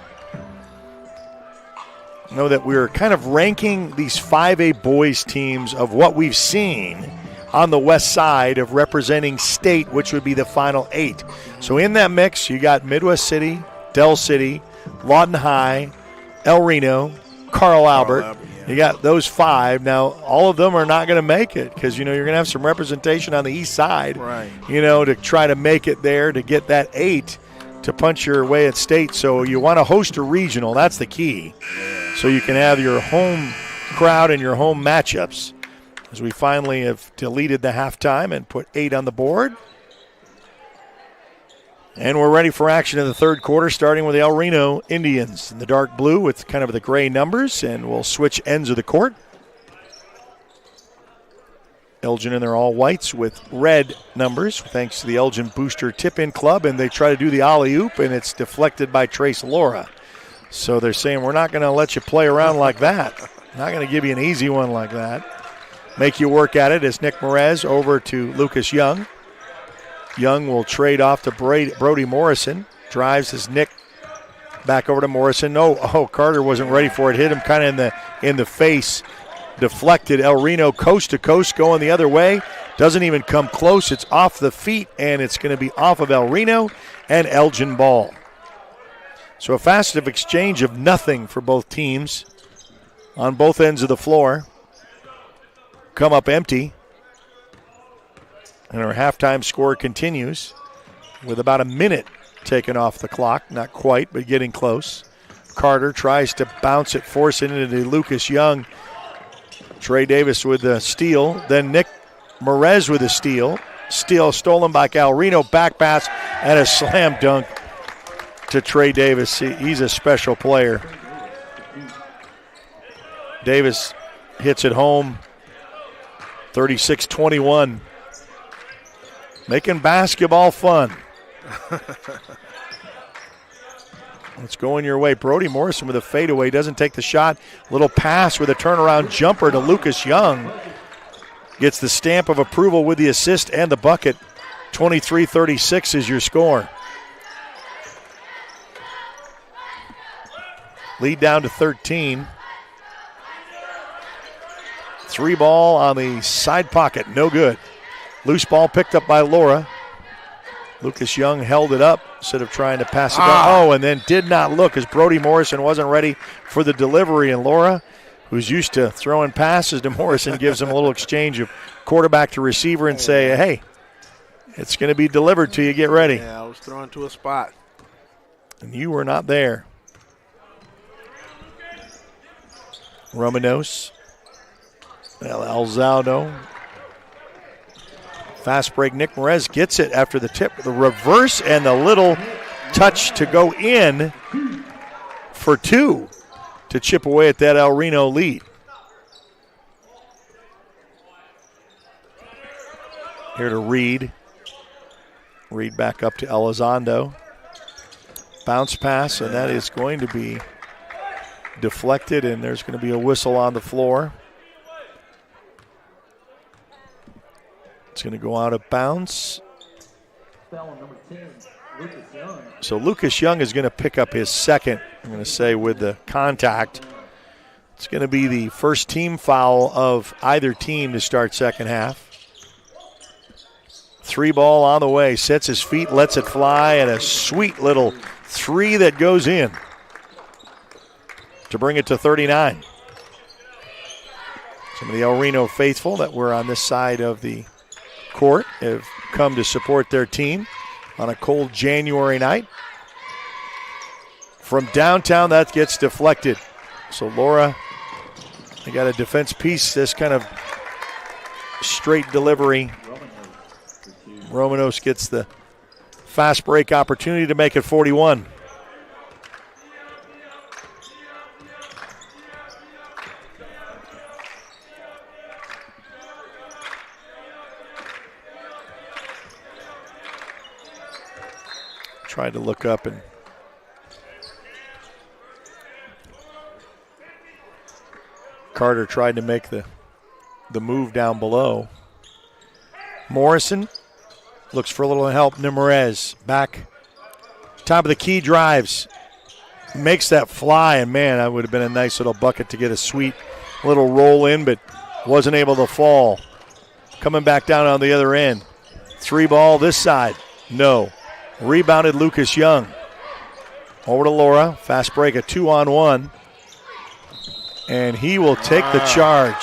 Know that we're kind of ranking these 5A boys teams of what we've seen on the west side of representing state, which would be the final 8. So in that mix, you got Midwest City, Del City, Lawton High, El Reno, Carl Albert. You got those 5. Now, all of them are not going to make it because, you're going to have some representation on the east side, right? To try to make it there to get that 8 to punch your way at state. So you want to host a regional. That's the key. So you can have your home crowd and your home matchups as we finally have deleted the halftime and put 8 on the board. And we're ready for action in the third quarter, starting with the El Reno Indians in the dark blue with kind of the gray numbers, and we'll switch ends of the court. Elgin in their all whites with red numbers, thanks to the Elgin Booster Tip-In Club, and they try to do the alley-oop, and it's deflected by Trace Laura. So they're saying, we're not going to let you play around like that. Not going to give you an easy one like that. Make you work at it as Nick Merez over to Lucas Young. Young will trade off to Brody Morrison. Drives as Nick back over to Morrison. Carter wasn't ready for it. Hit him kind of in the face. Deflected. El Reno coast to coast going the other way. Doesn't even come close. It's off the feet, and it's going to be off of El Reno and Elgin ball. So a fast exchange of nothing for both teams on both ends of the floor. Come up empty. And our halftime score continues with about a minute taken off the clock. Not quite, but getting close. Carter tries to bounce it, force it into Lucas Young. Trey Davis with the steal. Then Nick Merez with a steal. Steal stolen by El Reno. Back pass and a slam dunk to Trey Davis. He's a special player. Davis hits it home. 36-21. Making basketball fun. It's going your way. Brody Morrison with a fadeaway. Doesn't take the shot. Little pass with a turnaround jumper to Lucas Young. Gets the stamp of approval with the assist and the bucket. 23-36 is your score. Lead down to 13. 3 ball on the side pocket. No good. Loose ball picked up by Laura. Lucas Young held it up instead of trying to pass it down. And then did not look as Brody Morrison wasn't ready for the delivery. And Laura, who's used to throwing passes to Morrison, gives him a little exchange of quarterback to receiver and say, hey, it's going to be delivered to you. Get ready. Yeah, I was throwing to a spot. And you were not there. Romanos. Alzado. Fast break. Nick Merez gets it after the tip. The reverse and the little touch to go in for 2 to chip away at that El Reno lead. Here to Reed. Reed back up to Elizondo. Bounce pass, and that is going to be deflected, and there's going to be a whistle on the floor. It's going to go out of bounds. So Lucas Young is going to pick up his second, I'm going to say, with the contact. It's going to be the first team foul of either team to start second half. 3 ball on the way. Sets his feet, lets it fly, and a sweet little 3 that goes in to bring it to 39. Some of the El Reno faithful that were on this side of the court have come to support their team on a cold January night. From downtown, that gets deflected. So Laura, they got a defense piece, this kind of straight delivery. Romanos gets the fast break opportunity to make it 41. Tried to look up and Carter tried to make the move down below. Morrison looks for a little help. Nemerez back. Top of the key, drives. Makes that fly, and man, that would have been a nice little bucket to get a sweet little roll in, but wasn't able to fall. Coming back down on the other end. 3 ball this side. No. Rebounded Lucas Young. Over to Laura. Fast break, a 2-on-1. And he will take the charge.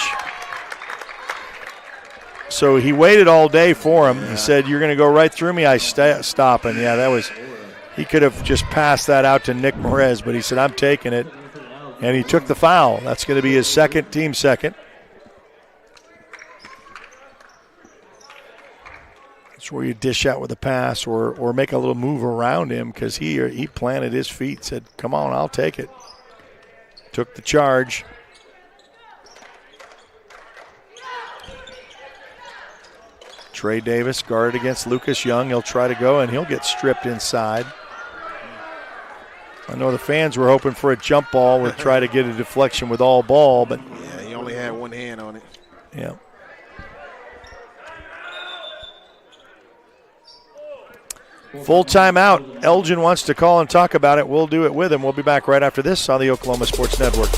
So he waited all day for him. He said, you're going to go right through me, I stop. And yeah, that was, he could have just passed that out to Nick Merez, but he said, I'm taking it. And he took the foul. That's going to be his second, team second. It's where you dish out with a pass or make a little move around him, because he planted his feet, said, come on, I'll take it. Took the charge. Trey Davis guarded against Lucas Young. He'll try to go, and he'll get stripped inside. I know the fans were hoping for a jump ball with try to get a deflection with all ball, but yeah, he only had one hand on it. Yeah. Full timeout. Elgin wants to call and talk about it. We'll do it with him. We'll be back right after this on the Oklahoma Sports Network.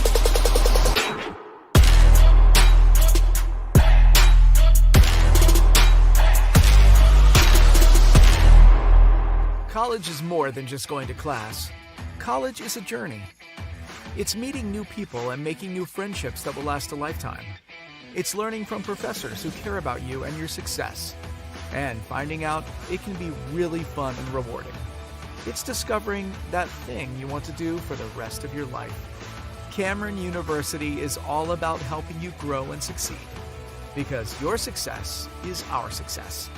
College is more than just going to class. College is a journey. It's meeting new people and making new friendships that will last a lifetime. It's learning from professors who care about you and your success. And finding out it can be really fun and rewarding. It's discovering that thing you want to do for the rest of your life. Cameron University is all about helping you grow and succeed. Because your success is our success.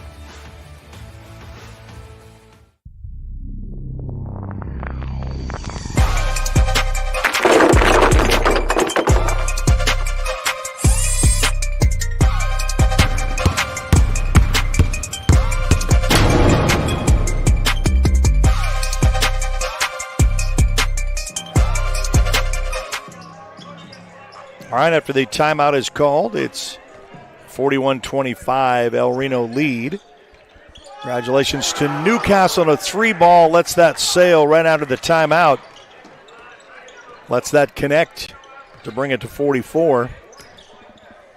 All right, after the timeout is called, it's 41-25, El Reno lead. Congratulations to Newcastle on a 3-ball. Lets that sail right out of the timeout. Lets that connect to bring it to 44.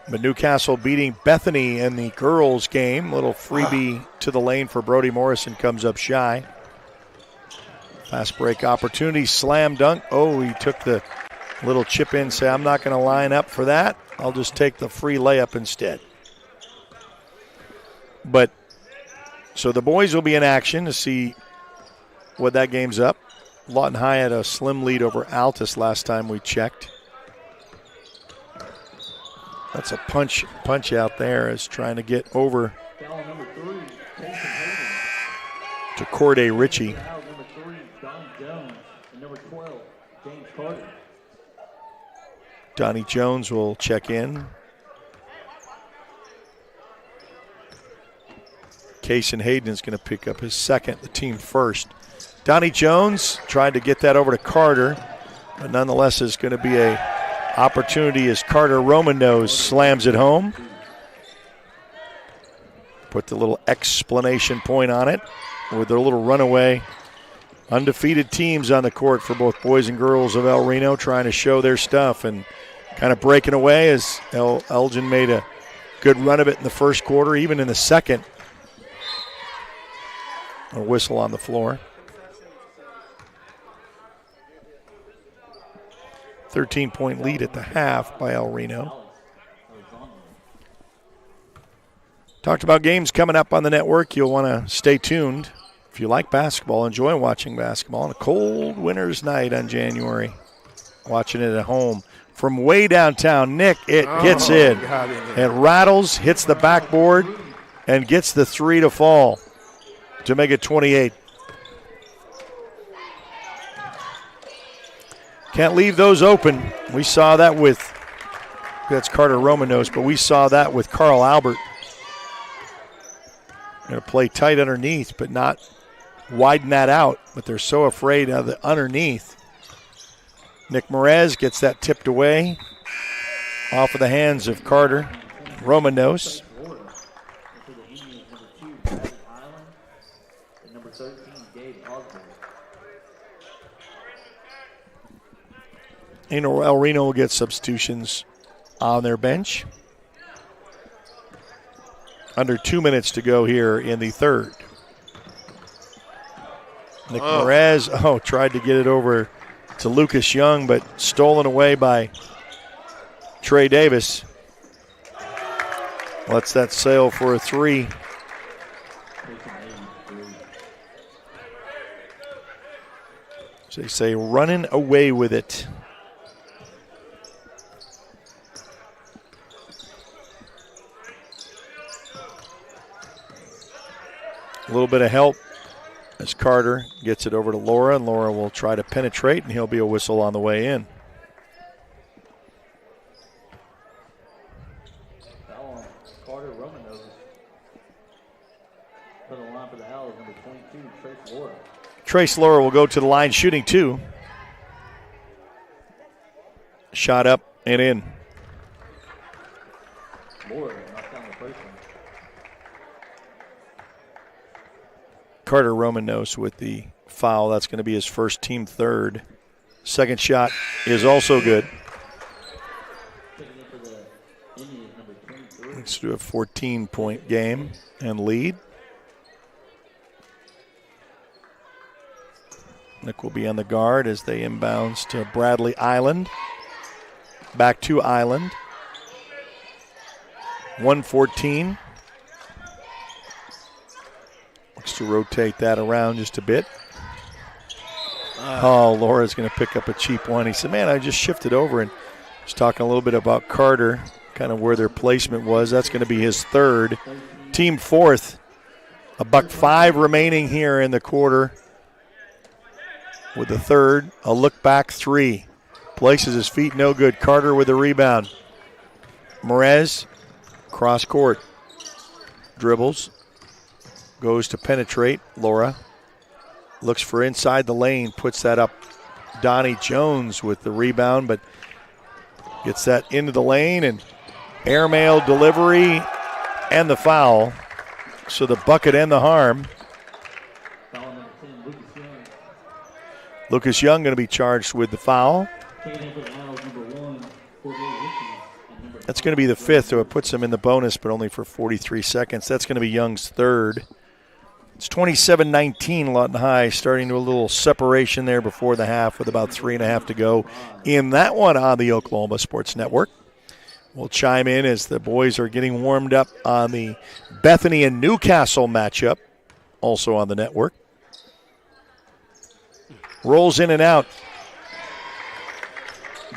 But Newcastle beating Bethany in the girls' game. Little freebie to the lane for Brody Morrison comes up shy. Fast break opportunity, slam dunk. Oh, he took the little chip in, say, I'm not going to line up for that. I'll just take the free layup instead. But, so the boys will be in action to see what that game's up. Lawton High had a slim lead over Altus last time we checked. That's a punch out there, is trying to get over to Corday Ritchie. Donnie Jones will check in. Kaysen Hayden is going to pick up his second, the team first. Donnie Jones tried to get that over to Carter, but nonetheless is going to be a opportunity as Carter Romanos slams it home. Put the little exclamation point on it with their little runaway. Undefeated teams on the court for both boys and girls of El Reno, trying to show their stuff and kind of breaking away as Elgin made a good run of it in the first quarter, even in the second. A whistle on the floor. 13-point lead at the half by El Reno. Talked about games coming up on the network. You'll want to stay tuned. If you like basketball, enjoy watching basketball on a cold winter's night on January. Watching it at home. From way downtown, Nick, it hits in. It rattles, hits the backboard, and gets the three to fall to make it 28. Can't leave those open. We saw that with, that's Carter Romanos, but we saw that with Carl Albert. Going to play tight underneath, but not widen that out. But they're so afraid of the underneath. Nick Merez gets that tipped away off of the hands of Carter Romanos. El Reno will get substitutions on their bench. Under 2 minutes to go here in the third. Nick Merez, tried to get it over to Lucas Young, but stolen away by Trey Davis. Lets that sail for a three. So they say running away with it. little bit of help as Carter gets it over to Laura, and Laura will try to penetrate, and he'll be a whistle on the way in. Carter Roman knows. For the line for the Owls, number 22, Trace Laura. Trace Laura will go to the line shooting 2. Shot up and in. Laura knocked down the first one. Carter Romanos with the foul. That's going to be his first, team third. Second shot is also good. Let's do a 14-point game and lead. Nick will be on the guard as they inbounds to Bradley Island. Back to Island. 114. Looks to rotate that around just a bit. Laura's going to pick up a cheap one. He said, man, I just shifted over and was talking a little bit about Carter, kind of where their placement was. That's going to be his third. Team fourth. $1:05 remaining here in the quarter. With the third, a look back 3. Places his feet no good. Carter with the rebound. Merez, cross court. Dribbles. Goes to penetrate. Laura looks for inside the lane. Puts that up. Donnie Jones with the rebound, but gets that into the lane and airmail delivery and the foul. So the bucket and the harm. Lucas Young going to be charged with the foul. That's going to be the fifth, so it puts him in the bonus, but only for 43 seconds. That's going to be Young's third. It's 27-19, Lawton High, starting to a little separation there before the half with about 3.5 to go in that one on the Oklahoma Sports Network. We'll chime in as the boys are getting warmed up on the Bethany and Newcastle matchup, also on the network. Rolls in and out.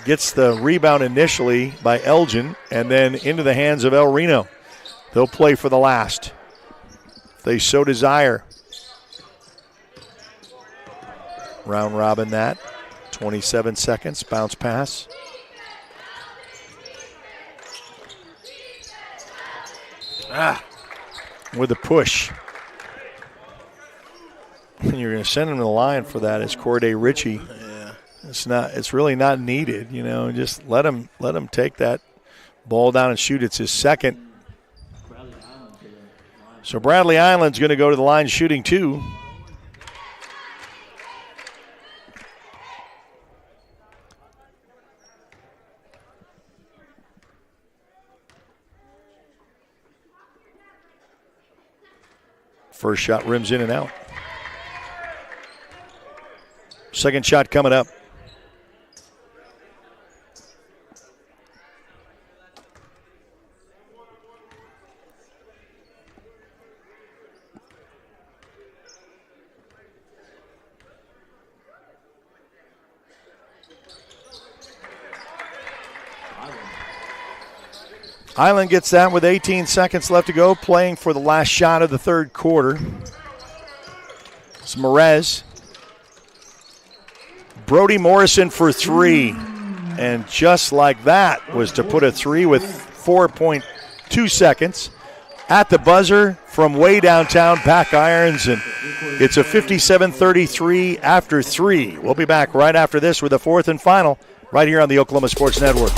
Gets the rebound initially by Elgin and then into the hands of El Reno. They'll play for the last, if they so desire. Round robin that. 27 seconds. Bounce pass. With a push. And you're going to send him to the line for that as Corday Ritchie. Yeah. It's really not needed, just let him take that ball down and shoot. It's his second. So Bradley Island's going to go to the line shooting 2. First shot rims in and out. Second shot coming up. Island gets that with 18 seconds left to go, playing for the last shot of the third quarter. It's Merez. Brody Morrison for 3. And just like that was to put a 3 with 4.2 seconds. At the buzzer from way downtown, Pack Irons, and it's a 57-33 after 3. We'll be back right after this with the fourth and final right here on the Oklahoma Sports Network.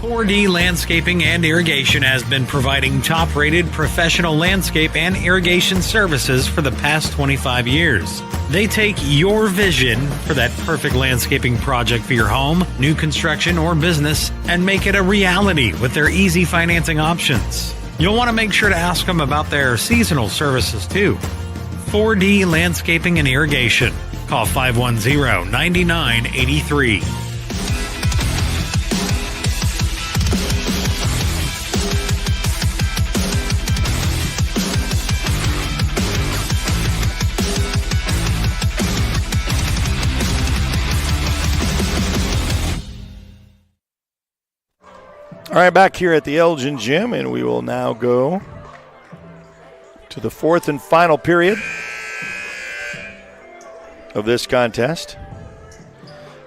4D Landscaping and Irrigation has been providing top-rated professional landscape and irrigation services for the past 25 years. They take your vision for that perfect landscaping project for your home, new construction, or business and make it a reality with their easy financing options. You'll want to make sure to ask them about their seasonal services too. 4D Landscaping and Irrigation. Call 510-9983. right, back here at the Elgin Gym, and we will now go to the fourth and final period of this contest.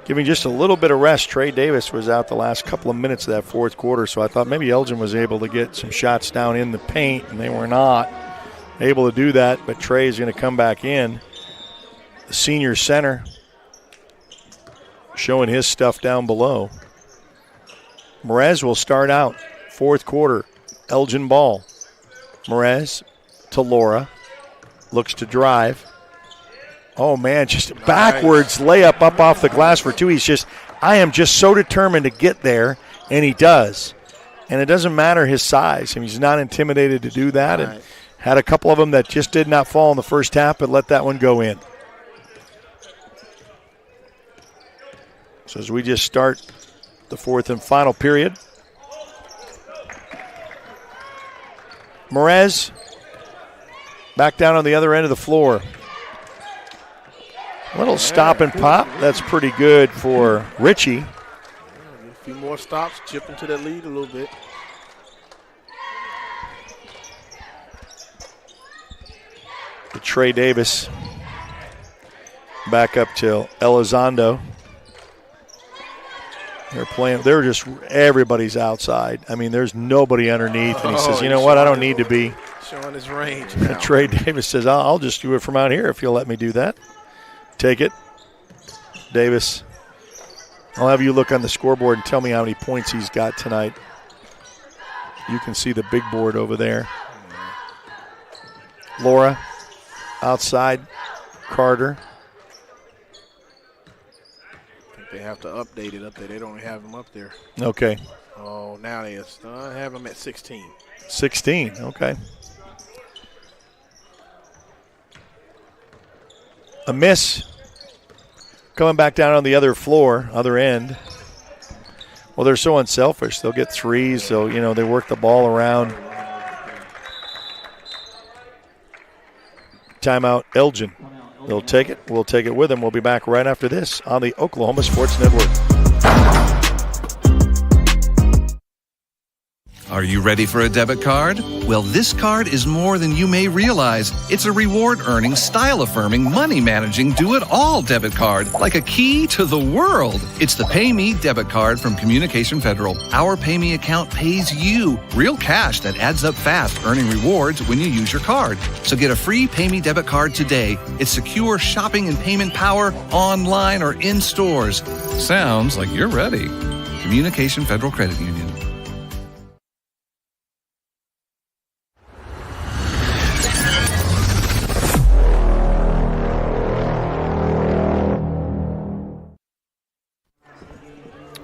Giving just a little bit of rest. Trey Davis was out the last couple of minutes of that fourth quarter, so I thought maybe Elgin was able to get some shots down in the paint, and they were not able to do that, but Trey is going to come back in. The senior center showing his stuff down below. Merez will start out fourth quarter. Elgin ball. Merez to Laura. Looks to drive. Oh, man, just backwards layup up off the glass for two. I am just so determined to get there, and he does. And it doesn't matter his size. I mean, he's not intimidated to do that. Right. And had a couple of them that just did not fall in the first half, but let that one go in. So as we just start the fourth and final period. Merez back down on the other end of the floor. Little stop and pop. That's pretty good for Richie. A few more stops, chip into that lead a little bit. To Trey Davis. Back up to Elizondo. They're just, everybody's outside. I mean, there's nobody underneath. And he says, you know what, I don't need to be. Showing his range now. Trey Davis says, I'll just do it from out here if you'll let me do that. Take it. Davis. I'll have you look on the scoreboard and tell me how many points he's got tonight. You can see the big board over there. Laura outside. Carter. I think they have to update it up there. They don't have him up there. Okay. Oh, now they have him at 16. 16, okay. A miss. Coming back down on the other floor, other end. Well, they're so unselfish. They'll get threes. So, they work the ball around. Timeout, Elgin. They'll take it. We'll take it with them. We'll be back right after this on the Oklahoma Sports Network. Are you ready for a debit card? Well, this card is more than you may realize. It's a reward-earning, style-affirming, money-managing, do-it-all debit card, like a key to the world. It's the Pay Me debit card from Communication Federal. Our Pay Me account pays you real cash that adds up fast, earning rewards when you use your card. So get a free Pay Me debit card today. It's secure shopping and payment power online or in stores. Sounds like you're ready. Communication Federal Credit Union.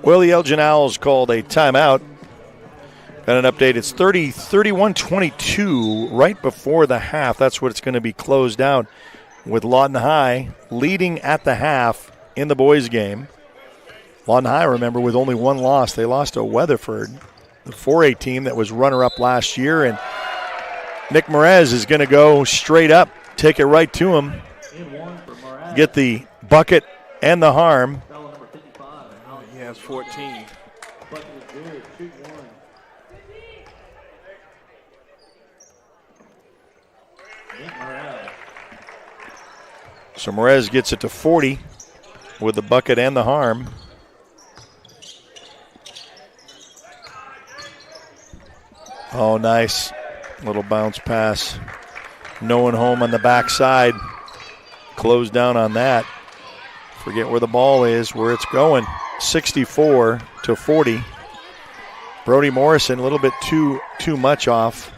Well, the Elgin Owls called a timeout. Got an update. It's 31-22 right before the half. That's what it's going to be closed out with Lawton High leading at the half in the boys' game. Lawton High, remember, with only one loss. They lost to Weatherford, the 4A team that was runner-up last year. And Nick Merez is going to go straight up, take it right to him, get the bucket and the harm. He has 14. So Merez gets it to 40 with the bucket and the harm. Oh, nice. Little bounce pass. No one home on the backside. Close down on that. Forget where the ball is, where it's going. 64-40. Brody Morrison a little bit too much off.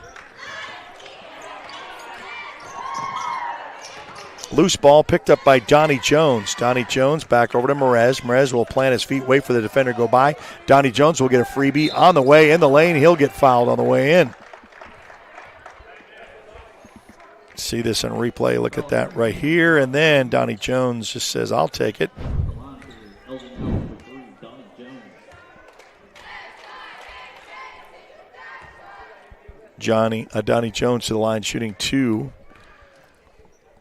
Loose ball picked up by Donnie Jones. Donnie Jones back over to Merez. Merez will plant his feet, wait for the defender to go by. Donnie Jones will get a freebie on the way in the lane. He'll get fouled on the way in. See this on replay. Look at that right here. And then Donnie Jones just says, I'll take it. Donnie Jones to the line shooting two.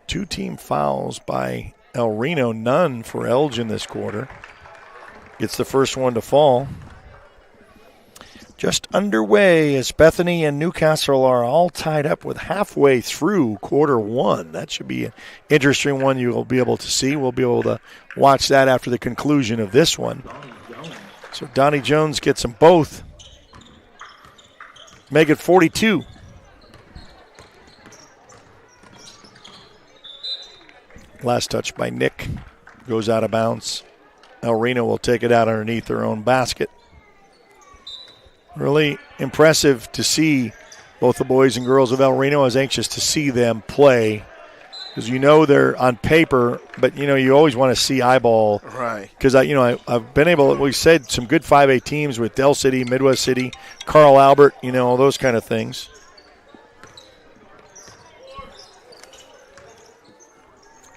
Two team fouls by El Reno, none for Elgin this quarter. Gets the first one to fall. just underway as Bethany and Newcastle are all tied up with halfway through quarter one. That should be an interesting one you'll be able to see. We'll be able to watch that after the conclusion of this one. So Donnie Jones gets them both. Make it 42. Last touch by Nick. Goes out of bounds. El Reno will take it out underneath their own basket. Really impressive to see both the boys and girls of El Reno. I was anxious to see them play because they're on paper, but you always want to see eyeball. Right. Because I've been able. We said some good 5A teams with Del City, Midwest City, Carl Albert. All those kind of things.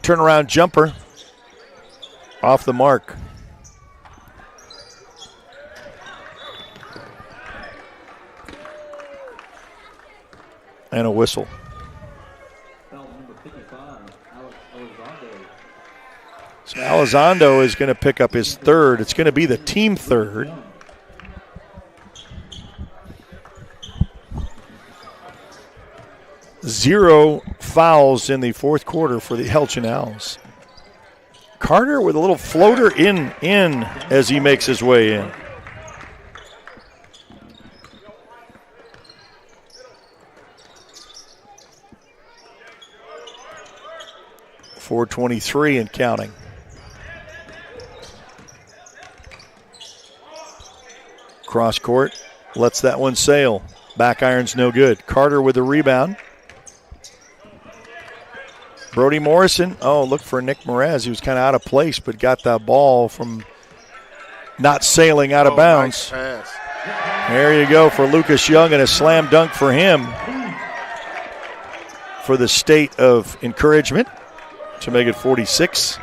Turnaround jumper off the mark. And a whistle. So Elizondo is going to pick up his third. It's going to be the team third. Zero fouls in the fourth quarter for the Elgin Owls. Carter with a little floater in as he makes his way in. .423 and counting. Cross court, lets that one sail. Back iron's no good. Carter with the rebound. Brody Morrison, look for Nick Merez. He was kind of out of place, but got the ball from not sailing out of bounds. Nice pass. There you go for Lucas Young, and a slam dunk for him for the state of encouragement to make it 46.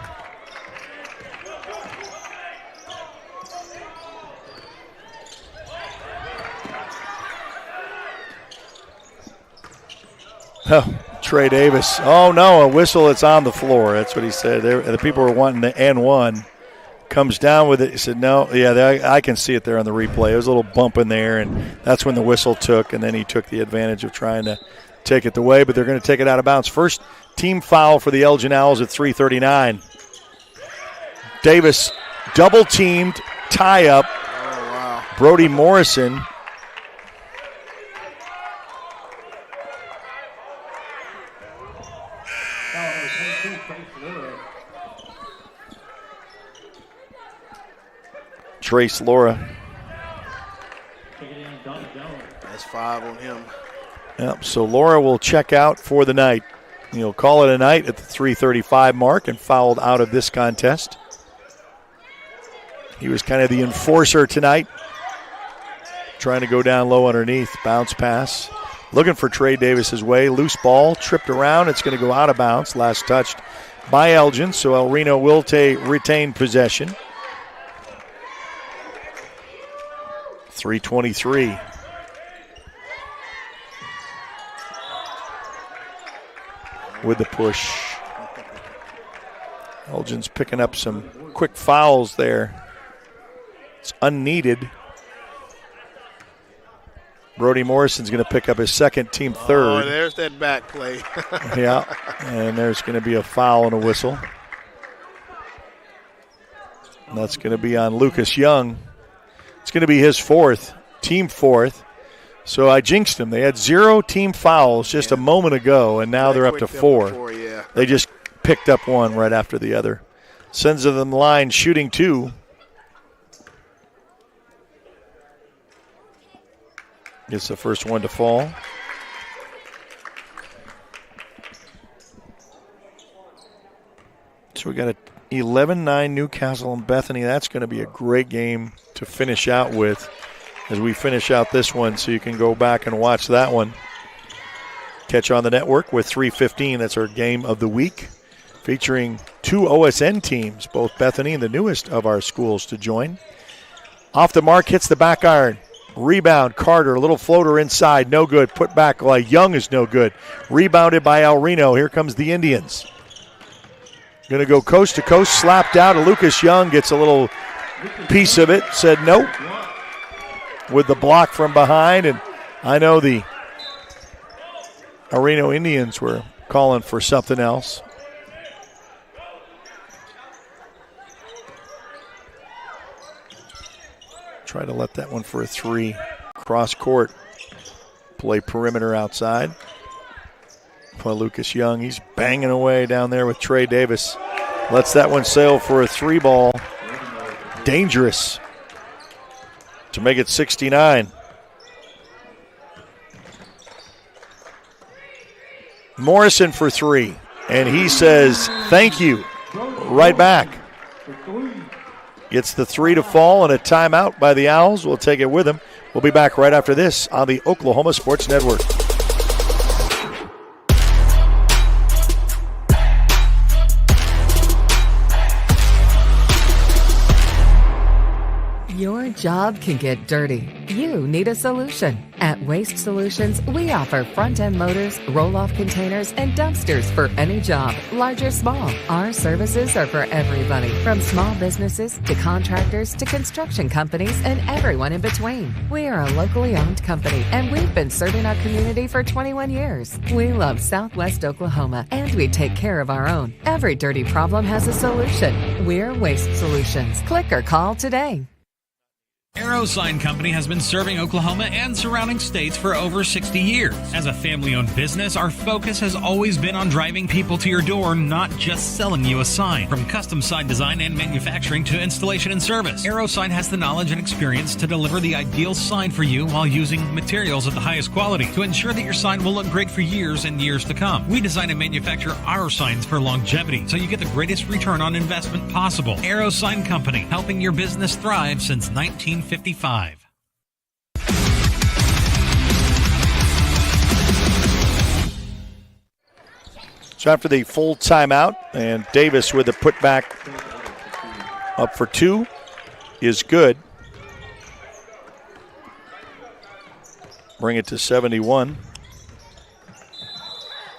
Trey Davis. Oh, no, a whistle. It's on the floor. That's what he said. The people were wanting the N1. Comes down with it. He said, no, yeah, I can see it there on the replay. It was a little bump in there, and that's when the whistle took, and then he took the advantage of trying to take it away, but they're going to take it out of bounds. First team foul for the Elgin Owls at 3:39. Davis double-teamed, tie-up. Oh, wow. Brody Morrison. Trace Laura. That's 5 on him. Yep, so Laura will check out for the night. He'll call it a night at the 3:35 mark and fouled out of this contest. He was kind of the enforcer tonight. Trying to go down low underneath. Bounce pass. Looking for Trey Davis's way. Loose ball. Tripped around. It's going to go out of bounds. Last touched by Elgin. So El Reno will retain possession. 3:23. With the push. Elgin's picking up some quick fouls there. It's unneeded. Brody Morrison's going to pick up his second, team third. Oh, there's that back play. Yeah, and there's going to be a foul and a whistle. And that's going to be on Lucas Young. It's going to be his fourth, team fourth. So I jinxed him. They had 0 team fouls just a moment ago, and now they're up to 4. Yeah. They just picked up one right after the other. Sends to the line, shooting 2. Gets the first one to fall. So we got a 11-9 Newcastle and Bethany. That's going to be a great game to finish out with as we finish out this one, so you can go back and watch that one. Catch on the network with 3:15. That's our game of the week, featuring 2 OSN teams, both Bethany and the newest of our schools to join. Off the mark, hits the back iron. Rebound, Carter, a little floater inside, no good. Put back by Young is no good. Rebounded by El Reno. Here comes the Indians. Going to go coast to coast, slapped out. Lucas Young gets a little piece of it, said nope. with the block from behind, and I know the Reno Indians were calling for something else. Try to let that one for a 3. Cross court. Play perimeter outside. For Lucas Young, he's banging away down there with Trey Davis. Lets that one sail for a 3 ball. Dangerous to make it 69. Morrison for 3, and he says thank you right back. Gets the 3 to fall, and a timeout by the Owls. We'll take it with him. We'll be back right after this on the Oklahoma Sports Network. Your job can get dirty. You need a solution. At Waste Solutions, we offer front-end loaders, roll-off containers, and dumpsters for any job, large or small. Our services are for everybody, from small businesses to contractors to construction companies and everyone in between. We are a locally owned company, and we've been serving our community for 21 years. We love Southwest Oklahoma, and we take care of our own. Every dirty problem has a solution. We're Waste Solutions. Click or call today. Arrow Sign Company has been serving Oklahoma and surrounding states for over 60 years. As a family-owned business, our focus has always been on driving people to your door, not just selling you a sign. From custom sign design and manufacturing to installation and service, Arrow Sign has the knowledge and experience to deliver the ideal sign for you while using materials of the highest quality to ensure that your sign will look great for years and years to come. We design and manufacture our signs for longevity, so you get the greatest return on investment possible. Arrow Sign Company, helping your business thrive since 1955. So after the full timeout, and Davis with the putback up for 2 is good. Bring it to 71.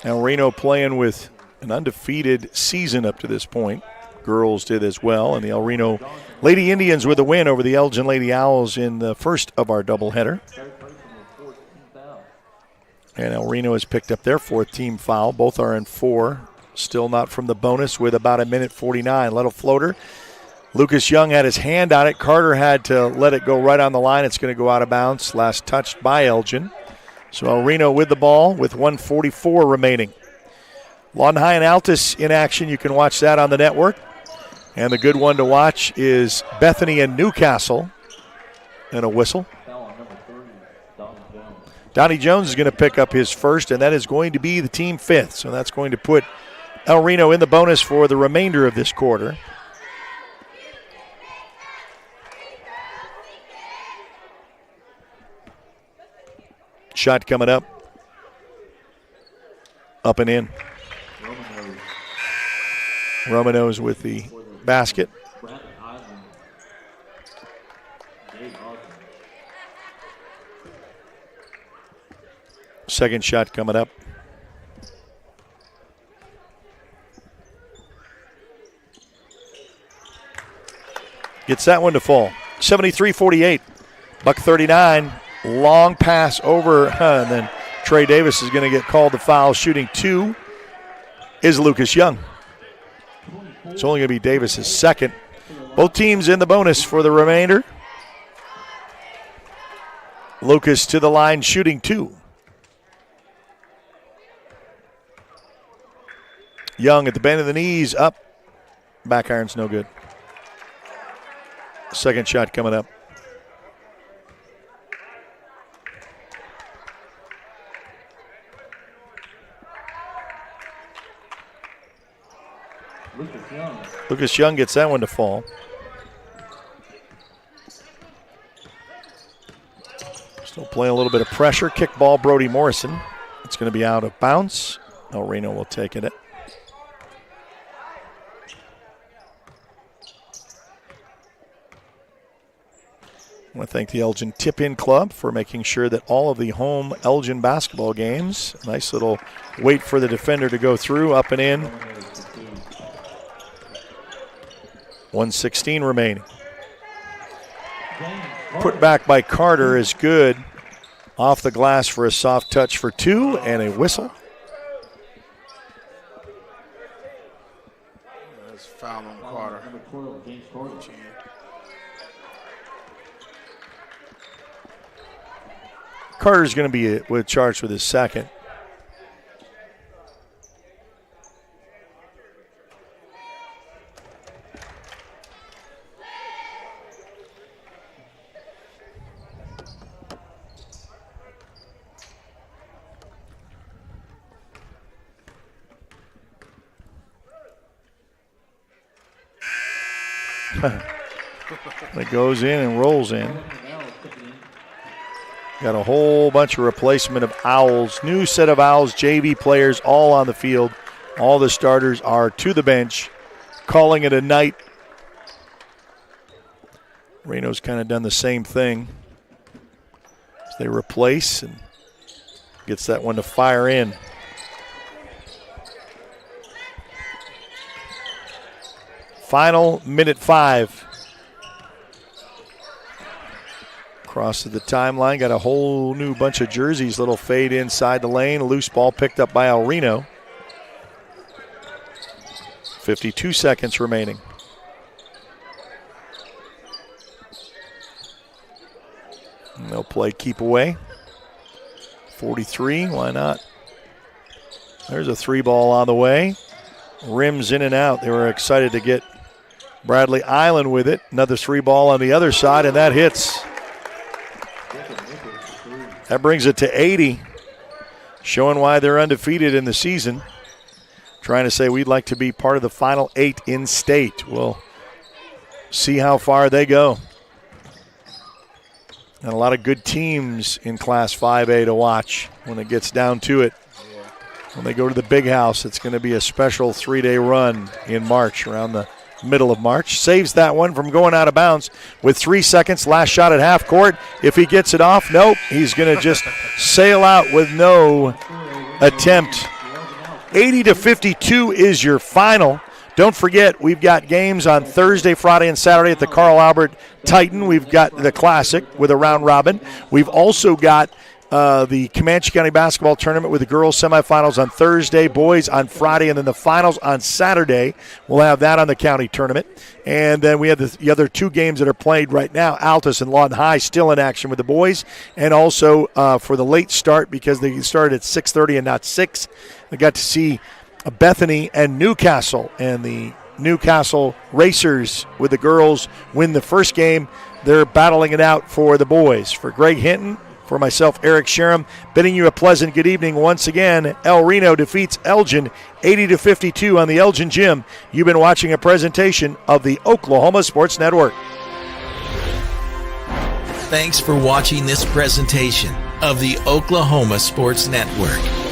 Now Reno playing with an undefeated season up to this point. Girls did as well, and the El Reno Lady Indians with a win over the Elgin Lady Owls in the first of our doubleheader. And El Reno has picked up their 4th team foul. Both are in 4. Still not from the bonus with about 1:49. Little floater. Lucas Young had his hand on it. Carter had to let it go right on the line. It's going to go out of bounds. Last touched by Elgin. So El Reno with the ball with 1:44 remaining. Lawton High and Altus in action. You can watch that on the network. And the good one to watch is Bethany and Newcastle. And a whistle. Donnie Jones is going to pick up his first, and that is going to be the team 5th. So that's going to put El Reno in the bonus for the remainder of this quarter. Shot coming up. Up and in. Romano's with the basket. Second shot coming up. Gets that one to fall. 73-48. Buck 39. Long pass over. And then Trey Davis is going to get called the foul. Shooting 2 is Lucas Young. It's only going to be Davis' second. Both teams in the bonus for the remainder. Lucas to the line, shooting 2. Young at the bend of the knees, up. Back iron's no good. Second shot coming up. Lucas Young gets that one to fall. Still playing a little bit of pressure. Kick ball, Brody Morrison. It's going to be out of bounds. El Reno will take it. I want to thank the Elgin Tip-In Club for making sure that all of the home Elgin basketball games, nice little wait for the defender to go through, up and in. 1:16 remaining. Put back by Carter is good. Off the glass for a soft touch for 2 and a whistle. That's foul on Carter. Carter's going to be charged with his second. It goes in and rolls in. Got a whole bunch of replacement of Owls. New set of Owls, JV players all on the field. All the starters are to the bench, calling it a night. Reno's kind of done the same thing as they replace and gets that one to fire in. Final minute 5. Crosses the timeline, got a whole new bunch of jerseys. Little fade inside the lane. Loose ball picked up by El Reno. 52 seconds remaining. And they'll play keep away. 43, why not? There's a 3 ball on the way. Rims in and out. They were excited to get Bradley Island with it. Another 3 ball on the other side, and that hits. That brings it to 80, showing why they're undefeated in the season. Trying to say we'd like to be part of the final 8 in state. We'll see how far they go. And a lot of good teams in Class 5A to watch when it gets down to it. When they go to the big house, it's going to be a special 3-day run in March, around the middle of March. Saves that one from going out of bounds with 3 seconds. Last shot at half court. If he gets it off, nope. He's going to just sail out with no attempt. 80-52 is your final. Don't forget, we've got games on Thursday, Friday, and Saturday at the Carl Albert Titan. We've got the Classic with a round robin. We've also got the Comanche County Basketball Tournament with the girls semifinals on Thursday, boys on Friday, and then the finals on Saturday. We'll have that on the county tournament. And then we have the other 2 games that are played right now. Altus and Lawton High still in action with the boys. And also for the late start, because they started at 6:30 and not 6, we got to see Bethany and Newcastle. And the Newcastle Racers with the girls win the first game. They're battling it out for the boys. For Greg Hinton, for myself, Eric Sherem, bidding you a pleasant good evening once again. El Reno defeats Elgin 80-52 on the Elgin Gym. You've been watching a presentation of the Oklahoma Sports Network. Thanks for watching this presentation of the Oklahoma Sports Network.